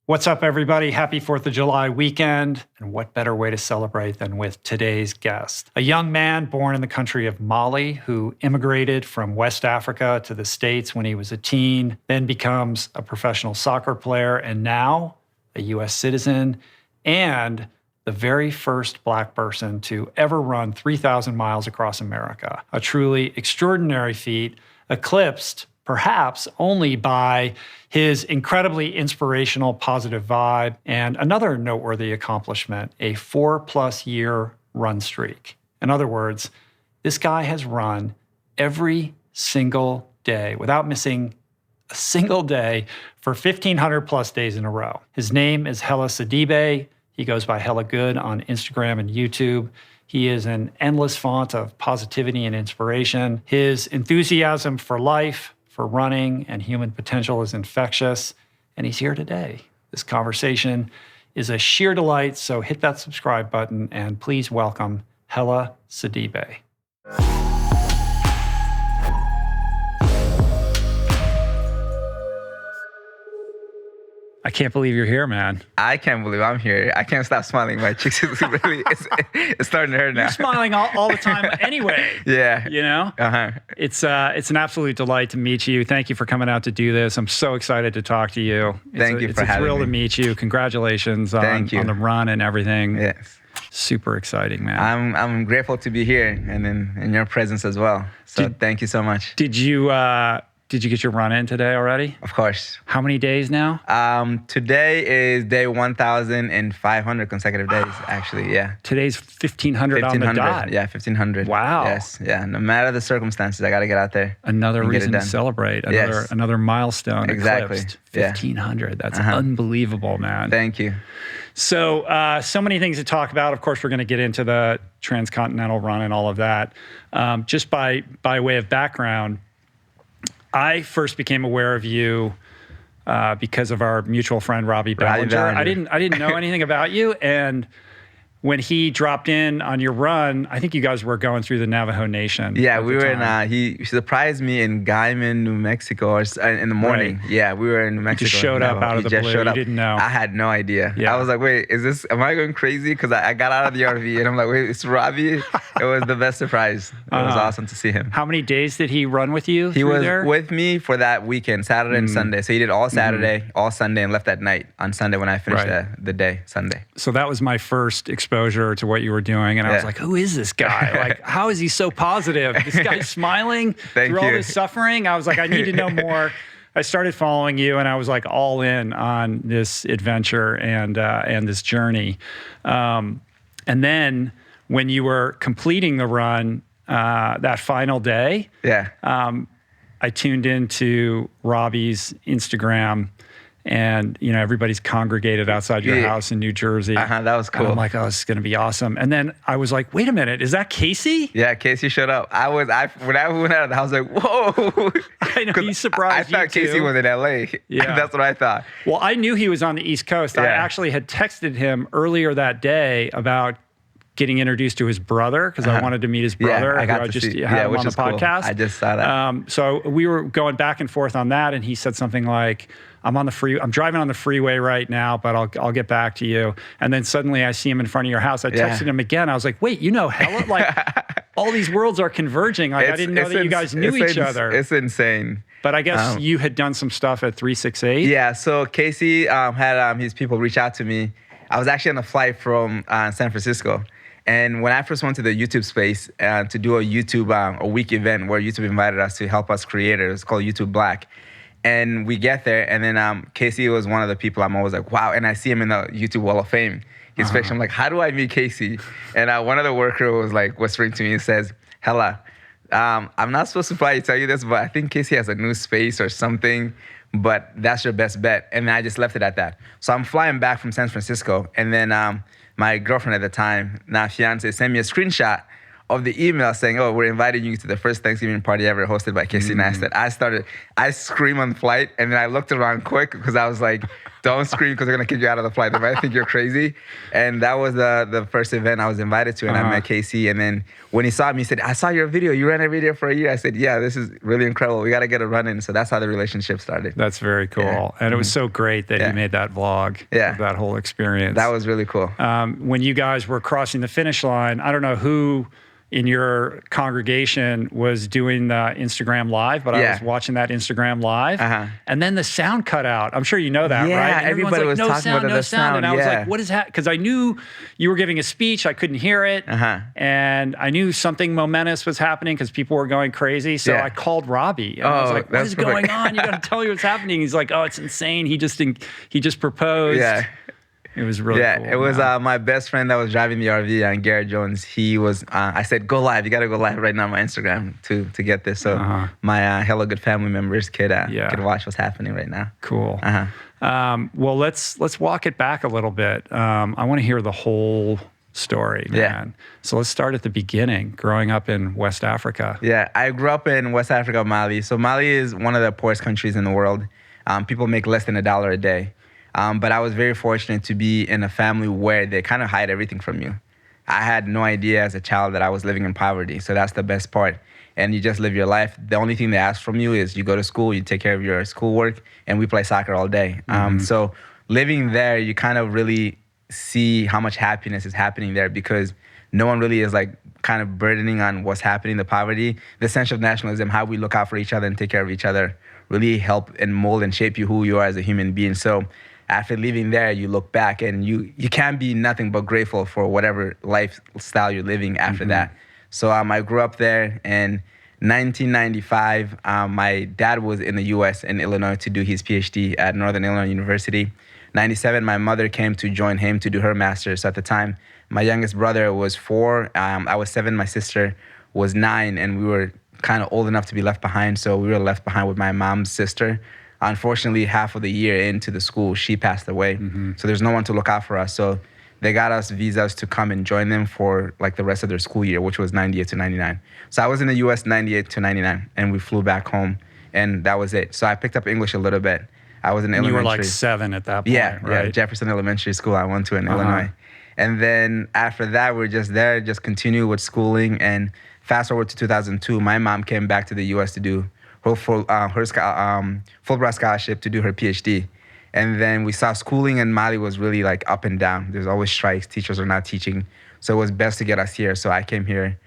What's up, everybody? Happy 4th of July weekend. And what better way to celebrate than with today's guest? A young man born in the country of Mali who immigrated from West Africa to the States when he was a teen, then becomes a professional soccer player, and now a U.S. citizen, and the very first Black person to ever run 3,000 miles across America. A truly extraordinary feat, eclipsed perhaps only by his incredibly inspirational positive vibe and another noteworthy accomplishment, a 4+ year run streak. In other words, this guy has run every single day without missing a single day for 1,500 plus days in a row. His name is Hellah Sidibe. He goes by Hellah Good on Instagram and YouTube. He is an endless font of positivity and inspiration. His enthusiasm for life, for running, and human potential is infectious, and he's here today. This conversation is a sheer delight, so hit that subscribe button and please welcome Hellah Sidibe. I can't believe you're here, man. I can't believe I'm here. I can't stop smiling. My cheeks is really, it's starting to hurt now. You're smiling all the time anyway. Yeah. You know? Uh-huh. It's an absolute delight to meet you. Thank you for coming out to do this. I'm so excited to talk to you. Thank you for having me. It's a thrill to meet you. Congratulations on the run and everything. Yes. Super exciting, man. I'm grateful to be here and in your presence as well. So thank you so much. Did you get your run in today already? Of course. How many days now? Today is day 1,500 consecutive days, actually, yeah. Today's 1,500 on the dot. Yeah, 1,500. Wow. Yes, yeah. No matter the circumstances, I got to get out there. Another reason to celebrate. Another milestone eclipsed. 1,500. That's unbelievable, man. Thank you. So many things to talk about. Of course, we're going to get into the Transcontinental Run and all of that. Just by way of background, I first became aware of you because of our mutual friend Robbie Balenger. I didn't know anything about you, and when he dropped in on your run, I think you guys were going through the Navajo Nation. Yeah, we were in. He surprised me in Guyman, New Mexico, in the morning. Right. Yeah, we were in New Mexico. He just showed up out of the blue. You didn't know. I had no idea. Yeah. I was like, wait, am I going crazy? Because I got out of the RV and I'm like, wait, it's Robbie. It was the best surprise. It was awesome to see him. How many days did he run with you? He was with me for that weekend, Saturday and Sunday. So he did all Saturday, all Sunday, and left that night on Sunday when I finished the day, Sunday. So that was my first exposure to what you were doing, and I was like, who is this guy? Like, how is he so positive? This guy's smiling through all this suffering. I was like, I need to know more. I started following you, and I was like all in on this adventure and this journey. And then when you were completing the run that final day, I tuned into Robbie's Instagram. And, everybody's congregated outside your house in New Jersey. That was cool. And I'm like, oh, this is going to be awesome. And then I was like, wait a minute, is that Casey? Yeah, Casey showed up. When I went out of the house, I was like, whoa. I know, he surprised you I thought Casey was in LA. Yeah. That's what I thought. Well, I knew he was on the East Coast. I actually had texted him earlier that day about getting introduced to his brother because I wanted to meet his brother. I got to just see. had him on the podcast. Cool. I just saw that. So we were going back and forth on that, and he said something like, I'm driving on the freeway right now, but I'll get back to you. And then suddenly I see him in front of your house. I texted him again. I was like, wait, Hellah? Like, all these worlds are converging. Like, I didn't know that you guys knew each other. It's insane. But I guess you had done some stuff at 368. Yeah, so Casey had his people reach out to me. I was actually on a flight from San Francisco. And when I first went to the YouTube space to do a YouTube a week event where YouTube invited us to help us create it, it was called YouTube Black. And we get there, and then Casey was one of the people I'm always like, wow. And I see him in the YouTube Wall of Fame. His picture, I'm like, how do I meet Casey? And one of the workers was like whispering to me and says, Hellah, I'm not supposed to probably tell you this, but I think Casey has a new space or something, but that's your best bet. And then I just left it at that. So I'm flying back from San Francisco, and then my girlfriend at the time, now fiance, sent me a screenshot of the email saying, oh, we're inviting you to the first Thanksgiving party ever hosted by Casey Neistat. I screamed on the flight, and then I looked around quick because I was like, don't scream because they're going to kick you out of the flight. They might think you're crazy. And that was the first event I was invited to, and I met Casey. And then when he saw me, he said, I saw your video. You ran a video for a year. I said, yeah, this is really incredible. We got to get a run in. So that's how the relationship started. That's very cool. Yeah. And it was so great that you made that vlog of that whole experience. That was really cool. When you guys were crossing the finish line, I don't know who in your congregation was doing the Instagram Live, but I was watching that Instagram Live, and then the sound cut out. I'm sure you know that, right? And everybody was talking about the sound. And I was like, what is that? Because I knew you were giving a speech. I couldn't hear it. And I knew something momentous was happening because people were going crazy. So I called Robbie. And I was like, what is going on? You got to tell me what's happening. He's like, oh, it's insane. He just proposed. Yeah. It was really cool. It was my best friend that was driving the RV, and Garrett Jones. He was, I said, go live. You got to go live right now on my Instagram to get this. So my Hello Good family members could watch what's happening right now. Cool. Well, let's walk it back a little bit. I want to hear the whole story, man. Yeah. So let's start at the beginning, growing up in West Africa. Yeah, I grew up in West Africa, Mali. So Mali is one of the poorest countries in the world. People make less than $1 a day. But I was very fortunate to be in a family where they kind of hide everything from you. I had no idea as a child that I was living in poverty. So that's the best part. And you just live your life. The only thing they ask from you is you go to school, you take care of your schoolwork, and we play soccer all day. So living there, you kind of really see how much happiness is happening there because no one really is like kind of burdening on what's happening, the poverty. The sense of nationalism, how we look out for each other and take care of each other, really help and mold and shape you who you are as a human being. So after leaving there, you look back and you can be nothing but grateful for whatever lifestyle you're living after that. So I grew up there in 1995. My dad was in the U.S. in Illinois to do his PhD at Northern Illinois University. 97, my mother came to join him to do her master's. So at the time, my youngest brother was 4. I was 7. My sister was 9, and we were kind of old enough to be left behind. So we were left behind with my mom's sister. Unfortunately, half of the year into the school, she passed away. So there's no one to look out for us. So they got us visas to come and join them for like the rest of their school year, which was 98 to 99. So I was in the U.S. 98 to 99, and we flew back home, and that was it. So I picked up English a little bit. I was in elementary. You were like 7 at that point, right? Yeah, Jefferson Elementary School I went to in Illinois. And then after that, we're just there, just continue with schooling. And fast forward to 2002, my mom came back to the U.S. to do her Fulbright scholarship to do her PhD. And then we saw schooling in Mali was really like up and down. There's always strikes. Teachers are not teaching. So it was best to get us here. So I came here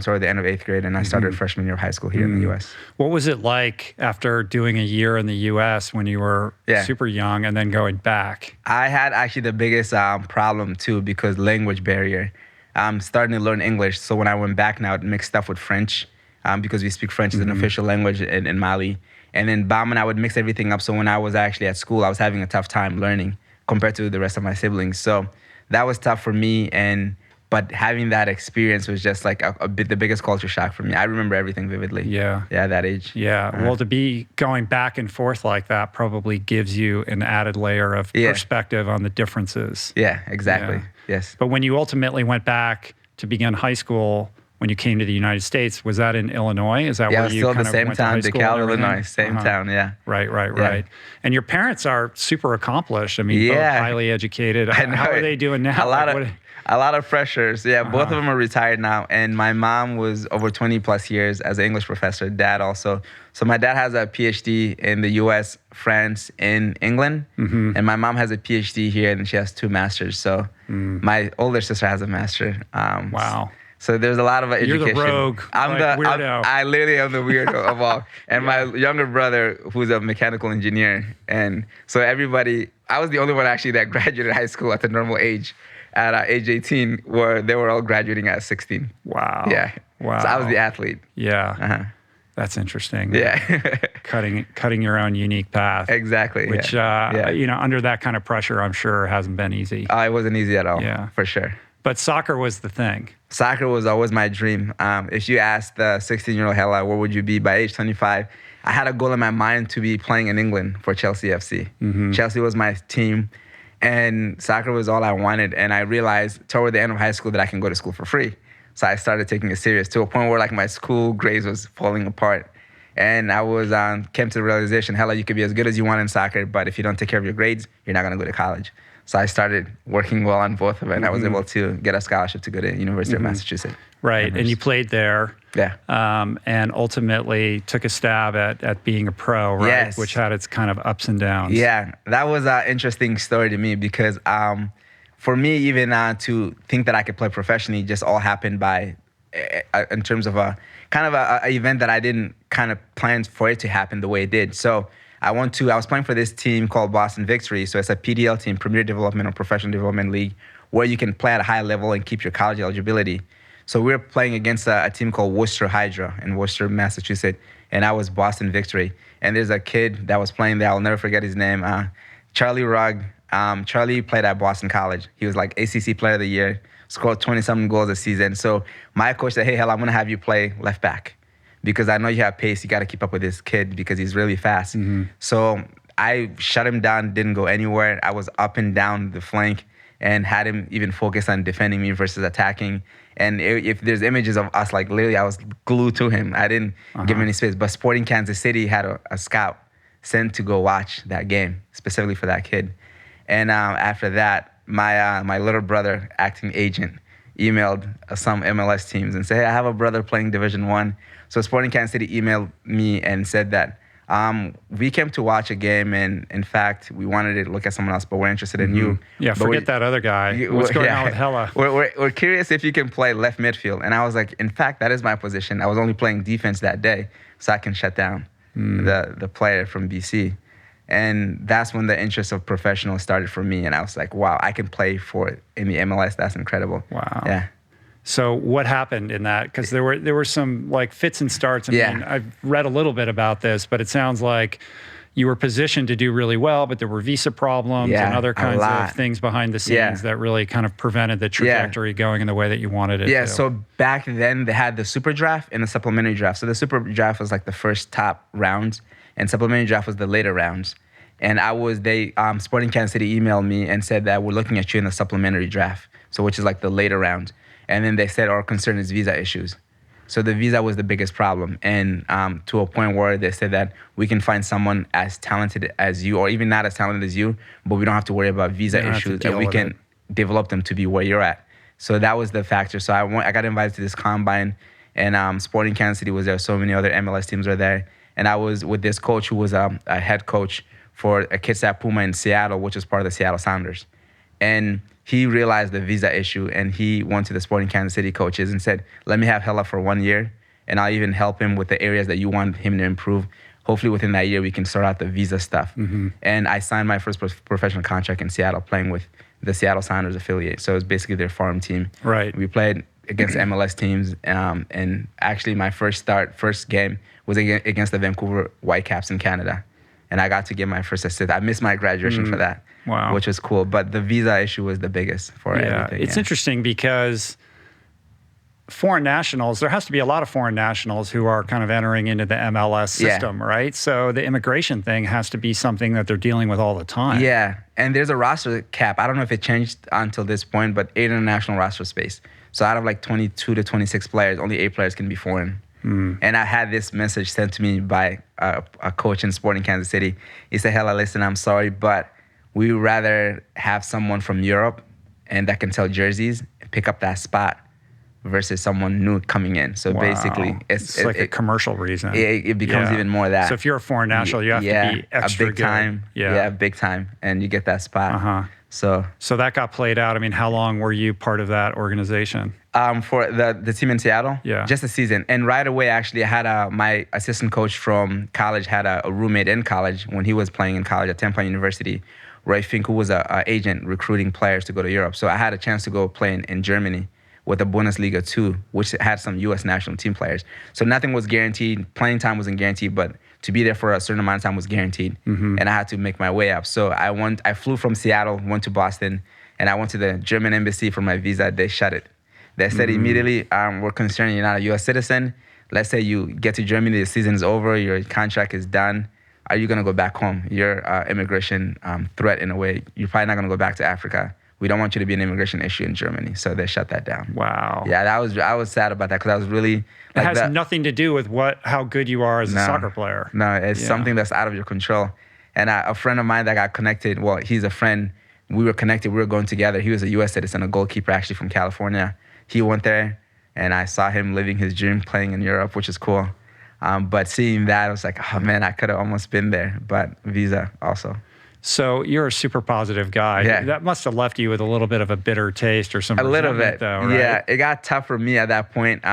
toward the end of 8th grade, and I started freshman year of high school here in the U.S. What was it like after doing a year in the U.S. when you were super young and then going back? I had actually the biggest problem too because language barrier. I'm starting to learn English. So when I went back now, it mixed stuff with French. Because we speak French as an official language in Mali. And then Bam and I would mix everything up. So when I was actually at school, I was having a tough time learning compared to the rest of my siblings. So that was tough for me. But having that experience was just like the biggest culture shock for me. I remember everything vividly. Yeah, that age. Yeah, well, to be going back and forth like that probably gives you an added layer of perspective on the differences. Yeah, exactly. Yeah. Yes. But when you ultimately went back to begin high school, when you came to the United States, was that in Illinois? Is that where you kind of went to high school? Yeah, still the same town, DeKalb, Illinois, same town, yeah. Right. And your parents are super accomplished. I mean, both highly educated. How are they doing now? A lot of freshers. Yeah, both of them are retired now. And my mom was over 20 plus years as an English professor, dad also. So my dad has a PhD in the US, France, and England. And my mom has a PhD here, and she has 2 masters. So my older sister has a master. Wow. So there's a lot of education. You're the rogue. I literally am the weirdo of all. And my younger brother, who's a mechanical engineer. And so everybody, I was the only one actually that graduated high school at the normal age. At age 18, where they were all graduating at 16. Wow. Yeah. Wow. So I was the athlete. Yeah. That's interesting. Yeah. cutting your own unique path. Exactly. Which, under that kind of pressure, I'm sure hasn't been easy. It wasn't easy at all. Yeah. For sure. But soccer was the thing. Soccer was always my dream. If you asked the 16-year-old Hellah, where would you be by age 25? I had a goal in my mind to be playing in England for Chelsea FC. Chelsea was my team, and soccer was all I wanted. And I realized toward the end of high school that I can go to school for free. So I started taking it serious to a point where like my school grades was falling apart. And I was came to the realization, Hellah, you could be as good as you want in soccer, but if you don't take care of your grades, you're not going to go to college. So I started working well on both of it, and I was able to get a scholarship to go to University of Massachusetts. Right, and you played there. Yeah. And ultimately took a stab at being a pro, right? Yes. Which had its kind of ups and downs. Yeah, that was an interesting story to me because for me, even to think that I could play professionally just all happened by, in terms of a kind of a event that I didn't kind of plan for it to happen the way it did. So I was playing for this team called Boston Victory. So it's a PDL team, Premier Development or Professional Development League, where you can play at a high level and keep your college eligibility. So we were playing against a team called Worcester Hydra in Worcester, Massachusetts, and I was Boston Victory. And there's a kid that was playing there. I'll never forget his name, Charlie Rugg. Charlie played at Boston College. He was like ACC Player of the Year, scored 20-something goals a season. So my coach said, hey, Hellah, I'm going to have you play left back because I know you have pace. You got to keep up with this kid because he's really fast. So I shut him down, didn't go anywhere. I was up and down the flank and had him even focus on defending me versus attacking. And if there's images of us, like literally I was glued to him. I didn't give him any space. But Sporting Kansas City had a scout sent to go watch that game, specifically for that kid. And after that, my little brother, acting agent, emailed some MLS teams and said, hey, I have a brother playing Division I. So Sporting Kansas City emailed me and said that we came to watch a game, and in fact, we wanted to look at someone else, but we're interested in you. Yeah, forget that other guy. What's going on with Hellah? We're curious if you can play left midfield. And I was like, in fact, that is my position. I was only playing defense that day, so I can shut down the player from BC. And that's when the interest of professional started for me. And I was like, wow, I can play in the MLS. That's incredible. Wow. Yeah. So what happened in that? Because there were some like fits and starts. I mean, I've read a little bit about this, but it sounds like you were positioned to do really well, but there were visa problems and other kinds of things behind the scenes that really kind of prevented the trajectory going in the way that you wanted it to. Yeah, so back then they had the super draft and the supplementary draft. So the super draft was like the first top rounds, and supplementary draft was the later rounds. And Sporting Kansas City emailed me and said that we're looking at you in the supplementary draft, so which is like the later round. And then they said our concern is visa issues. So the visa was the biggest problem. And to a point where they said that we can find someone as talented as you, or even not as talented as you, but we don't have to worry about visa issues, and we can develop them to be where you're at. So that was the factor. So I got invited to this combine, and Sporting Kansas City was there. So many other MLS teams were there. And I was with this coach who was a head coach for a kids at Puma in Seattle, which is part of the Seattle Sounders. And he realized the visa issue, and he went to the Sporting Kansas City coaches and said, let me have Hellah for 1 year, and I'll even help him with the areas that you want him to improve. Hopefully within that year, we can sort out the visa stuff. And I signed my first professional contract in Seattle playing with the Seattle Sounders affiliate. So it's basically their farm team. Right. We played against MLS teams, and actually my first game was against the Vancouver Whitecaps in Canada. And I got to get my first assist. I missed my graduation for that, which was cool. But the visa issue was the biggest for everything. It's interesting because foreign nationals, there has to be a lot of foreign nationals who are kind of entering into the MLS system, right? So the immigration thing has to be something that they're dealing with all the time. Yeah, and there's a roster cap. I don't know if it changed until this point, but 8 international roster space. So out of like 22 to 26 players, only 8 players can be foreign. And I had this message sent to me by a coach in Sporting Kansas City. He said, Hellah, listen, I'm sorry, but we would rather have someone from Europe and that can sell jerseys and pick up that spot versus someone new coming in. So basically, it's like a commercial reason. It becomes even more that. So if you're a foreign national, you have to be extra a big time. Yeah, big time. And you get that spot. So that got played out. I mean, how long were you part of that organization? For the team in Seattle? Yeah. Just a season. And right away, actually, I had my assistant coach from college had a roommate in college when he was playing in college at Temple University, Roy Fink, who was an agent recruiting players to go to Europe. So I had a chance to go play in Germany with the Bundesliga 2, which had some U.S. national team players. So nothing was guaranteed. Playing time wasn't guaranteed, but to be there for a certain amount of time was guaranteed. And I had to make my way up. So I flew from Seattle, went to Boston, and I went to the German embassy for my visa. They shut it. They said immediately, we're concerned you're not a U.S. citizen. Let's say you get to Germany, the season's over, your contract is done. Are you going to go back home? You're immigration threat in a way. You're probably not going to go back to Africa we don't want you to be an immigration issue in Germany. So they shut that down. Wow. Yeah, I was sad about that because I was really It has that. nothing to do with how good you are as a soccer player. No, it's something that's out of your control. And a friend of mine that got connected, well, he's a friend. We were connected. We were going together. He was a U.S. citizen, a goalkeeper actually from California. He went there, and I saw him living his dream playing in Europe, which is cool. But seeing that, I was like, oh, man, I could have almost been there. But visa also. So you're a super positive guy. Yeah. That must have left you with a little bit of a bitter taste or some resentment, little bit, though, right? Yeah, it got tough for me at that point.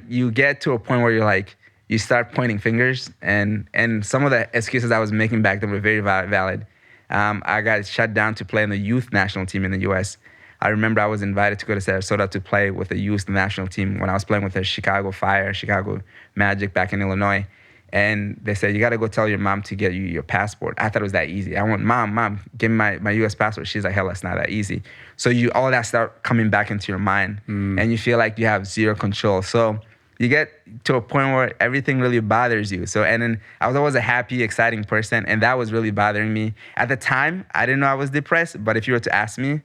You get to a point where you're like, you start pointing fingers, and some of the excuses I was making back then were very valid. I got shut down to play in the youth national team in the U.S. I remember I was invited to go to Sarasota to play with the youth national team when I was playing with the Chicago Fire, Chicago Magic back in Illinois. And they said, you got to go tell your mom to get you your passport. I thought it was that easy. I went, Mom, give me my U.S. passport. She's like, Hellah, it's not that easy. So all that start coming back into your mind, and you feel like you have zero control. So you get to a point where everything really bothers you. So, and then I was always a happy, exciting person, and that was really bothering me. At the time, I didn't know I was depressed, but if you were to ask me,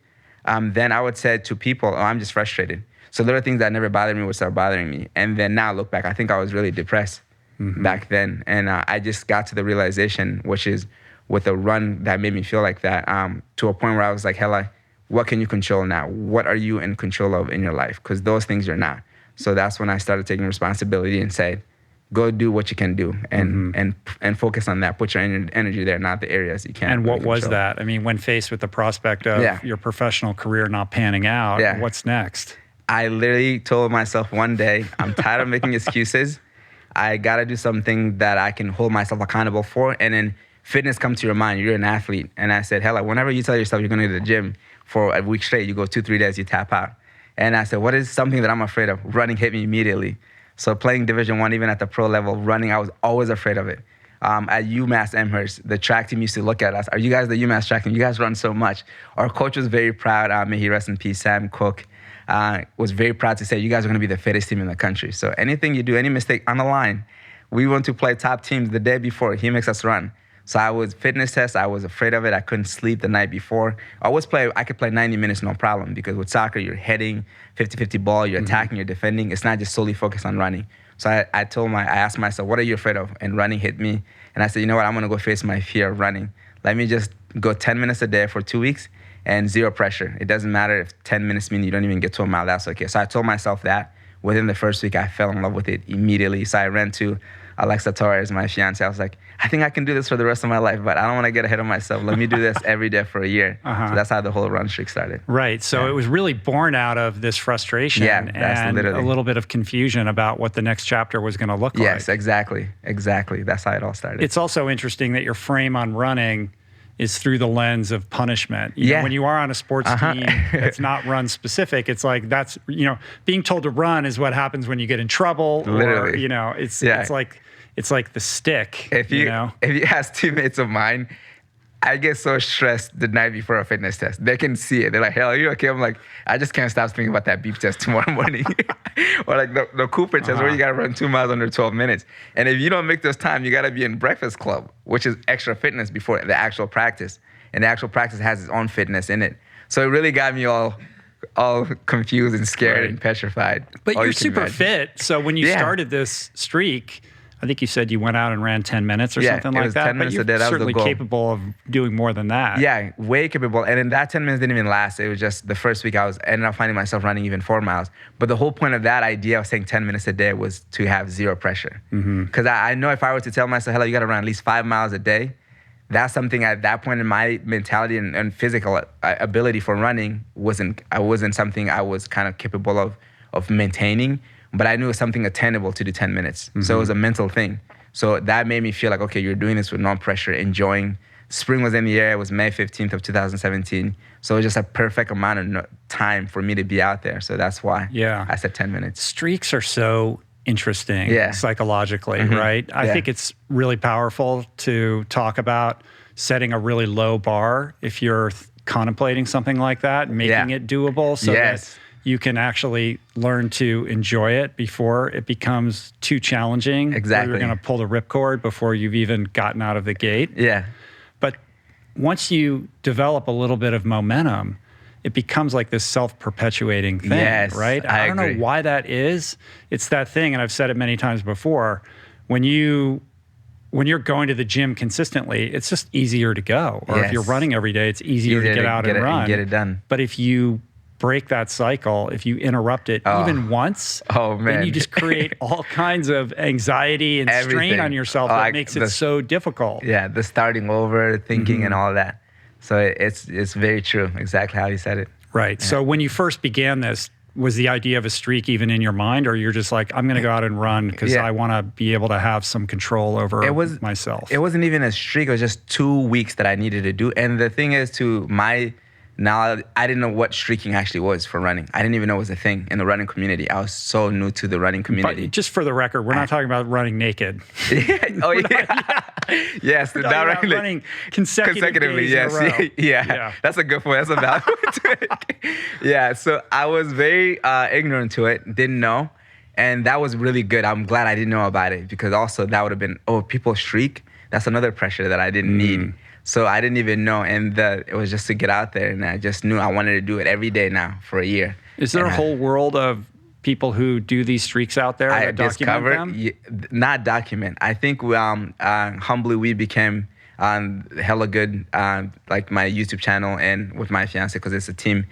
then I would say to people, I'm just frustrated. So little things that never bothered me would start bothering me. And then now look back, I think I was really depressed. Back then. And I just got to the realization, which is with a run that made me feel like that, to a point where I was like, Hellah, what can you control now? What are you in control of in your life? Because those things you're not. So that's when I started taking responsibility and said, go do what you can do and focus on that. Put your energy there, not the areas you can't. And what really was control. that? I mean, when faced with the prospect of your professional career not panning out, what's next? I literally told myself one day, I'm tired of making excuses. I got to do something that I can hold myself accountable for. And then fitness comes to your mind. You're an athlete. And I said, Hellah, whenever you tell yourself you're going to go to the gym for a week straight, you go 2-3 days, you tap out. And I said, what is something that I'm afraid of? Running hit me immediately. So playing Division I, even at the pro level, running, I was always afraid of it. At UMass Amherst, the track team used to look at us. Are you guys the UMass track team? You guys run so much. Our coach was very proud. May he rest in peace, Sam Cook. Was very proud to say, you guys are going to be the fittest team in the country. So anything you do, any mistake on the line, we went to play top teams the day before. He makes us run. So I was fitness test. I was afraid of it. I couldn't sleep the night before. I could play 90 minutes, no problem, because with soccer, you're heading 50-50 ball, you're attacking, you're defending. It's not just solely focused on running. So I asked myself, what are you afraid of? And running hit me. And I said, you know what? I'm going to go face my fear of running. Let me just go 10 minutes a day for 2 weeks. And zero pressure. It doesn't matter if 10 minutes mean you don't even get to a mile, that's okay. So I told myself that. Within the first week, I fell in love with it immediately. So I ran to Alexa Torres, my fiance. I was like, I think I can do this for the rest of my life, but I don't want to get ahead of myself. Let me do this every day for a year. So that's how the whole run streak started. Right. So it was really born out of this frustration and a little bit of confusion about what the next chapter was going to look like. Yes, exactly. Exactly. That's how it all started. It's also interesting that your frame on running is through the lens of punishment. You know, when you are on a sports team that's not run specific, it's like that's, being told to run is what happens when you get in trouble. Literally. Or, it's like the stick. If you ask teammates of mine, I get so stressed the night before a fitness test. They can see it. They're like, "Hell, are you okay?" I'm like, I just can't stop thinking about that beep test tomorrow morning. Or like the Cooper test where you got to run 2 miles under 12 minutes. And if you don't make those time, you got to be in Breakfast Club, which is extra fitness before the actual practice. And the actual practice has its own fitness in it. So it really got me all confused and scared and petrified. But you're super fit. So when you started this streak, I think you said you went out and ran 10 minutes or something like that. 10 minutes but a day. you're That was certainly the goal. capable of doing more than that. Yeah, way capable. And then that 10 minutes didn't even last. It was just the first week ended up finding myself running even 4 miles. But the whole point of that idea of saying 10 minutes a day was to have zero pressure. Because I know if I were to tell myself, Hellah, you got to run at least 5 miles a day, that's something at that point in my mentality and physical ability for running wasn't something I was kind of capable of maintaining. But I knew it was something attainable to do 10 minutes. So it was a mental thing. So that made me feel like, okay, you're doing this with no pressure, enjoying. Spring was in the air. It was May 15th of 2017. So it was just a perfect amount of time for me to be out there. So that's why I said 10 minutes. Streaks are so interesting psychologically, right? I think it's really powerful to talk about setting a really low bar if you're contemplating something like that, making it doable so that you can actually learn to enjoy it before it becomes too challenging. Exactly. You're going to pull the ripcord before you've even gotten out of the gate. Yeah. But once you develop a little bit of momentum, it becomes like this self-perpetuating thing, Yes, right? I don't agree. know why that is. It's that thing, and I've said it many times before, when you're going to the gym consistently, it's just easier to go. Or if you're Yes. running every day, it's easier to get out and run. Get it done. But if you break that cycle, if you interrupt it even once, man, then you just create all kinds of anxiety and strain Everything. on yourself that makes it so difficult. Yeah, the starting over, thinking, and all that. So it's very true. Exactly how you said it. Right. So when you first began this, was the idea of a streak even in your mind, or you're just like, I'm going to go out and run because I want to be able to have some control over myself? It wasn't even a streak. It was just 2 weeks that I needed to do. And the thing is, now I didn't know what streaking actually was for running. I didn't even know it was a thing in the running community. I was so new to the running community. But just for the record, we're not talking about running naked. Yes, not running consecutively. Days yes, in a row. yeah. That's a good point. That's a valid point to make. Yeah, so I was very ignorant to it, didn't know, and that was really good. I'm glad I didn't know about it, because also that would have been, people streak. That's another pressure that I didn't need. So I didn't even know, and it was just to get out there, and I just knew I wanted to do it every day now for a year. Is there a whole world of people who do these streaks out there that document them? Not document. I think humbly we became hella good, like my YouTube channel and with my fiance, because it's a team.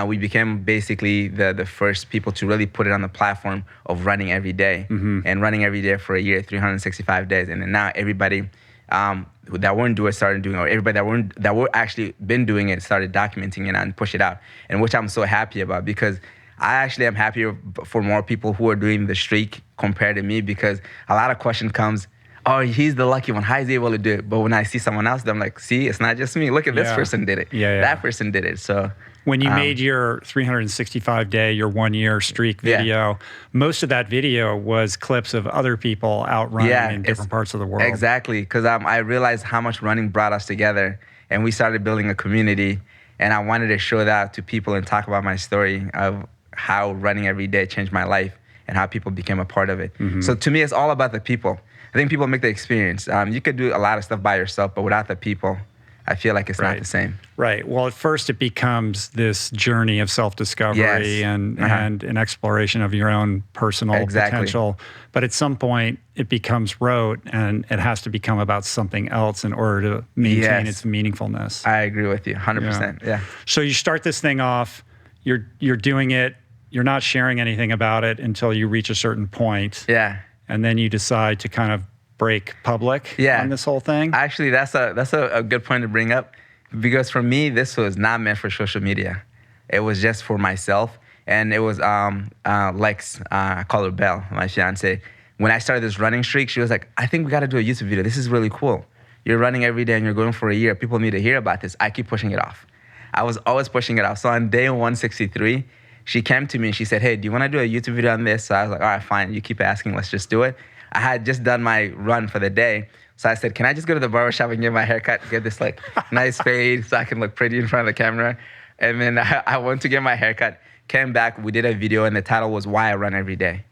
We became basically the first people to really put it on the platform of running every day, and running every day for a year, 365 days. And then now everybody that weren't doing it started doing it, or everybody that were actually been doing it started documenting it and push it out, and which I'm so happy about, because I actually am happier for more people who are doing the streak compared to me, because a lot of question comes, oh, he's the lucky one, how is he able to do it? But when I see someone else, I'm like, see, it's not just me. Look at this person did it. That person did it. So when you made your 365-day, your 1-year streak video, most of that video was clips of other people out running in different parts of the world. Exactly, because I realized how much running brought us together, and we started building a community, and I wanted to show that to people and talk about my story of how running every day changed my life and how people became a part of it. So to me, it's all about the people. I think people make the experience. You could do a lot of stuff by yourself, but without the people, I feel like it's not the same. Right. Well, at first it becomes this journey of self-discovery and an exploration of your own personal potential. But at some point it becomes rote, and it has to become about something else in order to maintain its meaningfulness. I agree with you 100%. Yeah. So you start this thing off, you're doing it, you're not sharing anything about it until you reach a certain point. Yeah. And then you decide to kind of break public on this whole thing? Actually, that's a good point to bring up, because for me, this was not meant for social media. It was just for myself. And it was Lex, I call her Belle, my fiance. When I started this running streak, she was like, I think we got to do a YouTube video. This is really cool. You're running every day and you're going for a year. People need to hear about this. I keep pushing it off. I was always pushing it off. So on day 163, she came to me and she said, hey, do you want to do a YouTube video on this? So I was like, all right, fine. You keep asking. Let's just do it. I had just done my run for the day. So I said, can I just go to the barbershop and get my haircut, get this like nice fade so I can look pretty in front of the camera? And then I went to get my haircut, came back, we did a video, and the title was Why I Run Every Day,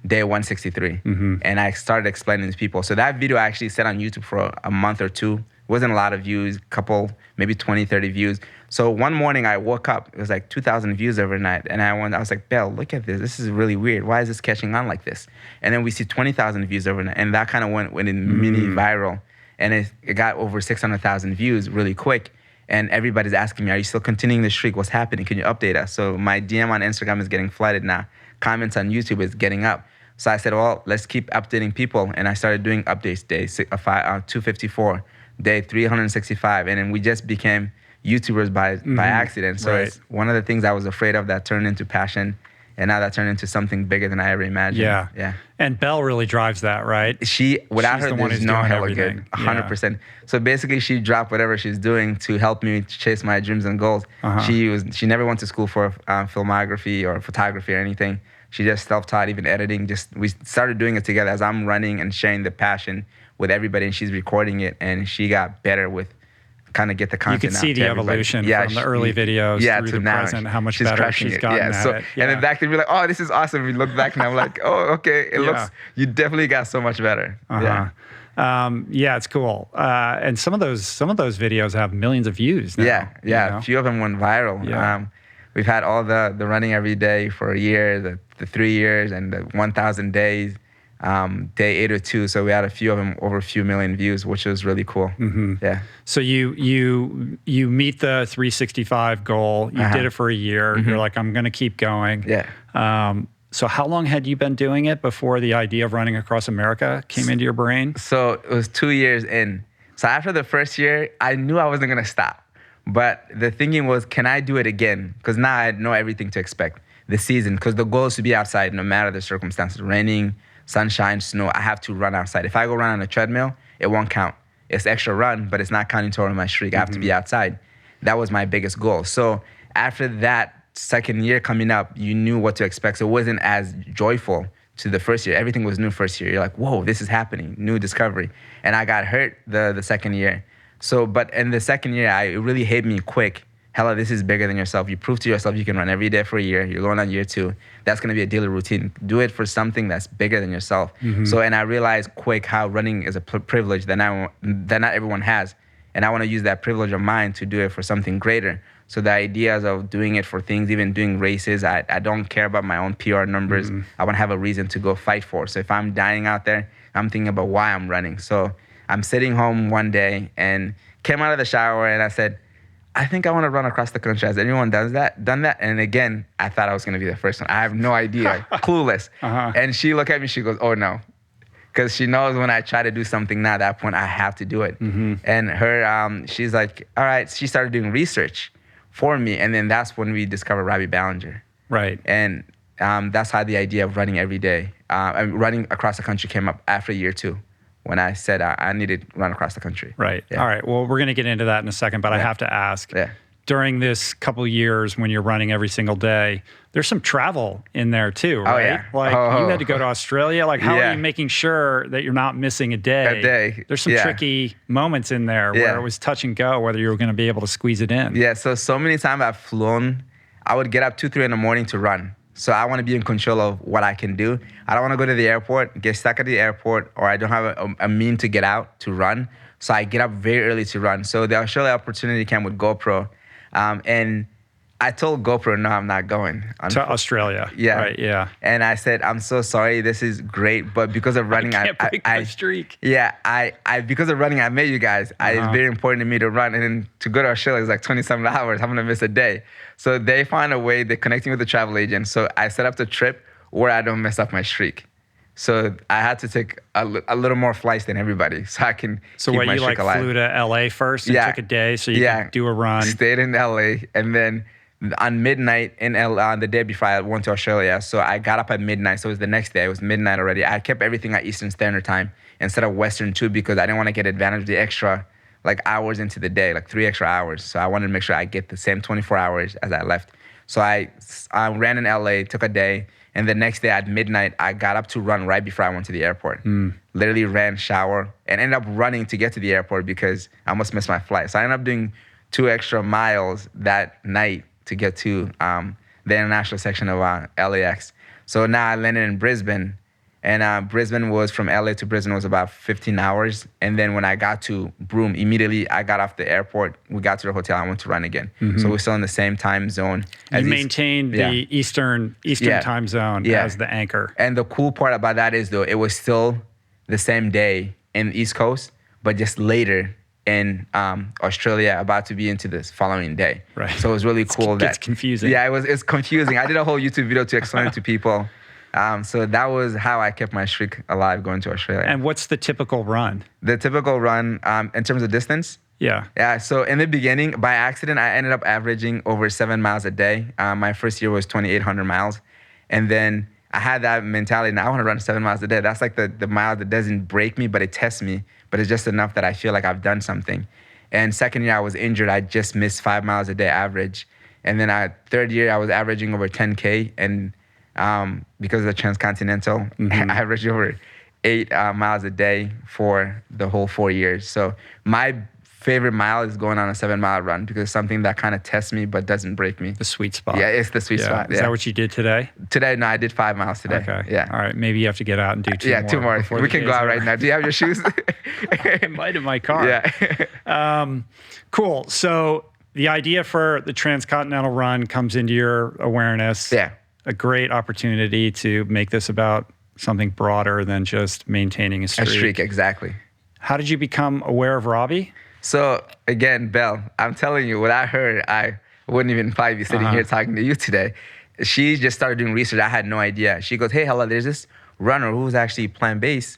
day 163. And I started explaining to people. So that video I actually sat on YouTube for a month or two. It wasn't a lot of views, couple, maybe 20, 30 views. So one morning I woke up, it was like 2,000 views overnight. And I was like, Belle, look at this. This is really weird. Why is this catching on like this? And then we see 20,000 views overnight. And that kind of went in mini viral. And it got over 600,000 views really quick. And everybody's asking me, are you still continuing the streak? What's happening? Can you update us? So my DM on Instagram is getting flooded now. Comments on YouTube is getting up. So I said, well, let's keep updating people. And I started doing updates day 254, day 365. And then we just became YouTubers by accident. So it's one of the things I was afraid of that turned into passion. And now that turned into something bigger than I ever imagined. Yeah. And Belle really drives that, right? Without her, there's no Hellah Good. 100%. Yeah. So basically, she dropped whatever she's doing to help me chase my dreams and goals. She never went to school for filmography or photography or anything. She just self-taught, even editing. We started doing it together as I'm running and sharing the passion with everybody, and she's recording it, and she got better with kind of get the content. You can see the evolution from the early videos through the present, how much better she's gotten at it. And then back then we're like, oh, this is awesome. We look back and I'm like, oh, okay, it looks, you definitely got so much better. Yeah, it's cool. And some of those videos have millions of views now. Yeah. You know? A few of them went viral. Yeah. We've had all the running every day for a year, the 3 years, and the 1,000 days, day 802. So we had a few of them over a few million views, which was really cool. Yeah. So you meet the 365 goal. You did it for a year. You're like, I'm going to keep going. Yeah. So how long had you been doing it before the idea of running across America came into your brain? So it was 2 years in. So after the first year, I knew I wasn't going to stop. But the thinking was, can I do it again? Because now I know everything to expect. The season, because the goal is to be outside no matter the circumstances. Raining, sunshine, snow, I have to run outside. If I go run on a treadmill, it won't count. It's extra run, but it's not counting toward my streak. I have to be outside. That was my biggest goal. So after that second year coming up, you knew what to expect. So it wasn't as joyful to the first year. Everything was new first year. You're like, whoa, this is happening, new discovery. And I got hurt the second year. So, but in the second year, it really hit me quick. Hellah, this is bigger than yourself. You prove to yourself you can run every day for a year. You're going on year 2. That's going to be a daily routine. Do it for something that's bigger than yourself. So, and I realized quick how running is a privilege that not everyone has. And I want to use that privilege of mine to do it for something greater. So the ideas of doing it for things, even doing races, I don't care about my own PR numbers. I want to have a reason to go fight for. So if I'm dying out there, I'm thinking about why I'm running. So I'm sitting home one day and came out of the shower and I said, I think I want to run across the country. Has anyone done that? And again, I thought I was going to be the first one. I have no idea, clueless. And she looked at me, she goes, oh no. Because she knows when I try to do something now, at that point, I have to do it. And her, she's like, all right. She started doing research for me. And then that's when we discovered Robbie Balenger. Right. And that's how the idea of running every day, running across the country came up after year 2. When I said I needed to run across the country. Right. Yeah. All right. Well, we're going to get into that in a second, but I have to ask, during this couple years when you're running every single day, there's some travel in there too, right? Oh, yeah. Like you had to go to Australia. Like how are you making sure that you're not missing a day? A day. There's some tricky moments in there where it was touch and go, whether you were going to be able to squeeze it in. Yeah. So many times I've flown, I would get up 2, 3 in the morning to run. So I want to be in control of what I can do. I don't want to go to the airport, get stuck at the airport, or I don't have a mean to get out to run. So I get up very early to run. So the Australia opportunity came with GoPro. And I told GoPro, no, I'm not going. To Australia. Yeah. Right, yeah. And I said, I'm so sorry. This is great. But because of running, I can't break my streak. Yeah. Because of running, I met you guys. It's very important to me to run. And then to go to Australia is like 27 hours. I'm going to miss a day. So they find a way. They're connecting with the travel agent. So I set up the trip where I don't mess up my streak. So I had to take a little more flights than everybody so I can keep my streak alive. Flew to LA first and took a day so you could do a run? Stayed in LA and then on midnight in LA, the day before I went to Australia. So I got up at midnight. So it was the next day. It was midnight already. I kept everything at Eastern Standard Time instead of Western too because I didn't want to get advantage of the extra hours into the day, 3 extra hours. So I wanted to make sure I get the same 24 hours as I left. So I ran in LA, took a day. And the next day at midnight, I got up to run right before I went to the airport. Literally ran, shower, and ended up running to get to the airport because I almost missed my flight. So I ended up doing 2 extra miles that night to get to the international section of LAX. So now I landed in Brisbane. And Brisbane was, from LA to Brisbane was about 15 hours. And then when I got to Broome, immediately I got off the airport. We got to the hotel. I went to run again. So we're still in the same time zone. You maintained the Eastern time zone as the anchor. And the cool part about that is, though, it was still the same day in the East Coast, but just later in Australia, about to be into this following day. Right. So it was really cool. It's confusing. Yeah, it's confusing. I did a whole YouTube video to explain it to people. So that was how I kept my streak alive going to Australia. And what's the typical run? The typical run in terms of distance? Yeah. So in the beginning, by accident, I ended up averaging over 7 miles a day. My first year was 2,800 miles. And then I had that mentality, now I want to run 7 miles a day. That's like the mile that doesn't break me, but it tests me. But it's just enough that I feel like I've done something. And second year, I was injured. I just missed 5 miles a day average. And then third year, I was averaging over 10K. And because of the Transcontinental, I averaged over 8 miles a day for the whole 4 years. So my favorite mile is going on a 7-mile run because it's something that kind of tests me but doesn't break me. The sweet spot. Yeah, it's the sweet spot. Is that what you did today? Today, no, I did 5 miles today. Okay. Yeah. All right. Maybe you have to get out and do two more. Before we can go out right now. Do you have your shoes? I might in my car. Yeah. Cool. So the idea for the Transcontinental Run comes into your awareness. Yeah. A great opportunity to make this about something broader than just maintaining a streak. A streak, exactly. How did you become aware of Robbie? So again, Belle, I'm telling you, what I heard, I wouldn't even probably be sitting here talking to you today. She just started doing research. I had no idea. She goes, hey, Hellah, there's this runner who's actually plant-based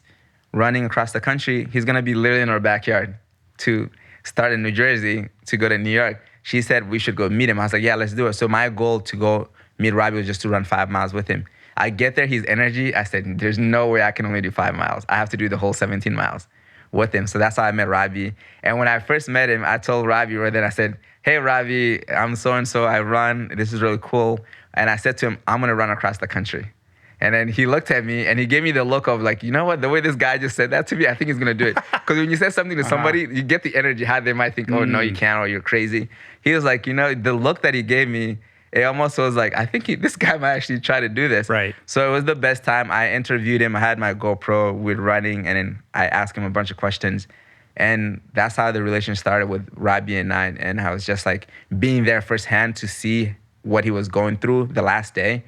running across the country. He's going to be literally in our backyard to start in New Jersey to go to New York. She said we should go meet him. I was like, yeah, let's do it. So my goal to go meet Robbie was just to run 5 miles with him. I get there, his energy, I said, there's no way I can only do 5 miles. I have to do the whole 17 miles with him. So that's how I met Robbie. And when I first met him, I told Robbie right then, I said, hey, Robbie, I'm so-and-so, I run. This is really cool. And I said to him, I'm going to run across the country. And then he looked at me and he gave me the look of like, you know what, the way this guy just said that to me, I think he's going to do it. Because when you say something to somebody, you get the energy, how they might think, oh, no, you can't, or you're crazy. He was like, you know, the look that he gave me, it almost was like, I think this guy might actually try to do this. Right. So it was the best time. I interviewed him. I had my GoPro with running, and then I asked him a bunch of questions. And that's how the relationship started with Robbie and I. And I was just like being there firsthand to see what he was going through the last day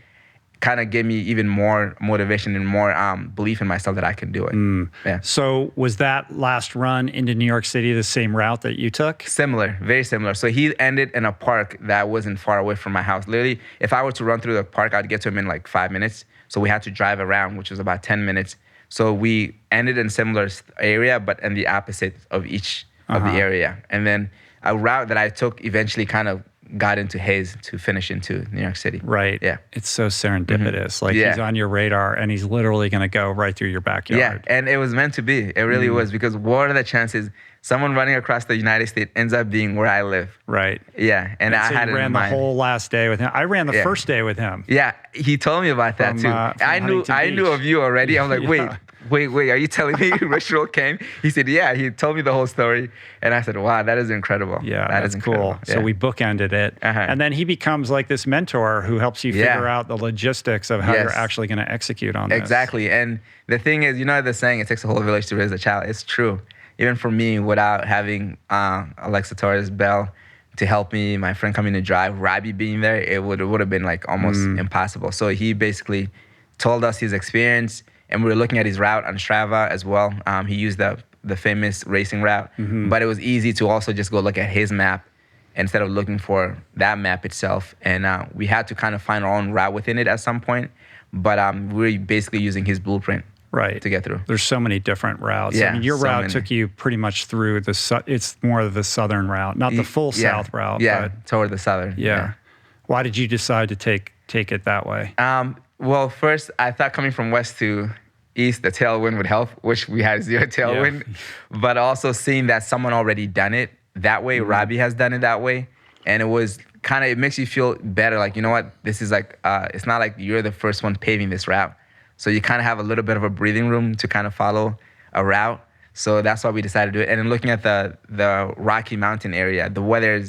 kind of gave me even more motivation and more belief in myself that I can do it. Yeah. So was that last run into New York City the same route that you took? Similar, very similar. So he ended in a park that wasn't far away from my house. Literally, if I were to run through the park, I'd get to him in like 5 minutes. So we had to drive around, which was about 10 minutes. So we ended in similar area, but in the opposite of each of the area. And then a route that I took eventually kind of got into Hayes to finish into New York City. Right. Yeah. It's so serendipitous. Like he's on your radar and he's literally going to go right through your backyard. Yeah, and it was meant to be. It really was, because what are the chances someone running across the United States ends up being where I live? Right. Yeah, and I so had you it ran in the mind. whole last day with him. I ran the first day with him. Yeah, he told me about that From, too. from I knew of you already. I'm like, wait, are you telling me Ritual came? He said, yeah, he told me the whole story. And I said, wow, that is incredible. Yeah, that's cool. Yeah. So we bookended it. And then he becomes like this mentor who helps you figure out the logistics of how you're actually going to execute on this. Exactly. And the thing is, you know the saying, it takes a whole village to raise a child. It's true. Even for me, without having Alexa Torres, Bell, to help me, my friend coming to drive, Robbie being there, it would have been like almost impossible. So he basically told us his experience, and we were looking at his route on Strava as well. He used the famous racing route, but it was easy to also just go look at his map instead of looking for that map itself. And we had to kind of find our own route within it at some point, but we're basically using his blueprint to get through. There's so many different routes. Yeah, I mean, your route took you pretty much through it's more of the southern route, not the full south route. Yeah, but toward the southern. Yeah. Why did you decide to take it that way? Well, first, I thought coming from west to east, the tailwind would help, which we had zero tailwind. Yeah. But also seeing that someone already done it that way, Robbie has done it that way. And it was kind of, it makes you feel better. Like, you know what? This is like, it's not like you're the first one paving this route. So you kind of have a little bit of a breathing room to kind of follow a route. So that's why we decided to do it. And then looking at the Rocky Mountain area, the weather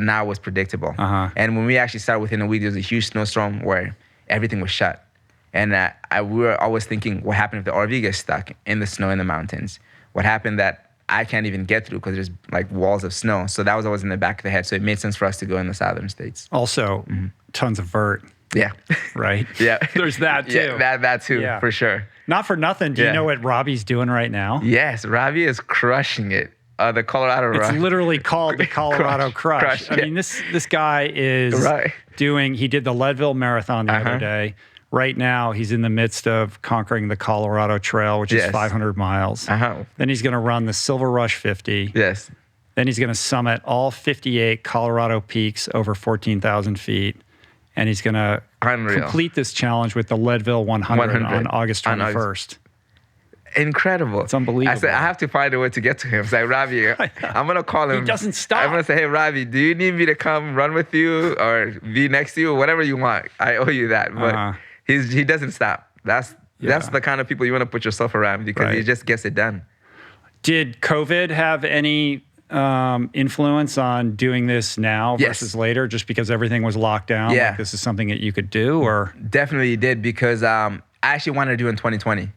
now was predictable. And when we actually started within a week, there was a huge snowstorm where everything was shut. And we were always thinking, what happened if the RV gets stuck in the snow in the mountains? What happened that I can't even get through because there's like walls of snow? So that was always in the back of the head. So it made sense for us to go in the southern states. Also, tons of vert. Yeah. Right? Yeah. There's that too. Yeah, that too, for sure. Not for nothing. Do you know what Robbie's doing right now? Yes, Robbie is crushing it. The Colorado Run. It's literally called the Colorado Crush. I mean, this guy is he did the Leadville Marathon the other day. Right now, he's in the midst of conquering the Colorado Trail, which is 500 miles. Then he's going to run the Silver Rush 50. Yes. Then he's going to summit all 58 Colorado peaks over 14,000 feet. And he's going to complete this challenge with the Leadville 100 on August 21st. Incredible. It's unbelievable. I said, I have to find a way to get to him. It's like, Robbie, I'm going to call him. He doesn't stop. I'm going to say, hey, Robbie, do you need me to come run with you or be next to you? Whatever you want. I owe you that. But he doesn't stop. That's the kind of people you want to put yourself around because he just gets it done. Did COVID have any influence on doing this now Yes. versus later, just because everything was locked down? Yeah. Like this is something that you could do, or? Definitely did, because I actually wanted to do it in 2020.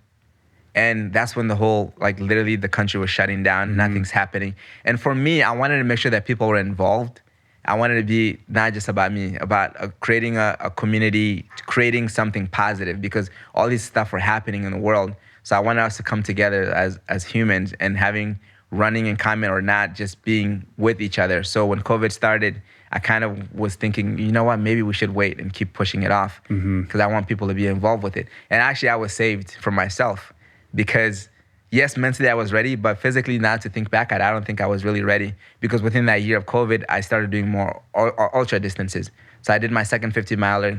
And that's when the whole, like literally the country was shutting down, nothing's happening. And for me, I wanted to make sure that people were involved. I wanted to be not just about me, about creating a community, creating something positive, because all these stuff were happening in the world. So I wanted us to come together as humans and having running in common, or not, just being with each other. So when COVID started, I kind of was thinking, you know what, maybe we should wait and keep pushing it off, because I want people to be involved with it. And actually I was saved from myself, because yes, mentally I was ready, but physically, now to think back at it, I don't think I was really ready, because within that year of COVID, I started doing more ultra distances. So I did my second 50-miler,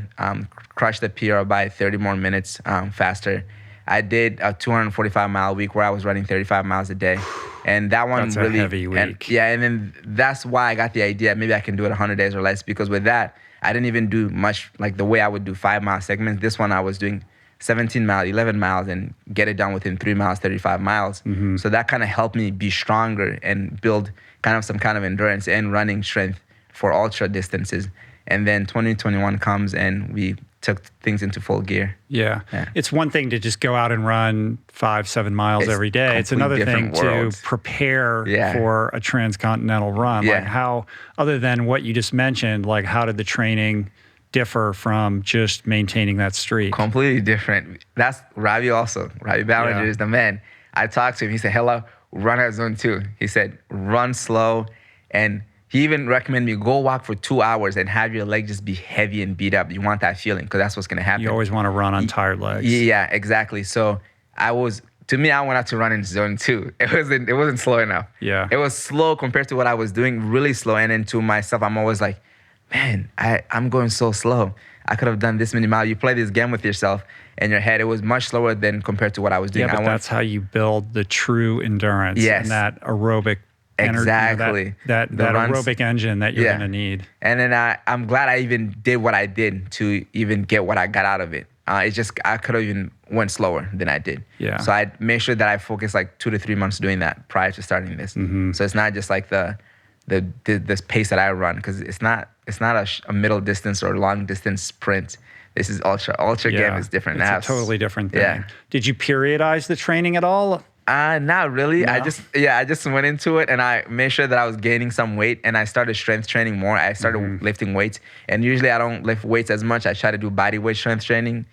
crushed the PR by 30 more minutes faster. I did a 245-mile week where I was running 35 miles a day. And that one That's really— a heavy week. And then that's why I got the idea, maybe I can do it 100 days or less, because with that, I didn't even do much like the way I would do 5-mile segments. This one I was doing 17 miles, 11 miles, and get it done within 3 miles, 35 miles. So that kind of helped me be stronger and build kind of some kind of endurance and running strength for ultra distances. And then 2021 comes and we took things into full gear. Yeah. It's one thing to just go out and run 5-7 miles every day. It's another thing to prepare for a transcontinental run. Like how, other than what you just mentioned, like how did the training differ from just maintaining that streak? Completely different. That's Robbie also. Robbie Balenger is the man. I talked to him. He said, Hellah, run at zone 2. He said, run slow. And he even recommended me go walk for 2 hours and have your leg just be heavy and beat up. You want that feeling, because that's what's going to happen. You always want to run on tired legs. Yeah, exactly. So I went out to run in zone 2. It wasn't slow enough. Yeah. It was slow compared to what I was doing, really slow. And then to myself, I'm always like, man, I'm going so slow. I could have done this many miles. You play this game with yourself in your head. It was much slower than compared to what I was doing. Yeah, but that's how you build the true endurance and that aerobic energy. Exactly. That aerobic engine that you're going to need. And then I'm glad I even did what I did to even get what I got out of it. It's just, I could have even went slower than I did. Yeah. So I made sure that I focused like 2 to 3 months doing that prior to starting this. So it's not just like this pace that I run, because it's not a middle distance or long distance sprint. This is ultra game is different. It's a totally different thing. Yeah. Did you periodize the training at all? Not really. No? I just went into it and I made sure that I was gaining some weight, and I started strength training more. I started lifting weights, and usually I don't lift weights as much. I try to do body weight strength training,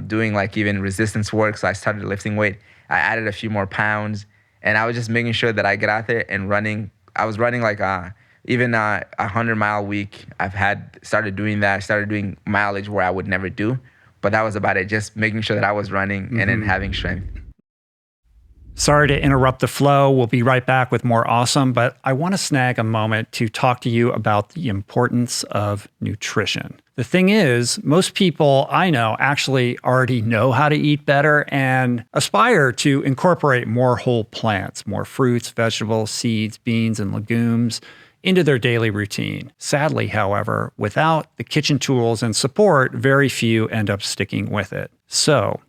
doing like even resistance work. So I started lifting weight. I added a few more pounds, and I was just making sure that I get out there and running. I was running like even a 100-mile week. Started doing that. I started doing mileage where I would never do, but that was about it. Just making sure that I was running and then having strength. Sorry to interrupt the flow. We'll be right back with more awesome, but I want to snag a moment to talk to you about the importance of nutrition. The thing is, most people I know actually already know how to eat better and aspire to incorporate more whole plants, more fruits, vegetables, seeds, beans, and legumes into their daily routine. Sadly, however, without the kitchen tools and support, very few end up sticking with it. So,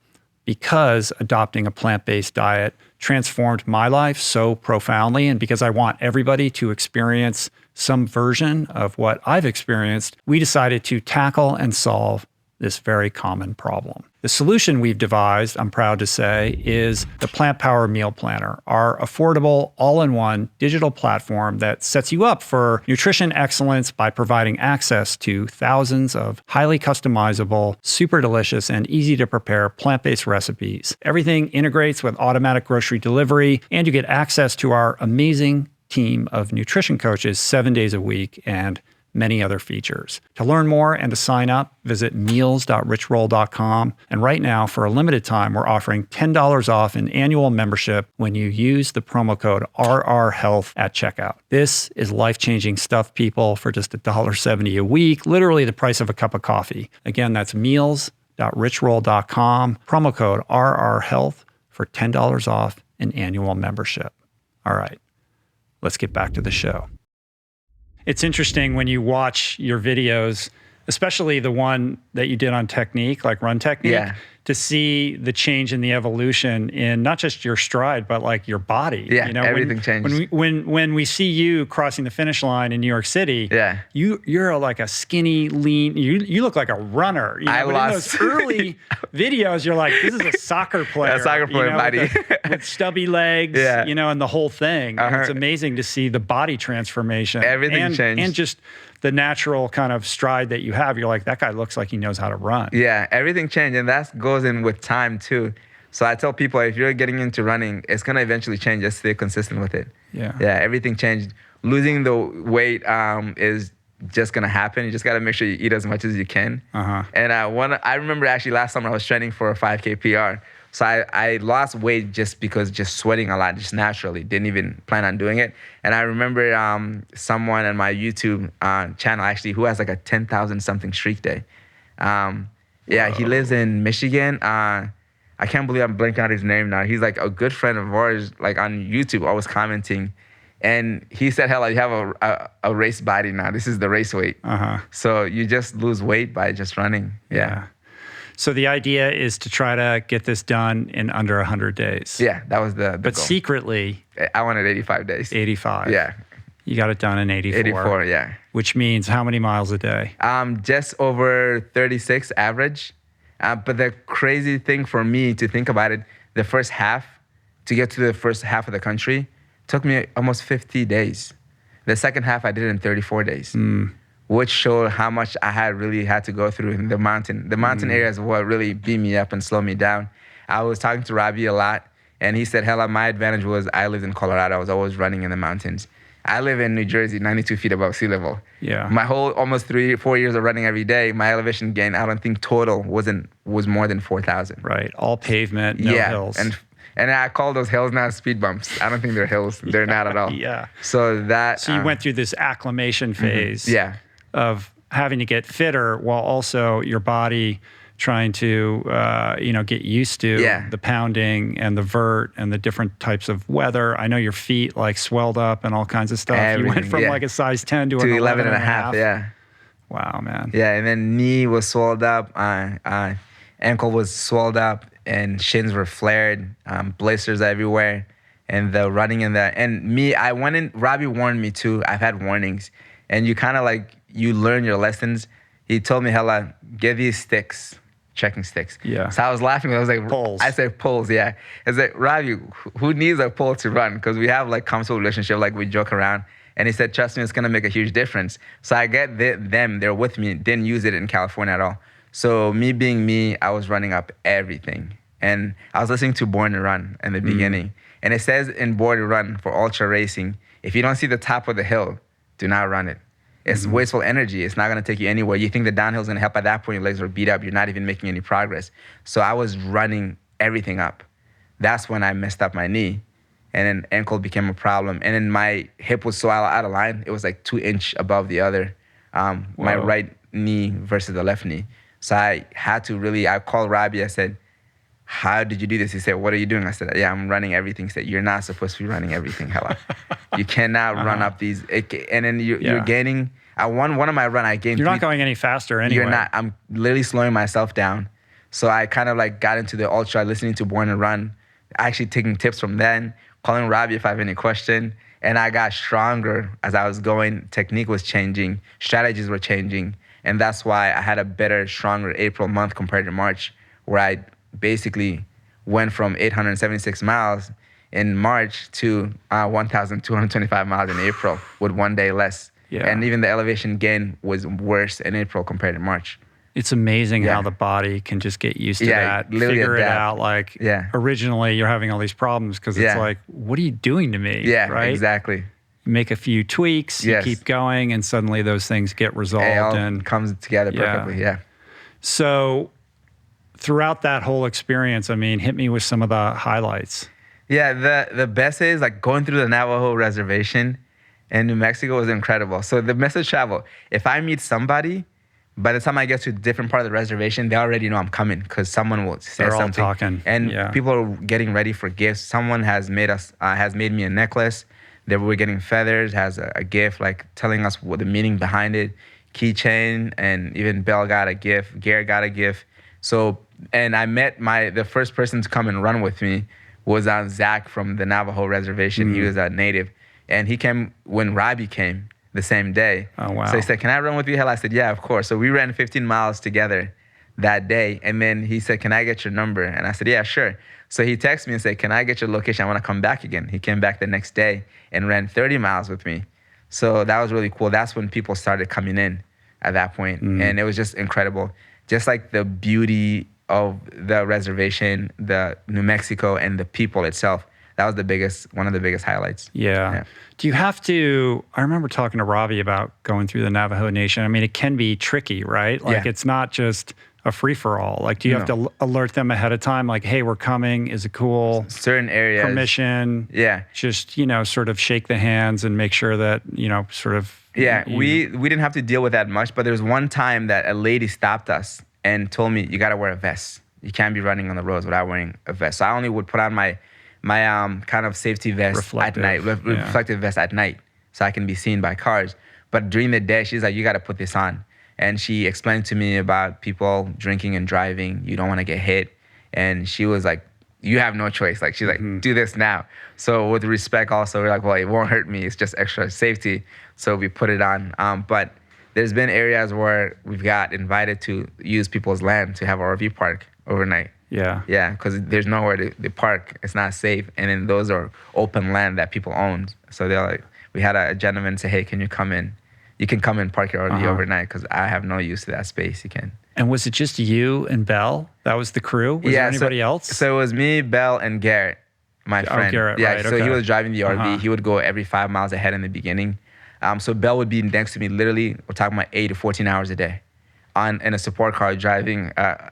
because adopting a plant-based diet transformed my life so profoundly, and because I want everybody to experience some version of what I've experienced, we decided to tackle and solve this very common problem. The solution we've devised, I'm proud to say, is the Plantpower Meal Planner, our affordable, all-in-one digital platform that sets you up for nutrition excellence by providing access to thousands of highly customizable, super delicious, and easy-to-prepare plant-based recipes. Everything integrates with automatic grocery delivery, and you get access to our amazing team of nutrition coaches 7 days a week and many other features. To learn more and to sign up, visit meals.richroll.com. And right now, for a limited time, we're offering $10 off an annual membership when you use the promo code RRHealth at checkout. This is life-changing stuff, people, for just $1.70 a week, literally the price of a cup of coffee. Again, that's meals.richroll.com, promo code RRHealth for $10 off an annual membership. All right, let's get back to the show. It's interesting when you watch your videos, especially the one that you did on technique, like run technique. to see the change in the evolution in not just your stride, but like your body. Yeah, everything changed. When we see you crossing the finish line in New York City, you're like a skinny, lean. You look like a runner. You know? But in those early videos, you're like, this is a soccer player. A soccer player body with stubby legs. You know, and the whole thing. And it's amazing to see the body transformation. Everything changed, and just the natural kind of stride that you have. You're like, that guy looks like he knows how to run. Yeah, everything changed, and that goes in with time too. So I tell people, if you're getting into running, it's gonna eventually change. Just stay consistent with it. Yeah, everything changed. Losing the weight is just gonna happen. You just gotta make sure you eat as much as you can. And I remember actually last summer I was training for a 5K PR. So I lost weight just because just sweating a lot, just naturally. Didn't even plan on doing it. And I remember someone on my YouTube channel actually who has like a 10,000 something streak day. He lives in Michigan. I can't believe I'm blanking out his name now. He's like a good friend of ours, like on YouTube, always commenting. And he said, Hellah, you have a race body now. This is the race weight. So you just lose weight by just running. Yeah. So the idea is to try to get this done in under 100 days. Yeah, that was the But goal. Secretly, I wanted 85 days. 85. Yeah. You got it done in 84. 84, yeah. Which means how many miles a day? Just over 36 average. But the crazy thing for me to think about it, the first half, to get to the first half of the country, took me almost 50 days. The second half I did it in 34 days. Which showed how much I had to go through in the mountain. The mountain area is what really beat me up and slowed me down. I was talking to Robbie a lot, and he said, Hellah, my advantage was I lived in Colorado. I was always running in the mountains. I live in New Jersey, 92 feet above sea level. Yeah. My whole almost 3-4 years of running every day, my elevation gain, I don't think total was more than 4,000. Right, all pavement, no hills. And I call those hills now speed bumps. I don't think they're hills. They're not at all. So you went through this acclimation phase. Of having to get fitter while also your body trying to, get used to the pounding and the vert and the different types of weather. I know your feet like swelled up and all kinds of stuff. Everything, you went from like a size 10 to an 11 and a half. Yeah. Wow, man. Yeah, and then knee was swelled up, ankle was swelled up, and shins were flared, blisters everywhere, and the running in there. And me, I went in, Robbie warned me too. I've had warnings. And you kind of like, you learn your lessons. He told me, Hellah, get these sticks, checking sticks. Yeah. So I was laughing. I was like, poles. I said poles, yeah. I was like, Robbie, who needs a pole to run? Because we have like comfortable relationship, like we joke around. And he said, trust me, it's gonna make a huge difference. So I get them, they're with me, didn't use it in California at all. So me being me, I was running up everything. And I was listening to Born to Run in the beginning. And it says in Born to Run for ultra racing, if you don't see the top of the hill, do not run it. It's wasteful energy. It's not going to take you anywhere. You think the downhill is going to help. At that point, your legs are beat up. You're not even making any progress. So I was running everything up. That's when I messed up my knee. And then ankle became a problem. And then my hip was so out of line. It was like 2 inches above the other, my right knee versus the left knee. So I had to I called Robbie. I said, how did you do this? He said, what are you doing? I said, yeah, I'm running everything. He said, you're not supposed to be running everything, Hellah. You cannot run up these. And then you're gaining. I won one of my run. I gained. You're not going any faster anyway. You're not. I'm literally slowing myself down. So I kind of like got into the ultra, listening to Born to Run, actually taking tips from then, calling Robbie if I have any question. And I got stronger as I was going. Technique was changing. Strategies were changing. And that's why I had a better, stronger April month compared to March, where I basically went from 876 miles in March to 1,225 miles in April with 1 day less. Yeah. And even the elevation gain was worse in April compared to March. It's amazing how the body can just get used to that, figure it out. Like originally you're having all these problems because it's like, what are you doing to me? Yeah, right? Exactly. Make a few tweaks, you keep going, and suddenly those things get resolved. It all and comes together perfectly, So throughout that whole experience, I mean, hit me with some of the highlights. Yeah, the best is like going through the Navajo reservation in New Mexico was incredible. So the message travel, if I meet somebody, by the time I get to a different part of the reservation, they already know I'm coming because someone will say something. They're all talking. And people are getting ready for gifts. Someone has made me a necklace. They were getting feathers, has a gift, like telling us what the meaning behind it. Keychain, and even Belle got a gift. Garrett got a gift. So And I met the first person to come and run with me was Zach from the Navajo reservation. He was a native. And he came when Robbie came the same day. Oh, wow. So he said, can I run with you, Hellah? I said, yeah, of course. So we ran 15 miles together that day. And then he said, can I get your number? And I said, yeah, sure. So he texted me and said, can I get your location? I want to come back again. He came back the next day and ran 30 miles with me. So that was really cool. That's when people started coming in at that point. And it was just incredible. Just like the beauty of the reservation, the New Mexico, and the people itself. That was one of the biggest highlights. Yeah. Do you have to, I remember talking to Robbie about going through the Navajo Nation. I mean, it can be tricky, right? Like it's not just a free-for-all. Like, do you have to alert them ahead of time? Like, hey, we're coming. Is it cool? Certain areas. Permission. Yeah. Just, sort of shake the hands and make sure that, sort of. Yeah, we didn't have to deal with that much, but there was one time that a lady stopped us and told me, you got to wear a vest. You can't be running on the roads without wearing a vest. So I only would put on my kind of safety vest at night, reflective vest at night, so I can be seen by cars. But during the day, she's like, you got to put this on. And she explained to me about people drinking and driving. You don't want to get hit. And she was like, you have no choice. Like, she's like, do this now. So with respect also, we're like, well, it won't hurt me. It's just extra safety. So we put it on. But there's been areas where we've got invited to use people's land to have an RV park overnight. Yeah. Yeah, because there's nowhere to park. It's not safe. And then those are open land that people own. So they're like, we had a gentleman say, hey, can you come in? You can come and park your RV overnight because I have no use to that space. You can. And was it just you and Belle? That was the crew? Was there anybody else? So it was me, Belle, and Garrett, my friend. Garrett, yeah, right. So he was driving the RV. He would go every 5 miles ahead in the beginning. So Belle would be next to me literally, we're talking about 8 to 14 hours a day in a support car driving a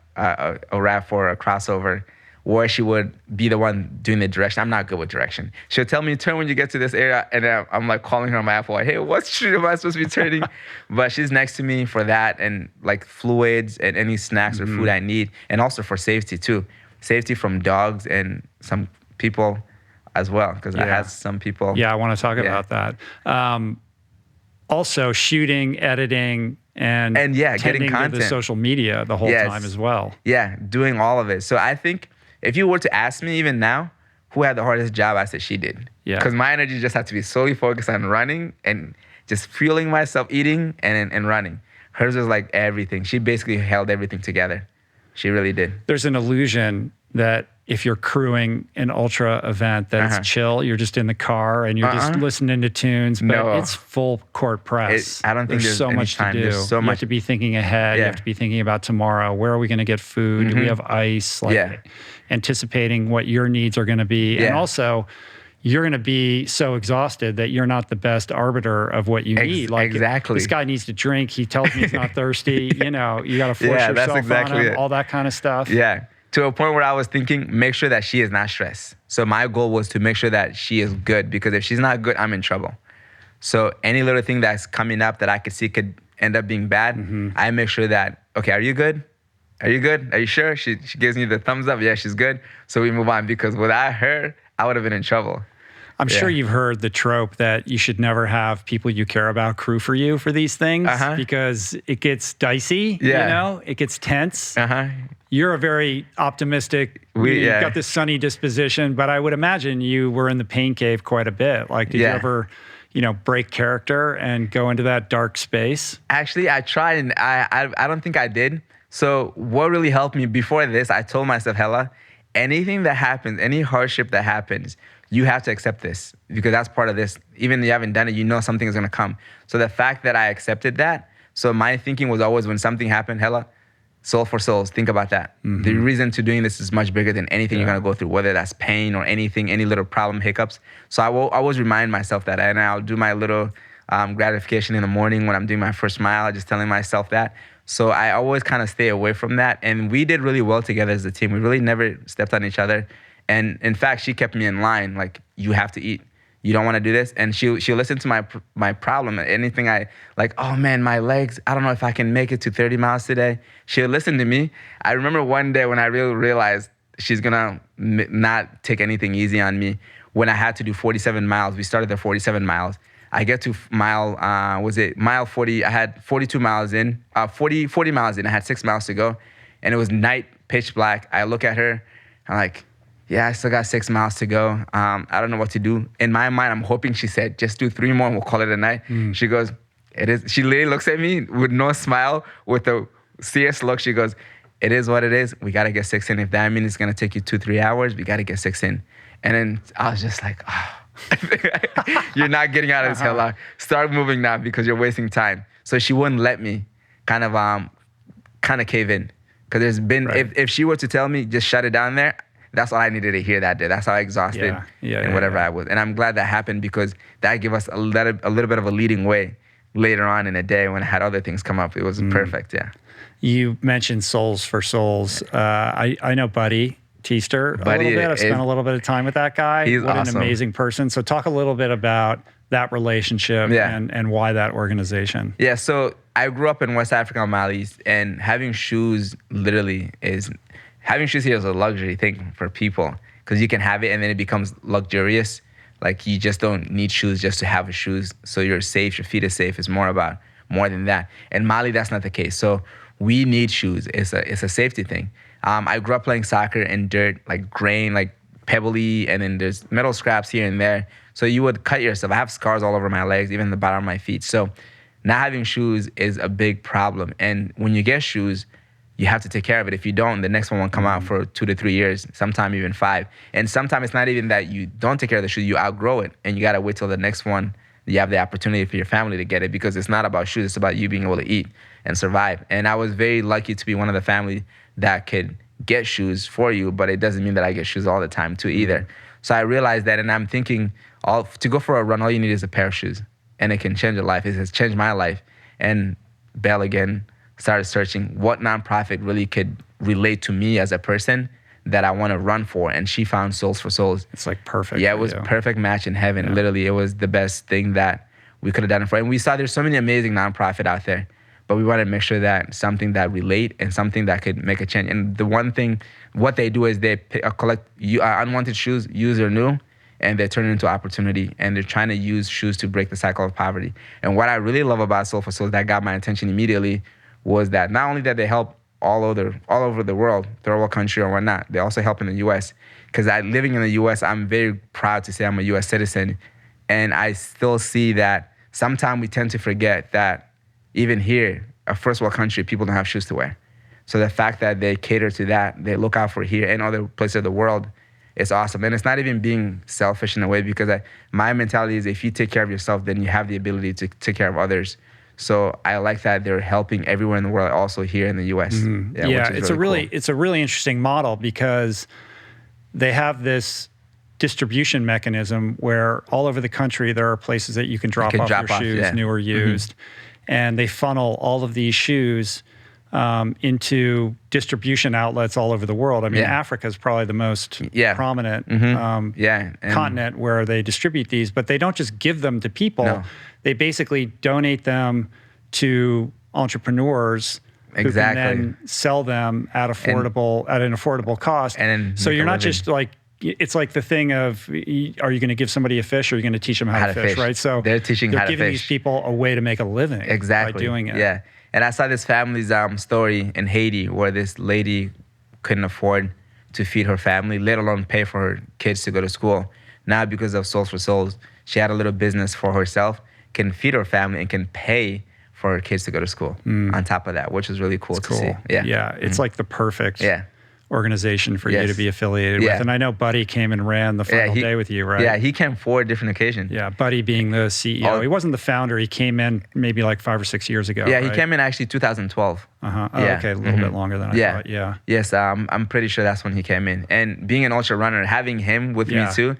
RAV4 or a crossover, where she would be the one doing the direction. I'm not good with direction. She'll tell me, turn when you get to this area, and I'm like calling her on my Apple, like, hey, what street am I supposed to be turning? But she's next to me for that, and like fluids and any snacks or food I need, and also for safety too. Safety from dogs and some people as well, because I had some people. Yeah, I want to talk about that. Also shooting, editing, and getting content. To the social media the whole time as well. Yeah, doing all of it. So I think if you were to ask me even now, who had the hardest job, I said she did. Yeah. Because my energy just had to be solely focused on running and just fueling myself, eating and running. Hers was like everything. She basically held everything together. She really did. There's an illusion that if you're crewing an ultra event, that it's chill. You're just in the car and you're just listening to tunes, but it's full court press. I don't think there's so any much time. to do. There's so much. You have to be thinking ahead. You have to be thinking about tomorrow. Where are we going to get food? Do we have ice? Anticipating what your needs are going to be. And also, you're going to be so exhausted that you're not the best arbiter of what you need. Like, exactly. This guy needs to drink. He tells me he's not thirsty. You got to force yourself on him, all that kind of stuff. Yeah. To a point where I was thinking, make sure that she is not stressed. So my goal was to make sure that she is good, because if she's not good, I'm in trouble. So any little thing that's coming up that I could see could end up being bad, I make sure that, okay, are you good? Are you good? Are you sure? She gives me the thumbs up. Yeah, she's good. So we move on, because without her, I would have been in trouble. I'm sure you've heard the trope that you should never have people you care about crew for you for these things because it gets dicey, it gets tense. You're a very optimistic, you've got this sunny disposition, but I would imagine you were in the pain cave quite a bit. Like, did you ever, break character and go into that dark space? Actually, I tried, and I don't think I did. So what really helped me before this, I told myself, Hellah, anything that happens, any hardship that happens, you have to accept this, because that's part of this. Even if you haven't done it, you know something is going to come. So the fact that I accepted that, so my thinking was always, when something happened, Hellah, soul for souls, think about that. The reason to doing this is much bigger than anything you're going to go through, whether that's pain or anything, any little problem, hiccups. So I will always remind myself that, and I'll do my little gratification in the morning when I'm doing my first mile, just telling myself that. So I always kind of stay away from that. And we did really well together as a team. We really never stepped on each other. And in fact, she kept me in line, like, you have to eat. You don't want to do this? And she'll listen to my problem. Anything like, oh man, my legs, I don't know if I can make it to 30 miles today. She'll listen to me. I remember one day when I really realized she's going to not take anything easy on me, when I had to do 47 miles. We started the 47 miles. I get to mile 40? I had 42 miles in, 40 miles in. I had 6 miles to go. And it was night pitch black. I look at her. I'm like, yeah, I still got 6 miles to go. I don't know what to do. In my mind, I'm hoping she said, just do 3 more and we'll call it a night. She goes, it is. She literally looks at me with no smile, with a serious look. She goes, it is what it is. We got to get 6 in. If that means it's going to take you 2-3 hours, we got to get 6 in. And then I was just like, oh, you're not getting out of this, Hellah. Start moving now because you're wasting time. So she wouldn't let me kind of cave in. Because there's been, if she were to tell me, just shut it down there, that's all I needed to hear that day. That's how exhausted and whatever I was. And I'm glad that happened because that gave us a little bit of a leading way later on in the day when I had other things come up. It was perfect, You mentioned Souls for Souls. I know Buddy Teester a little bit. I've spent a little bit of time with that guy. He's what awesome. An amazing person. So talk a little bit about that relationship and why that organization. Yeah, so I grew up in West Africa, Mali, and having shoes having shoes here is a luxury thing for people because you can have it and then it becomes luxurious. Like you just don't need shoes just to have shoes. So you're safe, your feet are safe. It's more than that. In Mali, that's not the case. So we need shoes. It's a safety thing. I grew up playing soccer in dirt, like grain, like pebbly, and then there's metal scraps here and there. So you would cut yourself. I have scars all over my legs, even the bottom of my feet. So not having shoes is a big problem. And when you get shoes, you have to take care of it. If you don't, the next one won't come out for 2 to 3 years, sometime even 5. And sometimes it's not even that you don't take care of the shoe, you outgrow it. And you got to wait till the next one, you have the opportunity for your family to get it because it's not about shoes, it's about you being able to eat and survive. And I was very lucky to be one of the family that could get shoes for you, but it doesn't mean that I get shoes all the time too either. So I realized that, and I'm thinking, to go for a run, all you need is a pair of shoes. And it can change your life. It has changed my life. And Belle again started searching what nonprofit really could relate to me as a person that I want to run for. And she found Souls for Souls. It's like perfect. Yeah, it was a perfect match in heaven. Yeah. Literally, it was the best thing that we could have done for. And we saw there's so many amazing nonprofit out there, but we wanted to make sure that something that relate and something that could make a change. And the one thing, what they do is they collect unwanted shoes, used or new, and they turn it into opportunity. And they're trying to use shoes to break the cycle of poverty. And what I really love about Soul for Souls that got my attention immediately was that not only that they help all over the world, third world country or whatnot, they also help in the U.S. Because living in the U.S., I'm very proud to say I'm a U.S. citizen. And I still see that sometimes we tend to forget that even here, a first world country, people don't have shoes to wear. So the fact that they cater to that, they look out for here and other places of the world, it's awesome. And it's not even being selfish in a way because my mentality is if you take care of yourself, then you have the ability to take care of others. So I like that they're helping everywhere in the world, also here in the U.S. Mm-hmm. Yeah, it's a really interesting model because they have this distribution mechanism where all over the country there are places that you can drop off your shoes, new or used, and they funnel all of these shoes into distribution outlets all over the world. I mean, Africa is probably the most prominent continent where they distribute these, but they don't just give them to people. No. They basically donate them to entrepreneurs who can then sell them at an affordable cost. And so you're not just like, it's like the thing of, are you going to give somebody a fish or are you going to teach them how to fish, right? So they're giving these people a way to make a living by doing it. Yeah. And I saw this family's story in Haiti where this lady couldn't afford to feed her family, let alone pay for her kids to go to school. Now, because of Souls for Souls, she had a little business for herself, can feed her family, and can pay for her kids to go to school on top of that, which is really cool to see. Yeah, it's like the perfect organization for you to be affiliated with. And I know Buddy came and ran the final day with you, right? Yeah, he came 4 different occasions. Yeah, Buddy being the CEO. He wasn't the founder. He came in maybe like 5 or 6 years ago. Yeah, he came in actually 2012. Okay, a little bit longer than I thought. Yeah. Yes, I'm pretty sure that's when he came in. And being an ultra runner, having him with me too,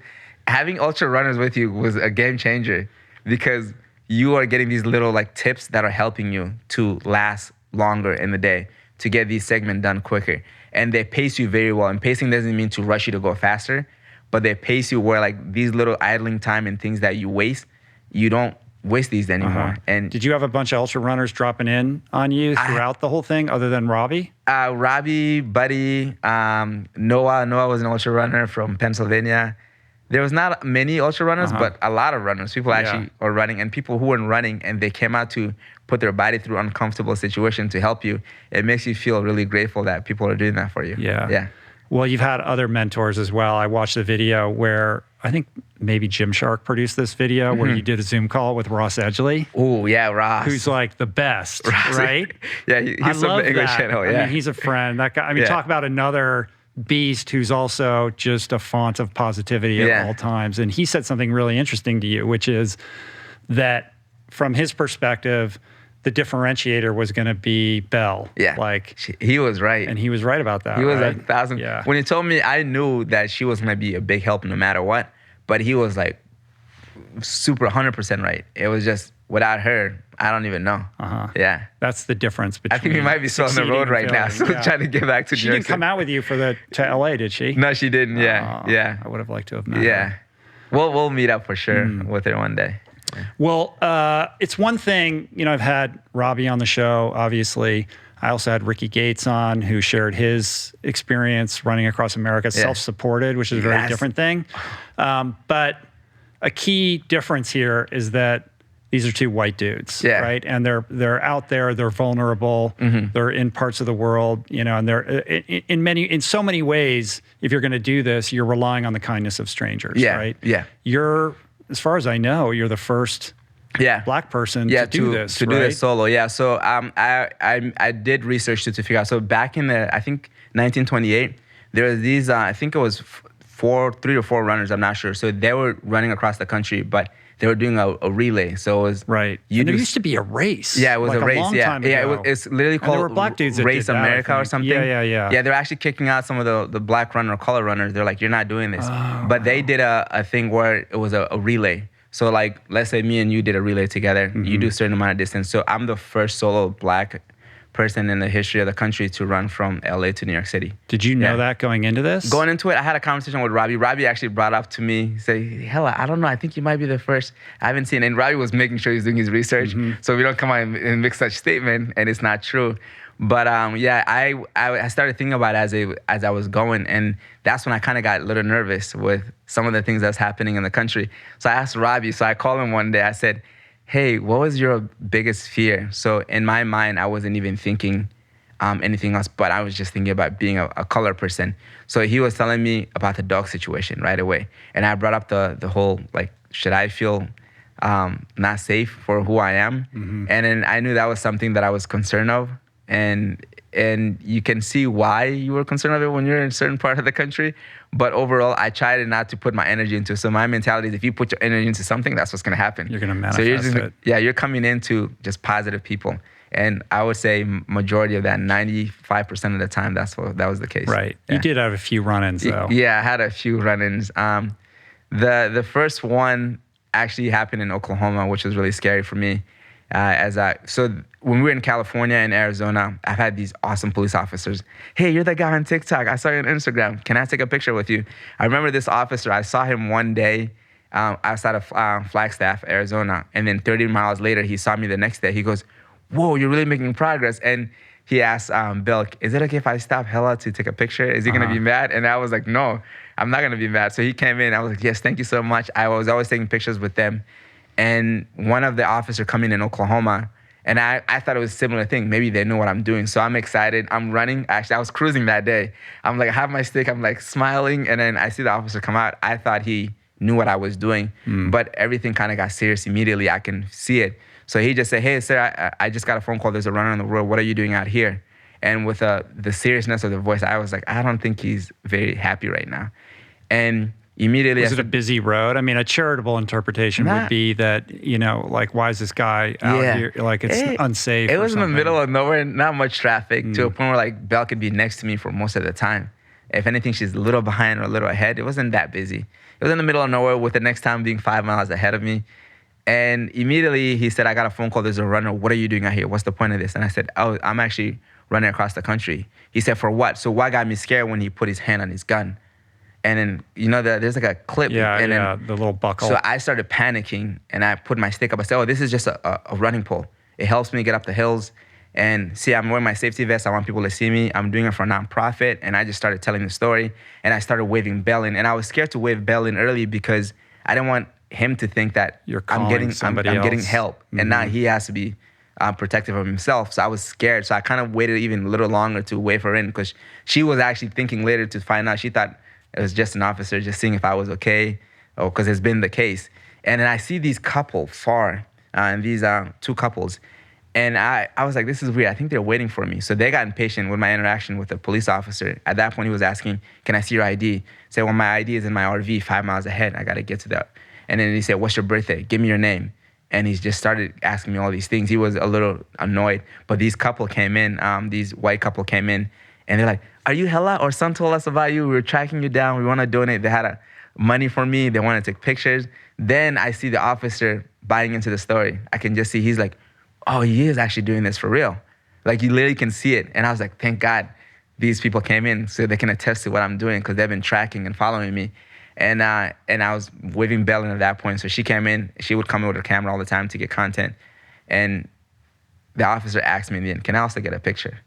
having ultra runners with you was a game changer because you are getting these little like tips that are helping you to last longer in the day, to get these segments done quicker. And they pace you very well. And pacing doesn't mean to rush you to go faster, but they pace you where like these little idling time and things that you waste, you don't waste these anymore. And did you have a bunch of ultra runners dropping in on you throughout the whole thing other than Robbie? Robbie, Buddy, Noah. Noah was an ultra runner from Pennsylvania. there was not many ultra runners, but a lot of runners. People actually are running, and people who weren't running and they came out to put their body through uncomfortable situations to help you. It makes you feel really grateful that people are doing that for you. Yeah. Well, you've had other mentors as well. I watched a video where I think maybe Gymshark produced this video where you did a Zoom call with Ross Edgley. Oh, yeah, Ross. Who's like the best, Ross, right? Yeah, he's from the English channel. Yeah. I mean, he's a friend. That guy. I mean, talk about another beast who's also just a font of positivity at all times. And he said something really interesting to you, which is that from his perspective, the differentiator was going to be Belle. Yeah, like he was right, and he was right about that. He was right? 1,000. Yeah. When he told me, I knew that she was going to be a big help no matter what. But he was like super 100% right. It was just without her, I don't even know. Yeah, that's the difference between. I think we might be still on the road right now, so trying to get back to. She didn't come out with you to LA, did she? No, she didn't. Yeah. I would have liked to have met her. We'll meet up for sure with her one day. Well, it's one thing, I've had Robbie on the show, obviously. I also had Ricky Gates on, who shared his experience running across America, self-supported, which is a very different thing. But a key difference here is that these are two white dudes, right? And they're out there, they're vulnerable, they're in parts of the world, and they're in so many ways, if you're going to do this, you're relying on the kindness of strangers, right? Yeah. As far as I know, you're the first Black person to do this. To do this solo, So I did research to figure out. So back in I think 1928, there was these, I think it was 3 or 4 runners, I'm not sure. So they were running across the country, but they were doing a relay. So it was and there used to be a race. Yeah, it was like a race. Long time ago. It's literally called there were Black dudes that Race did that, America or something. Yeah. Yeah, they're actually kicking out some of the Black runner or color runners. They're like, you're not doing this. But they did a thing where it was a relay. So like, let's say me and you did a relay together. You do a certain amount of distance. So I'm the first solo Black person in the history of the country to run from LA to New York City. Did you know that going into this? Going into it, I had a conversation with Robbie. Robbie actually brought up to me, say, Hellah, I don't know, I think you might be the first. I haven't seen it. And Robbie was making sure he's doing his research. So we don't come out and make such statement and it's not true. But I started thinking about it as I was going, and that's when I kind of got a little nervous with some of the things that's happening in the country. So I asked Robbie, so I called him one day, I said, hey, what was your biggest fear? So in my mind, I wasn't even thinking anything else, but I was just thinking about being a color person. So he was telling me about the dog situation right away. And I brought up the whole, like, should I feel not safe for who I am? And then I knew that was something that I was concerned of. And you can see why you were concerned of it when you're in a certain part of the country. But overall, I tried not to put my energy into it. So my mentality is if you put your energy into something, that's what's going to happen. You're going to manifest it. Yeah, you're coming into just positive people. And I would say majority of that, 95% of the time, that was the case. Right. Yeah. You did have a few run-ins, though. Yeah, I had a few run-ins. The first one actually happened in Oklahoma, which was really scary for me. So when we were in California and Arizona, I've had these awesome police officers. Hey, you're that guy on TikTok. I saw you on Instagram. Can I take a picture with you? I remember this officer. I saw him one day outside of Flagstaff, Arizona. And then 30 miles later, he saw me the next day. He goes, whoa, you're really making progress. And he asked Bill, is it okay if I stop Hellah to take a picture? Is he going to be mad? And I was like, no, I'm not going to be mad. So he came in. I was like, yes, thank you so much. I was always taking pictures with them. And one of the officers coming in Oklahoma, and I thought it was a similar thing. Maybe they knew what I'm doing. So I'm excited. I'm running. Actually, I was cruising that day. I'm like, I have my stick. I'm like smiling. And then I see the officer come out. I thought he knew what I was doing. But everything kind of got serious immediately. I can see it. So he just said, hey, sir, I just got a phone call. There's a runner on the road. What are you doing out here? And with the seriousness of the voice, I was like, I don't think he's very happy right now. And immediately, was it a busy road? I mean, a charitable interpretation would be that, like, why is this guy out here? Like, it's unsafe. It was in the middle of nowhere, not much traffic, to a point where, like, Belle could be next to me for most of the time. If anything, she's a little behind or a little ahead. It wasn't that busy. It was in the middle of nowhere with the next time being 5 miles ahead of me. And immediately he said, I got a phone call. There's a runner. What are you doing out here? What's the point of this? And I said, oh, I'm actually running across the country. He said, for what? So what got me scared when he put his hand on his gun? And then, there's like a clip. And then, the little buckle. So I started panicking, and I put my stick up. I said, oh, this is just a running pole. It helps me get up the hills. And see, I'm wearing my safety vest. I want people to see me. I'm doing it for a nonprofit. And I just started telling the story. And I started waving Bell in. And I was scared to wave Bell in early because I didn't want him to think that You're I'm calling getting somebody I'm getting else. help. And now he has to be protective of himself. So I was scared. So I kind of waited even a little longer to wave her in because she was actually thinking later to find out. She thought it was just an officer just seeing if I was okay, or because it's been the case. And then I see these couple far, and these two couples. And I was like, this is weird. I think they're waiting for me. So they got impatient with my interaction with the police officer. At that point, he was asking, can I see your ID? I said, well, my ID is in my RV 5 miles ahead. I got to get to that. And then he said, what's your birthday? Give me your name. And he just started asking me all these things. He was a little annoyed. But these couple came in, these white couple came in, and they're like, are you Hellah? Or son told us about you. We were tracking you down. We want to donate. They had money for me. They wanted to take pictures. Then I see the officer buying into the story. I can just see, he's like, oh, he is actually doing this for real. Like, you literally can see it. And I was like, thank God these people came in so they can attest to what I'm doing because they've been tracking and following me. And I was waving Bell in at that point. So she came in. She would come in with her camera all the time to get content. And the officer asked me in the end, can I also get a picture?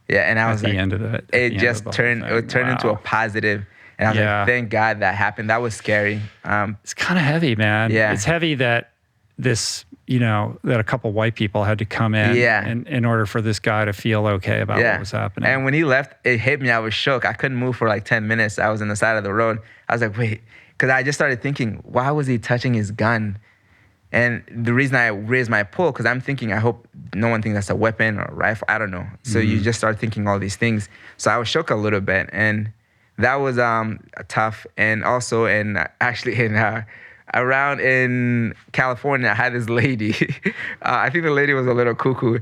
Yeah, and I was like, it just turned into a positive. And I was like, thank God that happened. That was scary. It's kind of heavy, man. Yeah. It's heavy that this, that a couple white people had to come in in order for this guy to feel okay about what was happening. And when he left, it hit me. I was shook. I couldn't move for like 10 minutes. I was on the side of the road. I was like, wait, because I just started thinking, why was he touching his gun? And the reason I raised my pull, because I'm thinking, I hope no one thinks that's a weapon or a rifle. I don't know. So you just start thinking all these things. So I was shook a little bit. And that was tough. And also, around in California, I had this lady. I think the lady was a little cuckoo.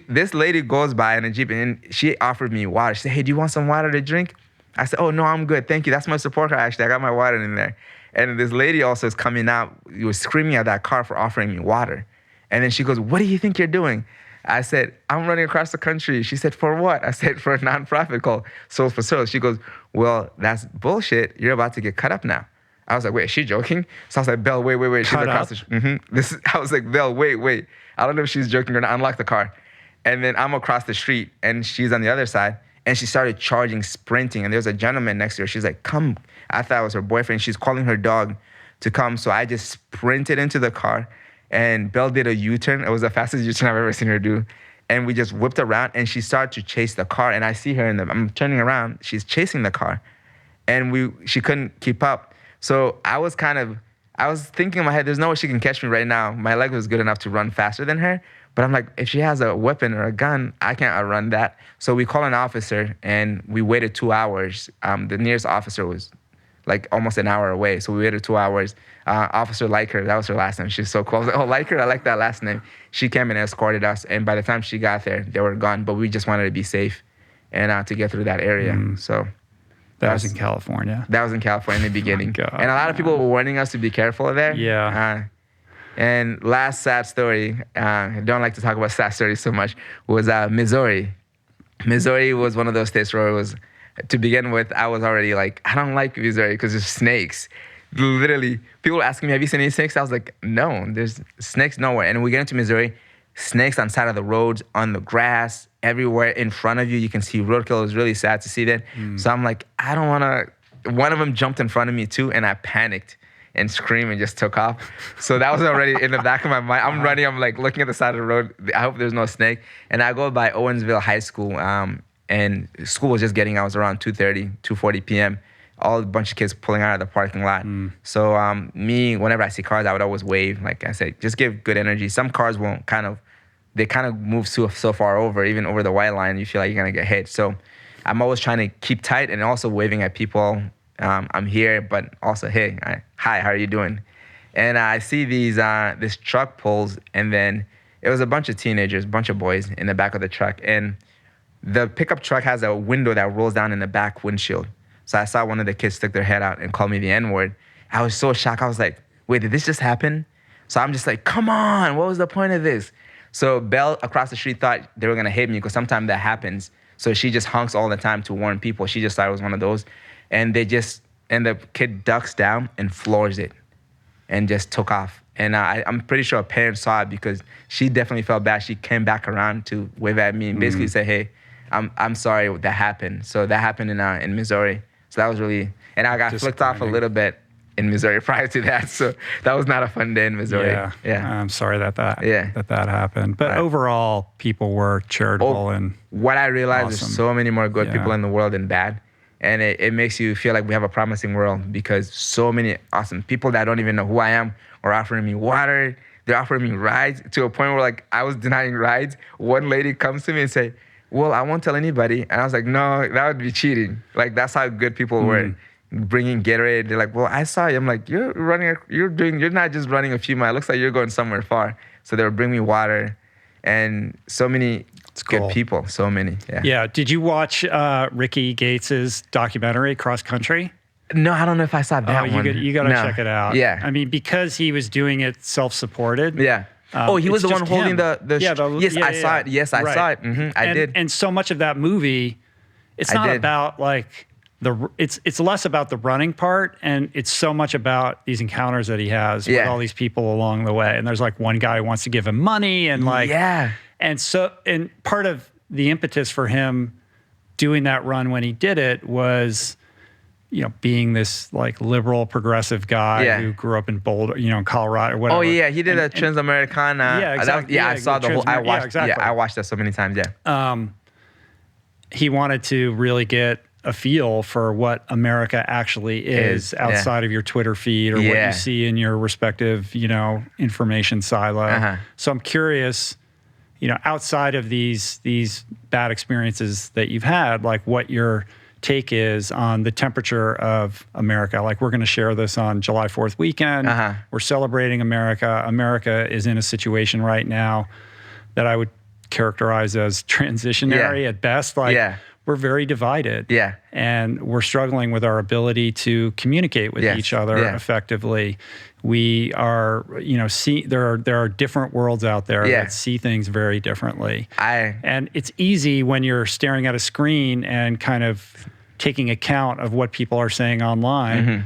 This lady goes by in a Jeep, and she offered me water. She said, hey, do you want some water to drink? I said, oh, no, I'm good. Thank you. That's my support car, actually. I got my water in there. And this lady also is coming out. She was screaming at that car for offering me water. And then she goes, what do you think you're doing? I said, I'm running across the country. She said, for what? I said, for a nonprofit called Souls for Souls. She goes, well, that's bullshit. You're about to get cut up now. I was like, wait, is she joking? So I was like, Belle, wait. She's across the street. I was like, Belle, wait. I don't know if she's joking or not. Unlock the car. And then I'm across the street, and she's on the other side. And she started charging, sprinting. And there's a gentleman next to her. She's like, come. I thought it was her boyfriend. She's calling her dog to come. So I just sprinted into the car. And Belle did a U-turn. It was the fastest U-turn I've ever seen her do. And we just whipped around, and she started to chase the car. And I see her I'm turning around. She's chasing the car. And she couldn't keep up. So I was thinking in my head, there's no way she can catch me right now. My leg was good enough to run faster than her. But I'm like, if she has a weapon or a gun, I can't outrun that. So we call an officer, and we waited 2 hours. The nearest officer was like almost an hour away. So we waited 2 hours. Officer Liker, that was her last name. She's so cool. I was like, oh, Liker, I like that last name. She came and escorted us. And by the time she got there, they were gone. But we just wanted to be safe and to get through that area. So that was in California. That was in California in the beginning. God, and a lot of people were warning us to be careful there. Yeah. And last sad story, I don't like to talk about sad stories so much, was Missouri. Missouri was one of those states where it was, to begin with, I was already like, I don't like Missouri because there's snakes. Literally, people were asking me, have you seen any snakes? I was like, no, there's snakes nowhere. And we get into Missouri, snakes on the side of the roads, on the grass, everywhere in front of you. You can see roadkill. It was really sad to see that. So I'm like, I don't want to. One of them jumped in front of me too, and I panicked and screamed and just took off. So that was already in the back of my mind. I'm running. I'm like looking at the side of the road. I hope there's no snake. And I go by Owensville High School, and school was just getting out. It was around 2:40 p.m. All a bunch of kids pulling out of the parking lot. So me, whenever I see cars, I would always wave. Like I said, just give good energy. Some cars won't they move so far over, even over the white line, you feel like you're gonna get hit. So I'm always trying to keep tight and also waving at people. I'm here, but also, hey, hi, how are you doing? And I see this truck pulls, and then it was a bunch of teenagers, bunch of boys in the back of the truck. And the pickup truck has a window that rolls down in the back windshield. So I saw one of the kids stick their head out and call me the N-word. I was so shocked. I was like, wait, did this just happen? So I'm just like, come on, what was the point of this? So Belle across the street thought they were gonna hit me because sometimes that happens. So she just honks all the time to warn people. She just thought it was one of those. And the kid ducks down and floors it and just took off. And I'm pretty sure her parents saw it because she definitely felt bad. She came back around to wave at me and basically say, hey, I'm sorry that happened. So that happened in Missouri. So that was really, and I got flicked off a little bit in Missouri prior to that. So that was not a fun day in Missouri. Yeah. I'm sorry that happened. But overall, people were charitable and what I realized awesome. There's so many more good people in the world than bad. And it makes you feel like we have a promising world because so many awesome people that don't even know who I am are offering me water. They're offering me rides to a point where like I was denying rides. One lady comes to me and say, well, I won't tell anybody. And I was like, no, that would be cheating. Like that's how good people were. Bringing Gatorade. They're like, well, I saw you. I'm like, you're not just running a few miles. It looks like you're going somewhere far. So they were bringing me water and so many good people. So many. Yeah. Did you watch Ricky Gates's documentary, Cross Country? No, I don't know if I saw that one. You got to check it out. Yeah. I mean, because he was doing it self-supported. Yeah. He was the one holding the yes, I saw it. Yes, I saw it. Mm-hmm, I did. And so much of that movie, it's not about like, it's less about the running part, and it's so much about these encounters that he has with all these people along the way. And there's like one guy who wants to give him money, and like and part of the impetus for him doing that run when he did it was, you know, being this like liberal progressive guy who grew up in Boulder, you know, in Colorado or whatever. Oh yeah, he did a Transamericana. Yeah, exactly. I saw the whole. I watched. I watched that so many times. Yeah. He wanted to really get a feel for what America actually is outside of your Twitter feed or what you see in your respective, you know, information silo. So I'm curious, you know, outside of these bad experiences that you've had, like what your take is on the temperature of America. Like we're going to share this on July 4th weekend. We're celebrating America. America is in a situation right now that I would characterize as transitionary at best. Like we're very divided. Yeah. And we're struggling with our ability to communicate with each other effectively. We are, you know, there are different worlds out there that see things very differently. And it's easy when you're staring at a screen and kind of taking account of what people are saying online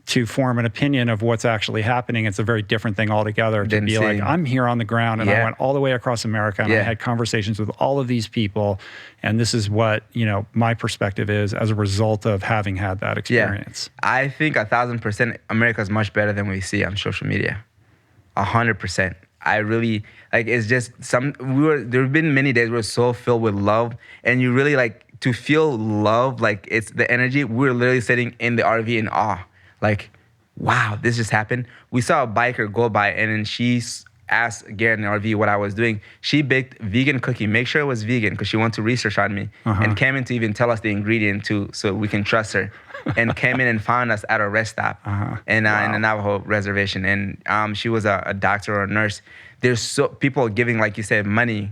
to form an opinion of what's actually happening. It's a very different thing altogether to be like, I'm here on the ground and I went all the way across America and I had conversations with all of these people. And this is what, you know, my perspective is as a result of having had that experience. I think 1,000% America is much better than we see on social media. 100%. I really, like, it's just there have been many days where we're so filled with love and you really like to feel love, like it's the energy. We're literally sitting in the RV in awe. Like, wow, this just happened. We saw a biker go by and then she asked Garrett in the RV what I was doing. She baked vegan cookie, make sure it was vegan because she wanted to research on me and came in to even tell us the ingredient too so we can trust her. And came in and found us at a rest stop in the Navajo reservation. And she was a doctor or a nurse. There's people giving, like you said, money,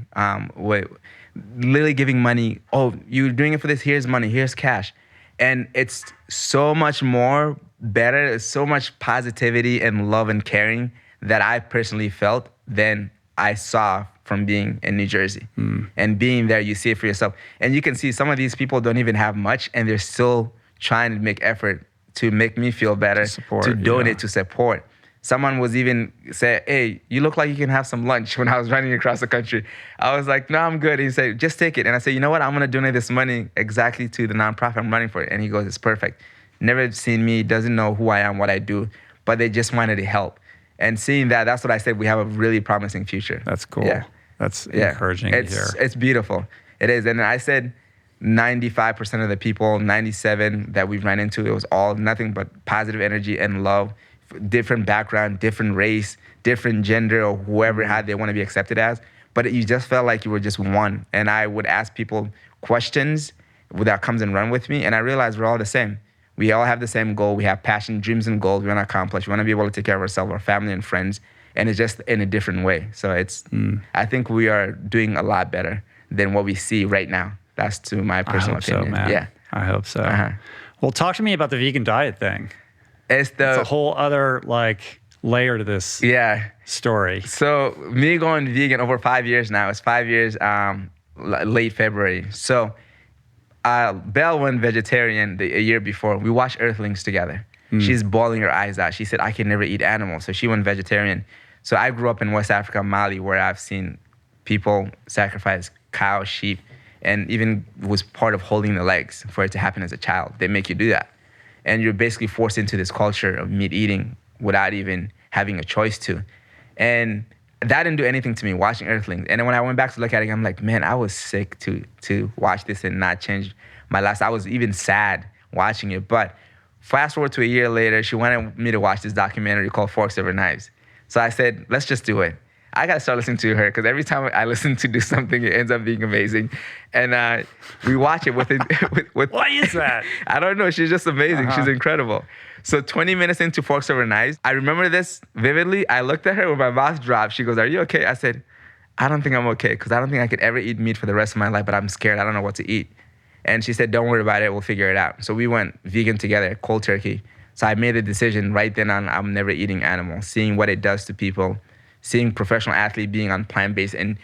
literally giving money. Oh, you're doing it for this, here's money, here's cash. And it's so much more better, it's so much positivity and love and caring that I personally felt than I saw from being in New Jersey. And being there, you see it for yourself. And you can see some of these people don't even have much and they're still trying to make effort to make me feel better, to donate, to support. Someone was even say, hey, you look like you can have some lunch when I was running across the country. I was like, no, I'm good. And he said, just take it. And I said, you know what? I'm going to donate this money exactly to the nonprofit I'm running for. And he goes, it's perfect. Never seen me, doesn't know who I am, what I do, but they just wanted to help. And seeing that, that's what I said, we have a really promising future. That's cool. Yeah. That's encouraging to hear. It's beautiful. It is. And I said 95% of the people, 97 that we've run into, it was all nothing but positive energy and love. Different background, different race, different gender, or whoever had they want to be accepted as. But you just felt like you were just one. And I would ask people questions that comes and run with me. And I realized we're all the same. We all have the same goal. We have passion, dreams, and goals we want to accomplish. We want to be able to take care of ourselves, our family, and friends. And it's just in a different way. So I think we are doing a lot better than what we see right now. That's to my personal opinion. So, man. Yeah. I hope so. Well, talk to me about the vegan diet thing. It's a whole other like layer to this story. So me going vegan over 5 years now. It's 5 years late February. So Belle went vegetarian a year before. We watched Earthlings together. She's bawling her eyes out. She said, I can never eat animals. So she went vegetarian. So I grew up in West Africa, Mali, where I've seen people sacrifice cows, sheep, and even was part of holding the legs for it to happen as a child. They make you do that. And you're basically forced into this culture of meat eating without even having a choice to. And that didn't do anything to me, watching Earthlings. And then when I went back to look at it, I'm like, man, I was sick to watch this and not change my life. I was even sad watching it. But fast forward to a year later, she wanted me to watch this documentary called Forks Over Knives. So I said, let's just do it. I got to start listening to her because every time I listen to do something, it ends up being amazing. And we watch it with Why is that? I don't know. She's just amazing. She's incredible. So 20 minutes into Forks Over Knives, I remember this vividly. I looked at her with my mouth dropped. She goes, are you okay? I said, I don't think I'm okay because I don't think I could ever eat meat for the rest of my life, but I'm scared. I don't know what to eat. And she said, don't worry about it. We'll figure it out. So we went vegan together, cold turkey. So I made a decision right then on, I'm never eating animals, seeing what it does to people, seeing professional athletes being on plant-based and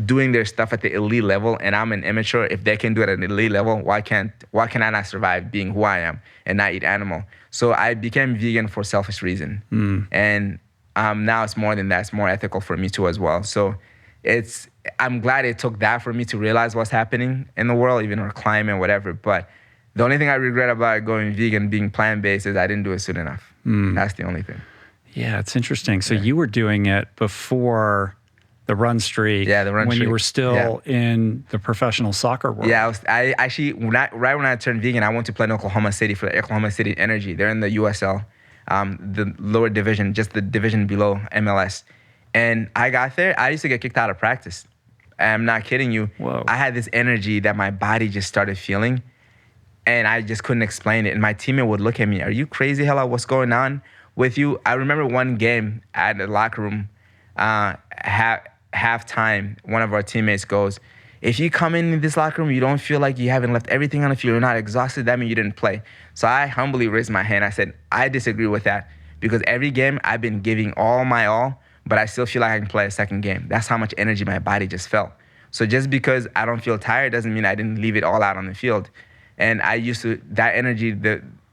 doing their stuff at the elite level, and I'm an immature. If they can do it at an elite level, why can I not survive being who I am and not eat animal? So I became vegan for selfish reason. And now it's more than that. It's more ethical for me too as well. So I'm glad it took that for me to realize what's happening in the world, even our climate, whatever. But the only thing I regret about going vegan, being plant-based, is I didn't do it soon enough. That's the only thing. Yeah, it's interesting. So you were doing it before the run streak. Yeah, the run when streak. you were still in the professional soccer world. Yeah, I actually, right when I turned vegan, I went to play in Oklahoma City for the Oklahoma City Energy. They're in the USL, the lower division, just the division below MLS. And I got there, I used to get kicked out of practice. I'm not kidding you. Whoa. I had this energy that my body just started feeling, and I just couldn't explain it. And my teammate would look at me, are you crazy, Hellah? What's going on with you? I remember one game at the locker room, halftime, one of our teammates goes, if you come in this locker room, you don't feel like you haven't left everything on the field, you're not exhausted, that means you didn't play. So I humbly raised my hand. I said, I disagree with that because every game I've been giving all my all, but I still feel like I can play a second game. That's how much energy my body just felt. So just because I don't feel tired doesn't mean I didn't leave it all out on the field. And I used to, that energy,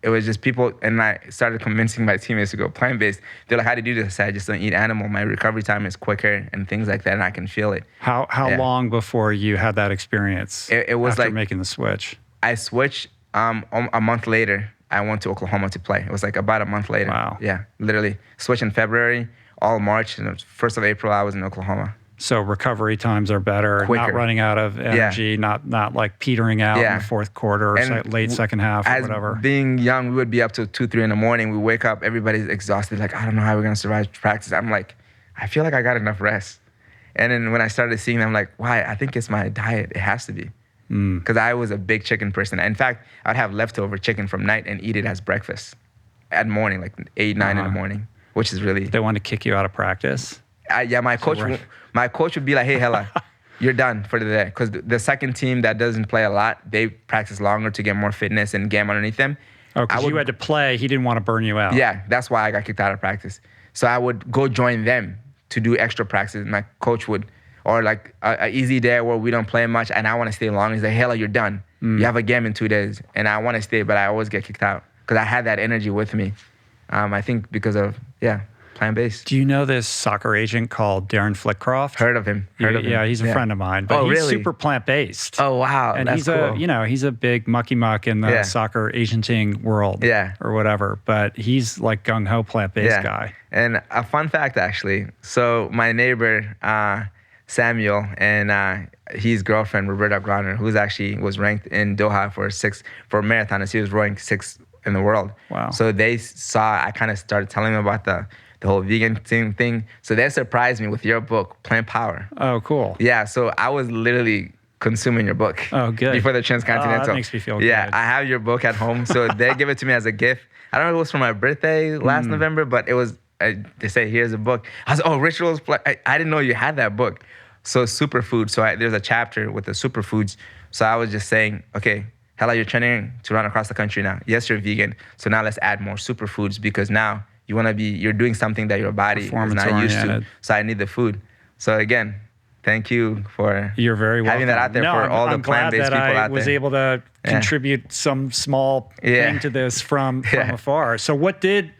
it was just people, and I started convincing my teammates to go plant-based. They're like, how do you do this? I said, I just don't eat animal. My recovery time is quicker and things like that, and I can feel it. How long before you had that experience? It was after like making the switch. I switched a month later. I went to Oklahoma to play. It was like about a month later. Wow. Yeah, literally. Switched in February, all March, and 1st of April, I was in Oklahoma. So recovery times are better, Quicker. not running out of energy, not like petering out in the fourth quarter or late second half or whatever. Being young, we would be up till 2, 3 in the morning. We wake up, everybody's exhausted, like, I don't know how we're gonna survive practice. I'm like, I feel like I got enough rest. And then when I started seeing them, I'm like, why? I think it's my diet. It has to be. Because I was a big chicken person. In fact, I'd have leftover chicken from night and eat it as breakfast at morning, like 8, 9 in the morning, which is really... They want to kick you out of practice? Yeah, my coach would be like, hey, Hellah, you're done for the day. Because the second team that doesn't play a lot, they practice longer to get more fitness and game underneath them. Oh, because you had to play. He didn't want to burn you out. Yeah, that's why I got kicked out of practice. So I would go join them to do extra practice. My coach would, or like an easy day where we don't play much and I want to stay long. He's like, Hellah, you're done. You have a game in 2 days. And I want to stay, but I always get kicked out because I had that energy with me. I think because of, plant-based. Do you know this soccer agent called Darren Flitcroft? Heard of him. Yeah, he's a friend of mine, but he's super plant-based. Oh, wow. And that's cool. he's a big mucky-muck in the soccer agenting world or whatever, but he's like gung-ho plant-based guy. And a fun fact, actually. So my neighbor, Samuel, and his girlfriend, Roberta Grauner, who's actually was ranked in Doha for marathon, she was ranked 6th in the world. Wow. So they saw, I kind of started telling them about the whole vegan thing. So they surprised me with your book, Plantpower. Oh, cool. Yeah, so I was literally consuming your book. Oh, good. Before the Transcontinental. That makes me feel good. Yeah, I have your book at home. So they give it to me as a gift. I don't know if it was for my birthday last November, but it was, they say, here's a book. I was like, oh, Rituals. I didn't know you had that book. So superfood. So there's a chapter with the superfoods. So I was just saying, okay, Hellah, you're training to run across the country now. Yes, you're vegan. So now let's add more superfoods because now you're doing something that your body is not used to. So I need the food. So again, Thank you for You're very welcome. having that out there for all the plant-based people out there. I'm glad that I was able to contribute some small thing to this from afar. So what did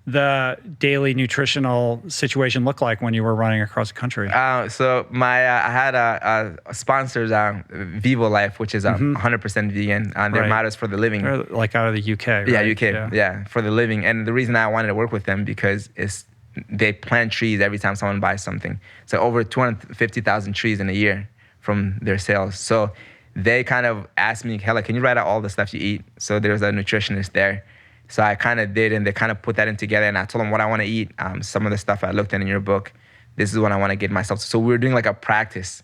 the daily nutritional situation look like when you were running across the country? So I had a sponsors, Vivo Life, which is 100% vegan. Their motto is for the living. They're like out of the UK, right? Yeah, UK. Yeah, for the living. And the reason I wanted to work with them because they plant trees every time someone buys something. So over 250,000 trees in a year from their sales. So they kind of asked me, Hellah, can you write out all the stuff you eat? So there's a nutritionist there. So I kind of did, and they kind of put that in together, and I told them what I want to eat. Some of the stuff I looked at in your book, this is what I want to get myself. So we were doing like a practice,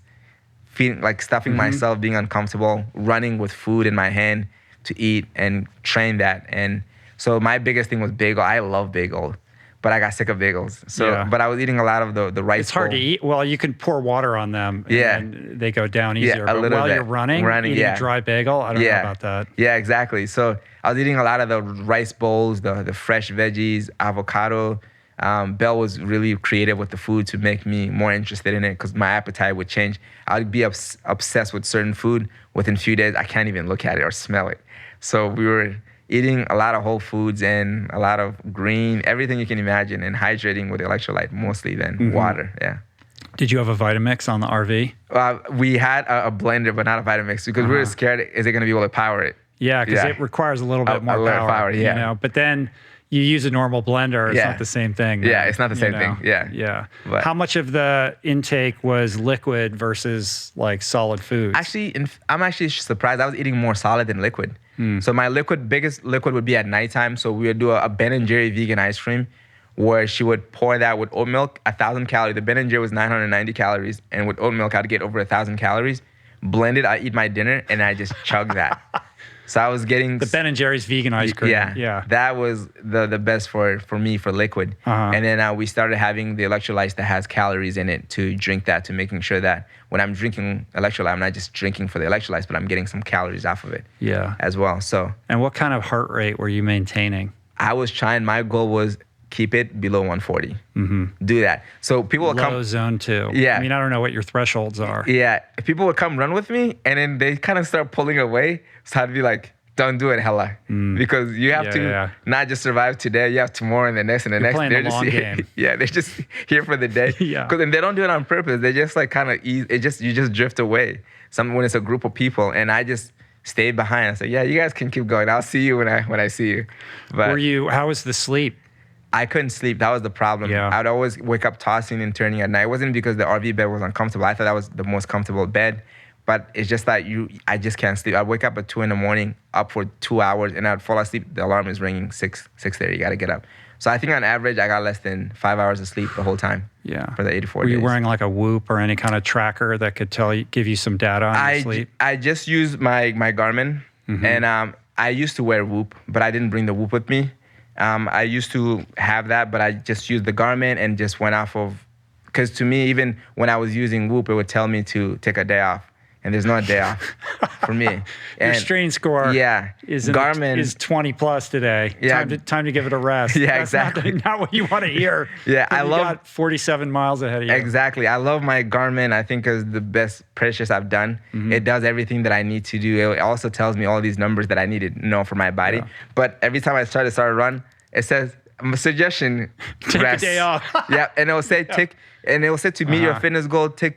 feeding, like stuffing myself, being uncomfortable, running with food in my hand to eat and train that. And so my biggest thing was bagel. I love bagel, but I got sick of bagels. So, but I was eating a lot of the rice. It's hard to eat. Well, you can pour water on them, and they go down easier. Yeah, but while you're running eating a dry bagel, I don't know about that. Yeah, exactly. So I was eating a lot of the rice bowls, the fresh veggies, avocado. Belle was really creative with the food to make me more interested in it because my appetite would change. I'd be obsessed with certain food. Within a few days, I can't even look at it or smell it. So we were eating a lot of whole foods and a lot of green, everything you can imagine, and hydrating with electrolyte mostly than water. Yeah. Did you have a Vitamix on the RV? We had a blender, but not a Vitamix because we were scared, is it going to be able to power it? Yeah, because it requires a little bit more power. You know? But then you use a normal blender, it's not the same thing. Yeah, it's not the same thing. Yeah. Yeah. But how much of the intake was liquid versus like solid foods? Actually, I'm actually surprised. I was eating more solid than liquid. So my biggest liquid would be at nighttime. So we would do a Ben & Jerry vegan ice cream where she would pour that with oat milk, 1,000 calories. The Ben & Jerry was 990 calories. And with oat milk, I'd get over 1,000 calories. Blend it, I eat my dinner, and I just chug that. So I was getting the Ben & Jerry's vegan ice cream. Yeah. That was the best for me for liquid. And then we started having the electrolytes that has calories in it to drink that, to making sure that when I'm drinking electrolyte, I'm not just drinking for the electrolytes, but I'm getting some calories off of it. As well. So. And what kind of heart rate were you maintaining? I was trying. My goal was keep it below 140. Do that. So people will come. Low zone 2. Yeah. I mean, I don't know what your thresholds are. Yeah. People would come run with me, and then they kind of start pulling away. So I'd be like, don't do it, Hellah. Because you have to not just survive today, you have tomorrow and the next and the next. Playing the long game. Yeah, they're just here for the day. Because they don't do it on purpose. They just like kind of you just drift away. When it's a group of people, and I just stayed behind. I said, yeah, you guys can keep going. I'll see you when I see you. But how was the sleep? I couldn't sleep. That was the problem. I'd always wake up tossing and turning at night. It wasn't because the RV bed was uncomfortable. I thought that was the most comfortable bed. But it's just that I just can't sleep. I'd wake up at 2 a.m, up for 2 hours, and I'd fall asleep. The alarm is ringing 6:30. You got to get up. So I think on average, I got less than 5 hours of sleep the whole time. For the 84 days. Were you wearing like a Whoop or any kind of tracker that could give you some data on your sleep? I just used my Garmin, and I used to wear Whoop, but I didn't bring the Whoop with me. I used to have that, but I just used the Garmin and just went off of, because to me, even when I was using Whoop, it would tell me to take a day off. And there's no day off for me. Your strain score is 20 plus today. Time to give it a rest. That's exactly. Not what you want to hear. I love. Got 47 miles ahead of you. Exactly. I love my Garmin. I think is the best purchase I've done. It does everything that I need to do. It also tells me all these numbers that I need to know for my body. But every time I start a run, it says, suggestion, take rest. a day off. And it will say to meet your fitness goal, take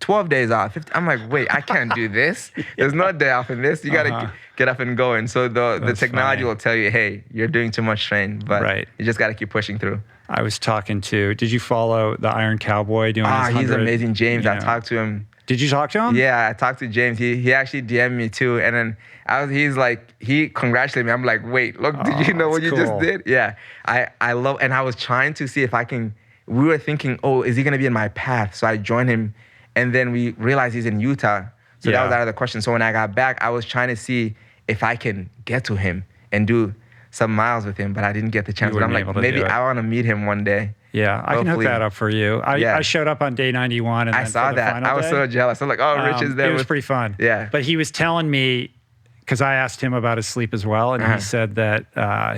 12 days off. I'm like, wait, I can't do this. There's no day off in this. You got to get up and go. And so the technology will tell you, hey, you're doing too much train, but you just got to keep pushing through. I was talking to, did you follow the Iron Cowboy doing his 100? He's amazing. James, I talked to him. Did you talk to him? Yeah, I talked to James. He actually DM'd me too. And then he's like, he congratulated me. I'm like, wait, look, did you know what you just did? Yeah, I love, and I was trying to see if I can, we were thinking, oh, is he going to be in my path? So I joined him. And then we realized he's in Utah. So that was out of the question. So when I got back, I was trying to see if I can get to him and do some miles with him, but I didn't get the chance. But I'm like, maybe I want to meet him one day. Yeah, I can hook that up for you. I showed up on day 91. And I saw that. I was so jealous. I'm like, oh, Rich is there. It was pretty fun. Yeah. But he was telling me, because I asked him about his sleep as well, and he said that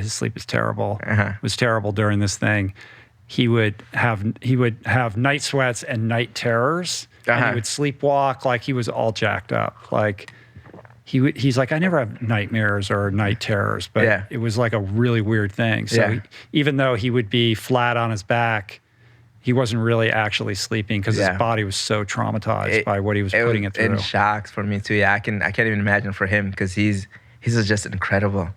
his sleep is terrible. It was terrible during this thing. he would have night sweats and night terrors, and he would sleepwalk like he was all jacked up. Like he's like, I never have nightmares or night terrors, but it was like a really weird thing. So even though he would be flat on his back, he wasn't really actually sleeping because his body was so traumatized by what he was putting it through. In shocks for me too. Yeah, I can't even imagine for him because he's just incredible,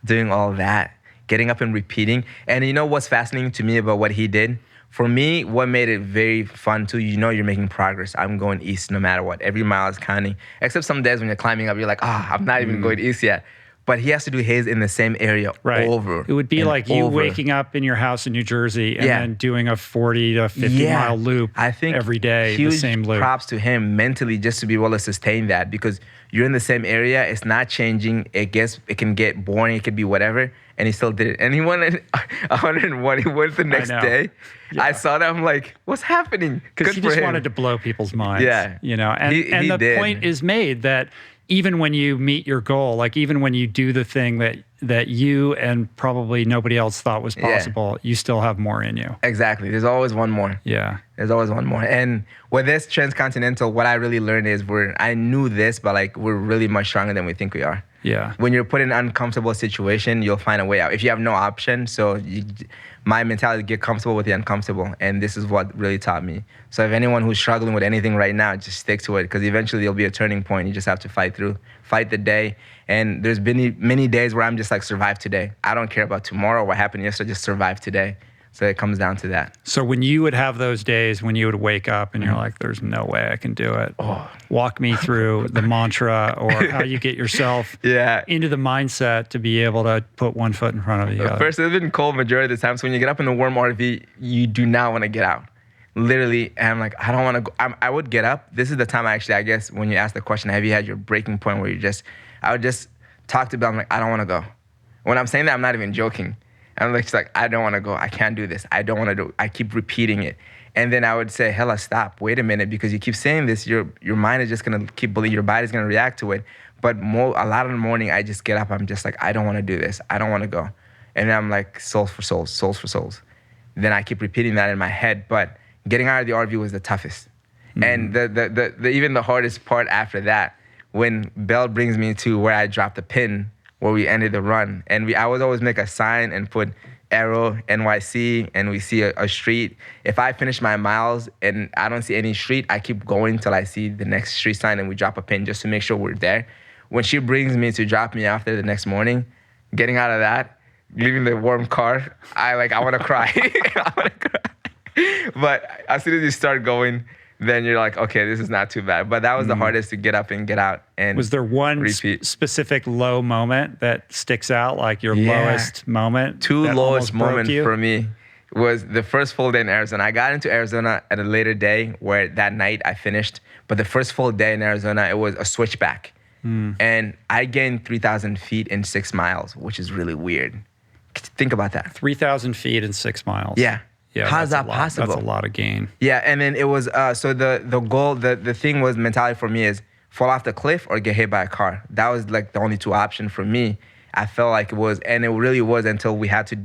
doing all that, getting up and repeating. And you know what's fascinating to me about what he did? For me, what made it very fun too, you're making progress. I'm going east no matter what. Every mile is counting. Except some days when you're climbing up, you're like, I'm not even going east yet. But he has to do his in the same area over. It would be like you waking up in your house in New Jersey and then doing a 40 to 50 mile loop every day, the same loop. Props to him mentally just to be able to sustain that, because you're in the same area. It's not changing. It can get boring. It could be whatever. And he still did it. And he won 101. He went the next day. Yeah. I saw that. I'm like, what's happening? Because he just wanted to blow people's minds. Yeah. And the point is made that even when you meet your goal, like even when you do the thing that you and probably nobody else thought was possible, you still have more in you. Exactly. There's always one more. Yeah. There's always one more. And with this Transcontinental, what I really learned is I knew this, but we're really much stronger than we think we are. Yeah. When you're put in an uncomfortable situation, you'll find a way out. If you have no option, my mentality, get comfortable with the uncomfortable. And this is what really taught me. So if anyone who's struggling with anything right now, just stick to it, because eventually there'll be a turning point. You just have to fight the day. And there's been many days where I'm just like, survive today. I don't care about tomorrow, what happened yesterday, just survive today. So it comes down to that. So when you would have those days when you would wake up and you're like, there's no way I can do it. Walk me through the mantra or how you get yourself into the mindset to be able to put one foot in front of the other. First, it's been cold majority of the time. So when you get up in a warm RV, you do not want to get out. Literally, and I'm like, I don't want to go. I would get up. This is the time I guess, when you ask the question, have you had your breaking point where I would just talk to Bill. I'm like, I don't want to go. When I'm saying that, I'm not even joking. I'm like, she's like, I don't want to go. I can't do this. I don't want to do it. I keep repeating it. And then I would say, Hellah, stop. Wait a minute, because you keep saying this. Your mind is just going to keep believing. Your body's going to react to it. But a lot of the morning, I just get up. I'm just like, I don't want to do this. I don't want to go. And then I'm like, souls for souls, souls for souls. Then I keep repeating that in my head. But getting out of the RV was the toughest. Mm-hmm. And the even the hardest part after that, when Bell brings me to where I dropped the pin, where we ended the run. And I would always make a sign and put arrow NYC, and we see a street. If I finish my miles and I don't see any street, I keep going till I see the next street sign, and we drop a pin just to make sure we're there. When she brings me to drop me off there the next morning, getting out of that, leaving the warm car, I want to cry. I want to cry. But as soon as you start going, then you're like, okay, this is not too bad. But that was the hardest to get up and get out and was there one specific low moment that sticks out, like your lowest moment? Two lowest moments for me was the first full day in Arizona. I got into Arizona at a later day where that night I finished. But the first full day in Arizona, it was a switchback. And I gained 3,000 feet in 6 miles, which is really weird. Think about that. 3,000 feet in 6 miles. Yeah. Yeah, how's that possible? That's a lot of gain. Yeah, and then it was, so the goal, the thing was, mentality for me is fall off the cliff or get hit by a car. That was like the only two options for me. I felt like it was, and it really was until we had to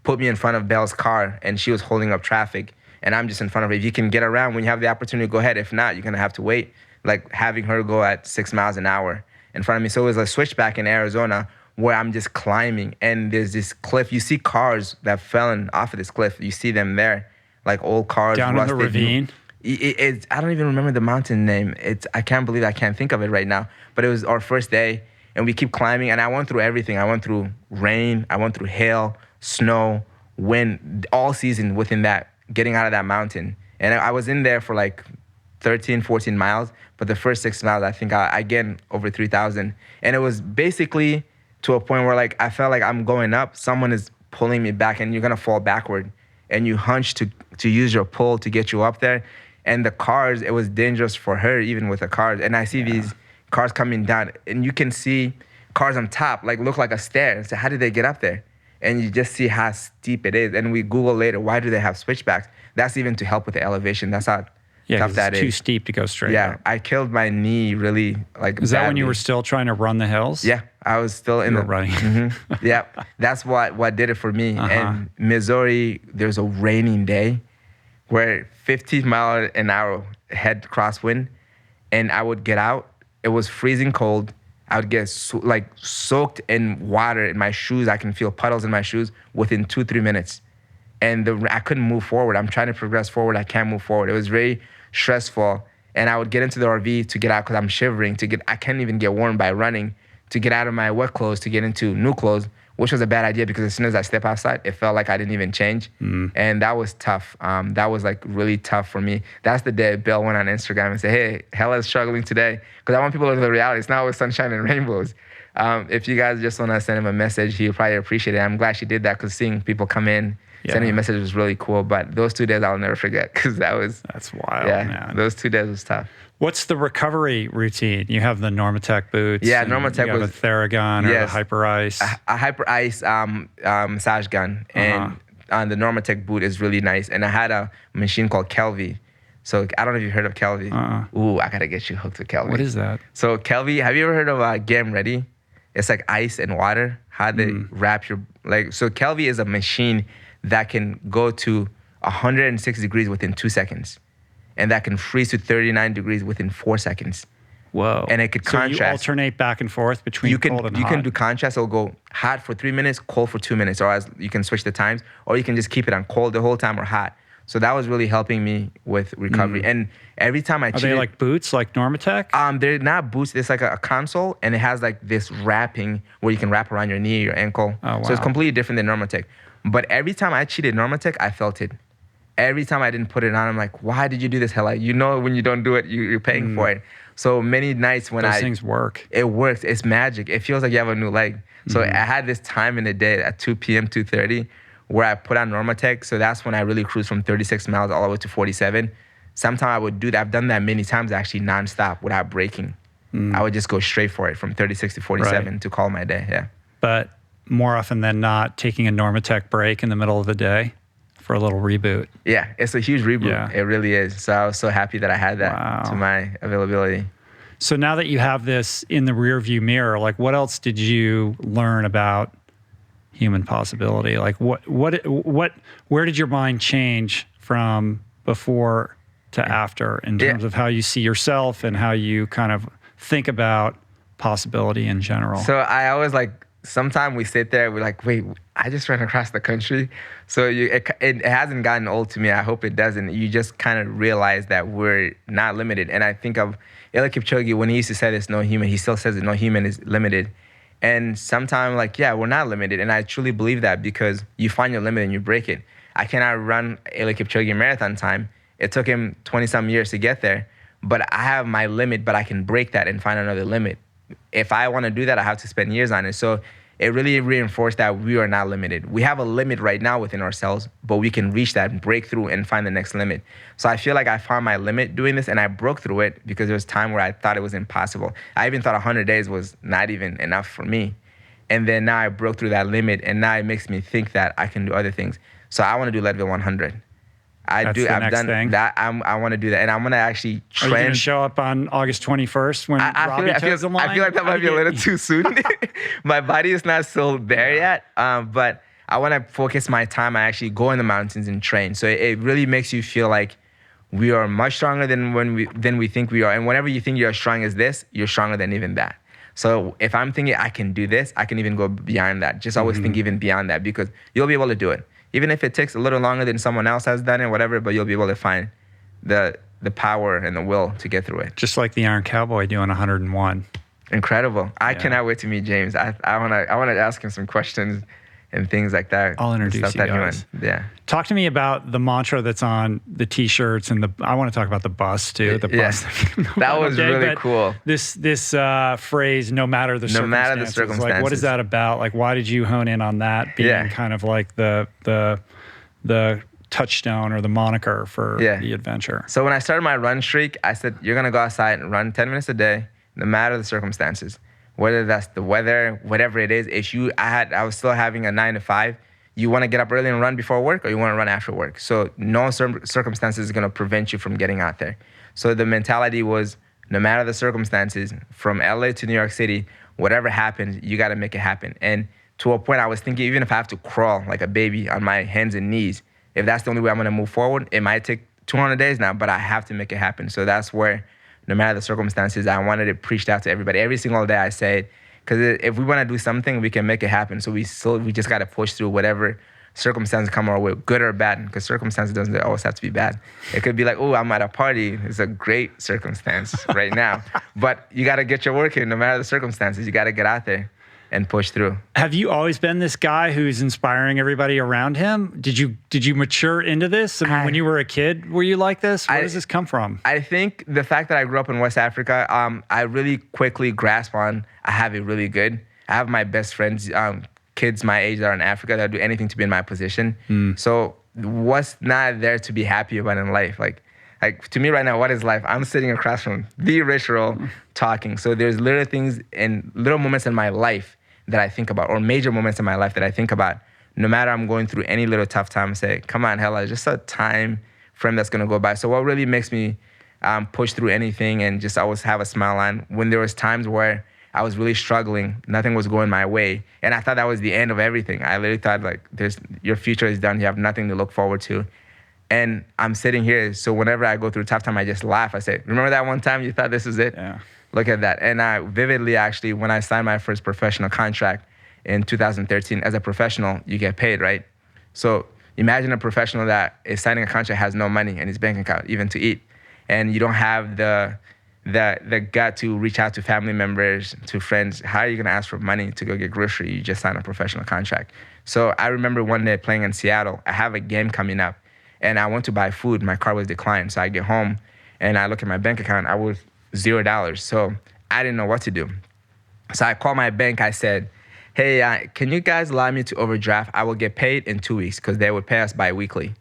put me in front of Belle's car and she was holding up traffic and I'm just in front of her. If you can get around when you have the opportunity, go ahead. If not, you're going to have to wait. Like having her go at 6 miles an hour in front of me. So it was a switchback in Arizona where I'm just climbing, and there's this cliff. You see cars that fell off of this cliff. You see them there, like old cars. Down in the ravine? I don't even remember the mountain name. I can't believe I can't think of it right now. But it was our first day, and we keep climbing, and I went through everything. I went through rain. I went through hail, snow, wind, all season within that, getting out of that mountain. And I was in there for like 13, 14 miles, but the first 6 miles, I think I gained over 3,000. And it was basically to a point where like I felt like I'm going up, someone is pulling me back, and you're gonna fall backward. And you hunch to use your pull to get you up there. And the cars, it was dangerous for her, even with the cars. And I see these cars coming down, and you can see cars on top, like look like a stair. So how did they get up there? And you just see how steep it is. And we Google later, why do they have switchbacks? That's even to help with the elevation. That's how Yeah, tough 'cause that it's too is. steep to go straight Yeah, up. I killed my knee really like. Is that when you badly. were still trying to run the hills? Yeah, I was still in You the were running. Yeah, that's what did it for me. And Missouri, there's a raining day where 15 mile an hour head crosswind, and I would get out. It was freezing cold. I would get soaked in water in my shoes. I can feel puddles in my shoes within 2-3 minutes. And I couldn't move forward. I'm trying to progress forward. I can't move forward. It was very stressful. And I would get into the RV to get out because I'm shivering. I can't even get warm by running. To get out of my wet clothes to get into new clothes, which was a bad idea because as soon as I step outside, it felt like I didn't even change. And that was tough. That was like really tough for me. That's the day Bill went on Instagram and said, hey, Hellah's struggling today. Because I want people to know the reality. It's not always sunshine and rainbows. If you guys just want to send him a message, he'll probably appreciate it. I'm glad she did that because seeing people come in, sending me a message was really cool. But those 2 days I'll never forget because that's wild, man. Those 2 days was tough. What's the recovery routine? You have the Normatec boots. Yeah, Normatec you have was a Theragun or the Hyper Ice. A Hyper Ice massage gun, and the Normatec boot is really nice. And I had a machine called Kelvy. So I don't know if you've heard of Kelvy. Ooh, I gotta get you hooked with Kelvy. What is that? So Kelvy, have you ever heard of Game Ready? It's like ice and water. How they wrap your So Kelvy is a machine that can go to 106 degrees within 2 seconds. And that can freeze to 39 degrees within 4 seconds. Whoa. And it could contrast. So you alternate back and forth between cold and hot? You can do contrast. It'll go hot for 3 minutes, cold for 2 minutes. Or you can switch the times. Or you can just keep it on cold the whole time or hot. So that was really helping me with recovery. And every time I cheated... Are they like boots, like Normatec? They're not boots. It's like a console. And it has like this wrapping where you can wrap around your knee, your ankle. Oh, wow. So it's completely different than Normatec. But every time I cheated Normatec, I felt it. Every time I didn't put it on, I'm like, why did you do this, Hellah? You know when you don't do it, you're paying for it. So many nights when Those things work. It works. It's magic. It feels like you have a new leg. So I had this time in the day at 2 p.m., 2:30, where I put on Normatec. So that's when I really cruised from 36 miles all the way to 47. Sometimes I would do that. I've done that many times actually nonstop without breaking. I would just go straight for it from 36 to 47 to call my day. Yeah. But more often than not, taking a Normatec break in the middle of the day for a little reboot. Yeah, it's a huge reboot. Yeah. It really is. So I was so happy that I had that to my availability. So now that you have this in the rearview mirror, like what else did you learn about human possibility? Like where did your mind change from before to after in terms of how you see yourself and how you kind of think about possibility in general? So I always sometimes we sit there, we're like, wait, I just ran across the country. So it hasn't gotten old to me. I hope it doesn't. You just kind of realize that we're not limited. And I think of Eliud Kipchoge, when he used to say this, no human, he still says it, no human is limited. And sometimes we're not limited. And I truly believe that because you find your limit and you break it. I cannot run Eliud Kipchoge marathon time. It took him 20-some years to get there. But I have my limit, but I can break that and find another limit. If I want to do that, I have to spend years on it. So it really reinforced that we are not limited. We have a limit right now within ourselves, but we can reach that and break through and find the next limit. So I feel like I found my limit doing this, and I broke through it because there was time where I thought it was impossible. I even thought 100 days was not even enough for me. And then now I broke through that limit, and now it makes me think that I can do other things. So I want to do Leadville 100. I've done that. I want to do that, and I'm gonna actually train. Are you gonna show up on August 21st when Robbie toes the line? I feel like that might be a little too soon. My body is not still there yet, but I want to focus my time. I actually go in the mountains and train. So it really makes you feel like we are much stronger than we think we are. And whenever you think you're as strong as this, you're stronger than even that. So if I'm thinking I can do this, I can even go beyond that. Just always think even beyond that because you'll be able to do it. Even if it takes a little longer than someone else has done it, whatever, but you'll be able to find the power and the will to get through it. Just like the Iron Cowboy doing 101. Incredible. I cannot wait to meet James. I wanna ask him some questions and things like that. I'll introduce you guys. Yeah. Talk to me about the mantra that's on the T-shirts and I want to talk about the bus too. The bus. That was really cool. This phrase, no matter the circumstances. No matter the circumstances. Like, what is that about? Like, why did you hone in on that being kind of like the touchstone or the moniker for the adventure? So when I started my run streak, I said, you're going to go outside and run 10 minutes a day, no matter the circumstances. Whether that's the weather, whatever it is. I was still having a 9 to 5. you want to get up early and run before work, or you want to run after work. So no circumstances is going to prevent you from getting out there. So the mentality was, no matter the circumstances, from LA to New York City, whatever happens, you got to make it happen. And to a point, I was thinking, even if I have to crawl like a baby on my hands and knees, if that's the only way I'm going to move forward, it might take 200 days now, but I have to make it happen. So that's where, no matter the circumstances, I wanted it preached out to everybody. Every single day I say it, because if we want to do something, we can make it happen. So we just got to push through whatever circumstances come our way, good or bad, because circumstances doesn't always have to be bad. It could be like, oh, I'm at a party. It's a great circumstance right now. But you got to get your work in no matter the circumstances. You got to get out there and push through. Have you always been this guy who's inspiring everybody around him? Did you mature into this? I mean, when you were a kid, were you like this? Where does this come from? I think the fact that I grew up in West Africa, I really quickly grasped on, I have it really good. I have my best friends, kids my age that are in Africa that do anything to be in my position. So what's not there to be happy about in life? Like to me right now, what is life? I'm sitting across from the rich girl talking. So there's little things and little moments in my life that I think about, or major moments in my life that I think about. No matter I'm going through any little tough time, I say, come on, Hellah, just a time frame that's gonna go by. So what really makes me push through anything and just always have a smile on, when there was times where I was really struggling, nothing was going my way, and I thought that was the end of everything. I literally thought, like, your future is done, you have nothing to look forward to. And I'm sitting here, so whenever I go through a tough time, I just laugh. I say, remember that one time you thought this is it? Yeah. Look at that. And I vividly, actually, when I signed my first professional contract in 2013, as a professional, you get paid, right? So imagine a professional that is signing a contract, has no money in his bank account, even to eat. And you don't have the gut to reach out to family members, to friends. How are you gonna ask for money to go get grocery? You just signed a professional contract. So I remember one day playing in Seattle. I have a game coming up, and I went to buy food. My card was declined. So I get home, and I look at my bank account. I was $0. So I didn't know what to do. So I called my bank. I said, hey, can you guys allow me to overdraft? I will get paid in 2 weeks, because they would pay us bi-weekly.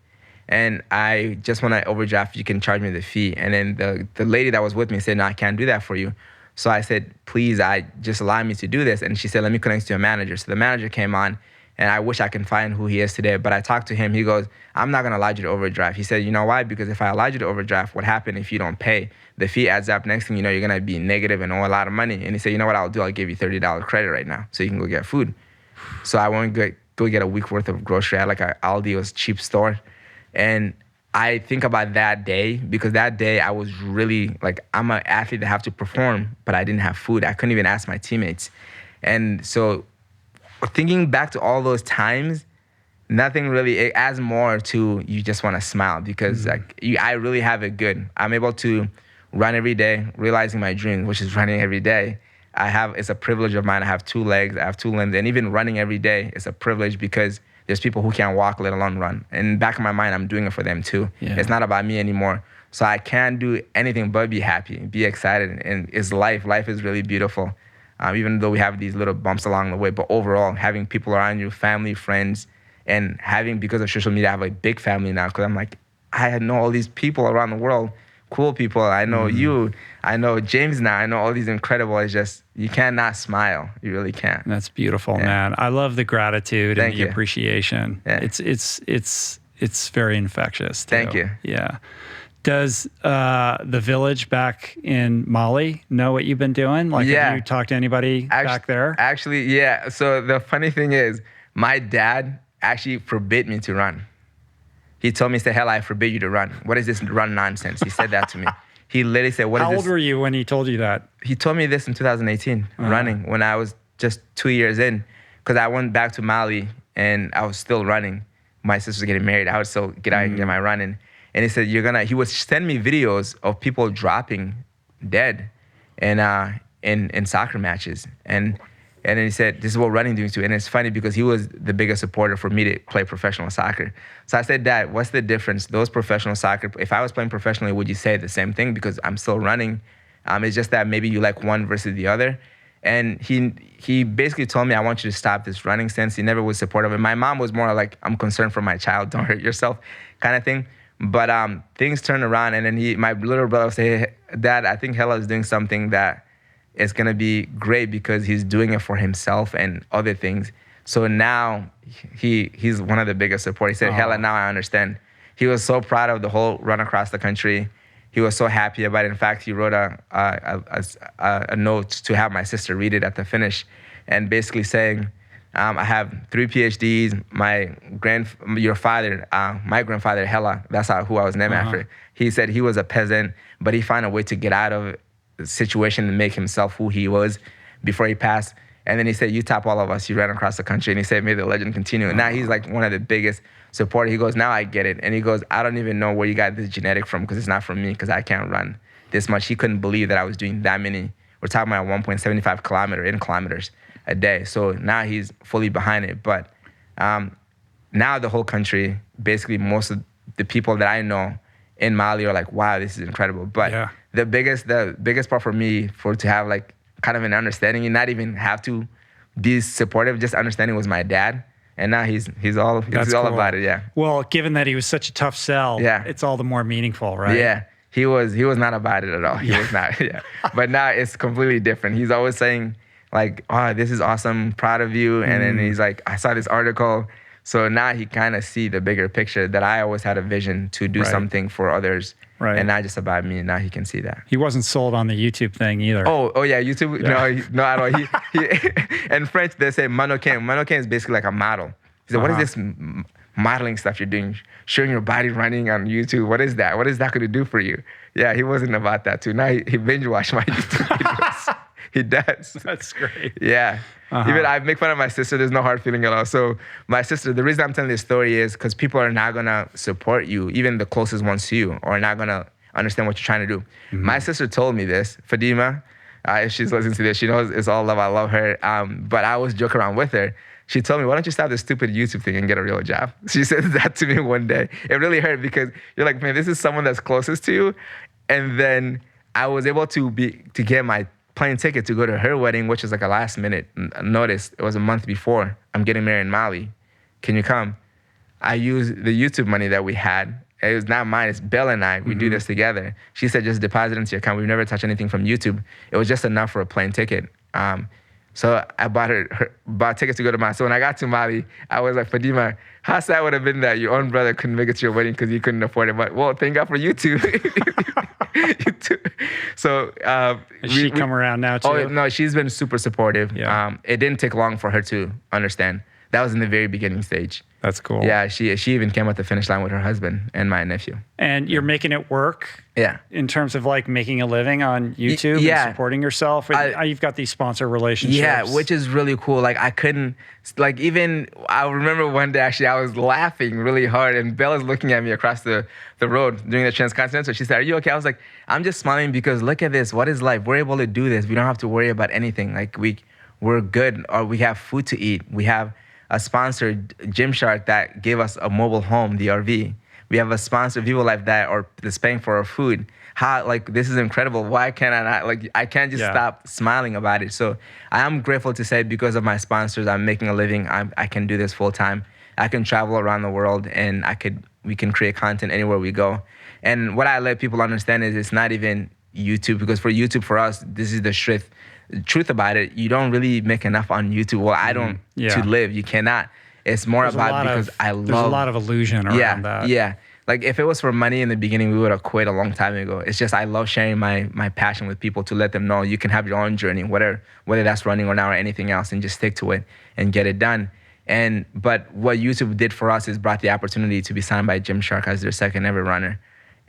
And I just want to overdraft, you can charge me the fee. And then the lady that was with me said, no, I can't do that for you. So I said, please, just allow me to do this. And she said, let me connect you to a manager. So the manager came on, and I wish I can find who he is today. But I talked to him. He goes, I'm not going to allow you to overdraft. He said, you know why? Because if I allowed you to overdraft, what happened if you don't pay? The fee adds up. Next thing you know, you're going to be negative and owe a lot of money. And he said, you know what I'll do? I'll give you $30 credit right now so you can go get food. So I went go get a week worth of grocery at like a Aldi. It was a cheap store. And I think about that day, because that day I was really, like, I'm an athlete that have to perform, but I didn't have food. I couldn't even ask my teammates. And so thinking back to all those times, nothing really, it adds more to, you just want to smile, because I really have it good. I'm able to run every day, realizing my dream, which is running every day. It's a privilege of mine. I have 2 legs, I have 2 limbs, and even running every day is a privilege, because there's people who can't walk, let alone run. And in the back of my mind, I'm doing it for them too. Yeah. It's not about me anymore. So I can't do anything but be happy, be excited. And it's life. Life is really beautiful. Even though we have these little bumps along the way, but overall, having people around you, family, friends, and having, because of social media, I have a big family now, because I'm like, I know all these people around the world, cool people. I know you, I know James now, I know all these incredible. It's just, you cannot smile. You really can't. That's beautiful, man. I love the gratitude and the appreciation. Yeah. It's very infectious too. Thank you. Yeah. Does the village back in Mali know what you've been doing? Like, have you talked to anybody back there? Actually, yeah. So the funny thing is, my dad actually forbid me to run. He told me, he said, Hellah, I forbid you to run. What is this run nonsense? He said that to me. He literally said, what is this? How old were you when he told you that? He told me this in 2018, running, when I was just 2 years in, because I went back to Mali and I was still running. My sister was getting married. I would still get out and get my running. And he said, he would send me videos of people dropping dead in soccer matches. And then he said, this is what running doing too. And it's funny, because he was the biggest supporter for me to play professional soccer. So I said, Dad, what's the difference? Those professional soccer, if I was playing professionally, would you say the same thing? Because I'm still running. It's just that maybe you like one versus the other. And he basically told me, I want you to stop this running sense. He never was supportive. And my mom was more like, I'm concerned for my child, don't hurt yourself kind of thing. But things turned around, and then my little brother would say, hey, Dad, I think Hellah is doing something that is gonna be great, because he's doing it for himself and other things. So now he's one of the biggest supporters. He said, Hellah, now I understand. He was so proud of the whole run across the country. He was so happy about it. In fact, he wrote a note to have my sister read it at the finish, and basically saying, I have 3 PhDs. My grandfather, Hellah, that's who I was named after. He said he was a peasant, but he found a way to get out of the situation and make himself who he was before he passed. And then he said, you top all of us. You ran across the country. And he said, may the legend continue. And now he's like one of the biggest supporters. He goes, now I get it. And he goes, I don't even know where you got this genetic from, because it's not from me, because I can't run this much. He couldn't believe that I was doing that many. We're talking about 1.75 kilometers a day. So now he's fully behind it. But now the whole country, basically most of the people that I know in Mali are like, wow, this is incredible. But the biggest part for me, to have like kind of an understanding, and not even have to be supportive, just understanding, was my dad. And now he's all about it. Yeah. Well, given that he was such a tough sell, it's all the more meaningful, right? Yeah. He was not about it at all. He was not. Yeah. But now it's completely different. He's always saying like, oh, this is awesome, proud of you. And then he's like, I saw this article. So now he kind of see the bigger picture, that I always had a vision to do something for others, and not just about me. And now he can see that. He wasn't sold on the YouTube thing either. Oh yeah, YouTube. Yeah. No, at all. He in French they say mannequin. Mannequin is basically like a model. He said, what is this modeling stuff you're doing, showing your body running on YouTube? What is that? What is that going to do for you? Yeah, he wasn't about that too. Now he binge watched my YouTube videos. He does. That's great. Yeah. Even I make fun of my sister. There's no hard feeling at all. So my sister, the reason I'm telling this story is because people are not going to support you, even the closest ones to you, or not going to understand what you're trying to do. My sister told me this, Fatima, if she's listening to this, she knows it's all love. I love her. But I always joke around with her. She told me, why don't you stop this stupid YouTube thing and get a real job? She said that to me one day. It really hurt, because you're like, man, this is someone that's closest to you. And then I was able to get my plane ticket to go to her wedding, which is like a last minute notice. It was a month before. I'm getting married in Mali. Can you come? I used the YouTube money that we had. It was not mine. It's Belle and I. We do this together. She said, just deposit into your account. We've never touched anything from YouTube. It was just enough for a plane ticket. So I bought tickets to go to Mali. So when I got to Mali, I was like, Fatima, how sad would have been that your own brother couldn't make it to your wedding because he couldn't afford it. But, well, thank God for YouTube. So she come around now too? Oh no, she's been super supportive. Yeah. It didn't take long for her to understand. That was in the very beginning stage. That's cool. Yeah, she even came at the finish line with her husband and my nephew. And you're making it work. Yeah. In terms of like making a living on YouTube and supporting yourself. You've got these sponsor relationships. Yeah, which is really cool. Like I remember one day actually I was laughing really hard, and Bella's looking at me across the road during the Transcontinental. She said, "Are you okay?" I was like, "I'm just smiling because look at this. What is life? We're able to do this. We don't have to worry about anything. Like we're good, or we have food to eat. We have a sponsor, Gymshark, that gave us a mobile home, the RV. We have a sponsor, Vivo Life, that's paying for our food. This is incredible. Why can't I not, I can't just stop smiling about it. So I am grateful to say, because of my sponsors, I'm making a living. I can do this full time. I can travel around the world, and we can create content anywhere we go. And what I let people understand is it's not even YouTube, because for YouTube, for us, this is the truth about it. You don't really make enough on YouTube. Well, I don't to live. You cannot. It's more about because I love. There's a lot of illusion around that. Yeah. Like if it was for money in the beginning, we would have quit a long time ago. It's just I love sharing my passion with people, to let them know you can have your own journey, whether that's running or now or anything else, and just stick to it and get it done. But what YouTube did for us is brought the opportunity to be signed by Gymshark as their second ever runner,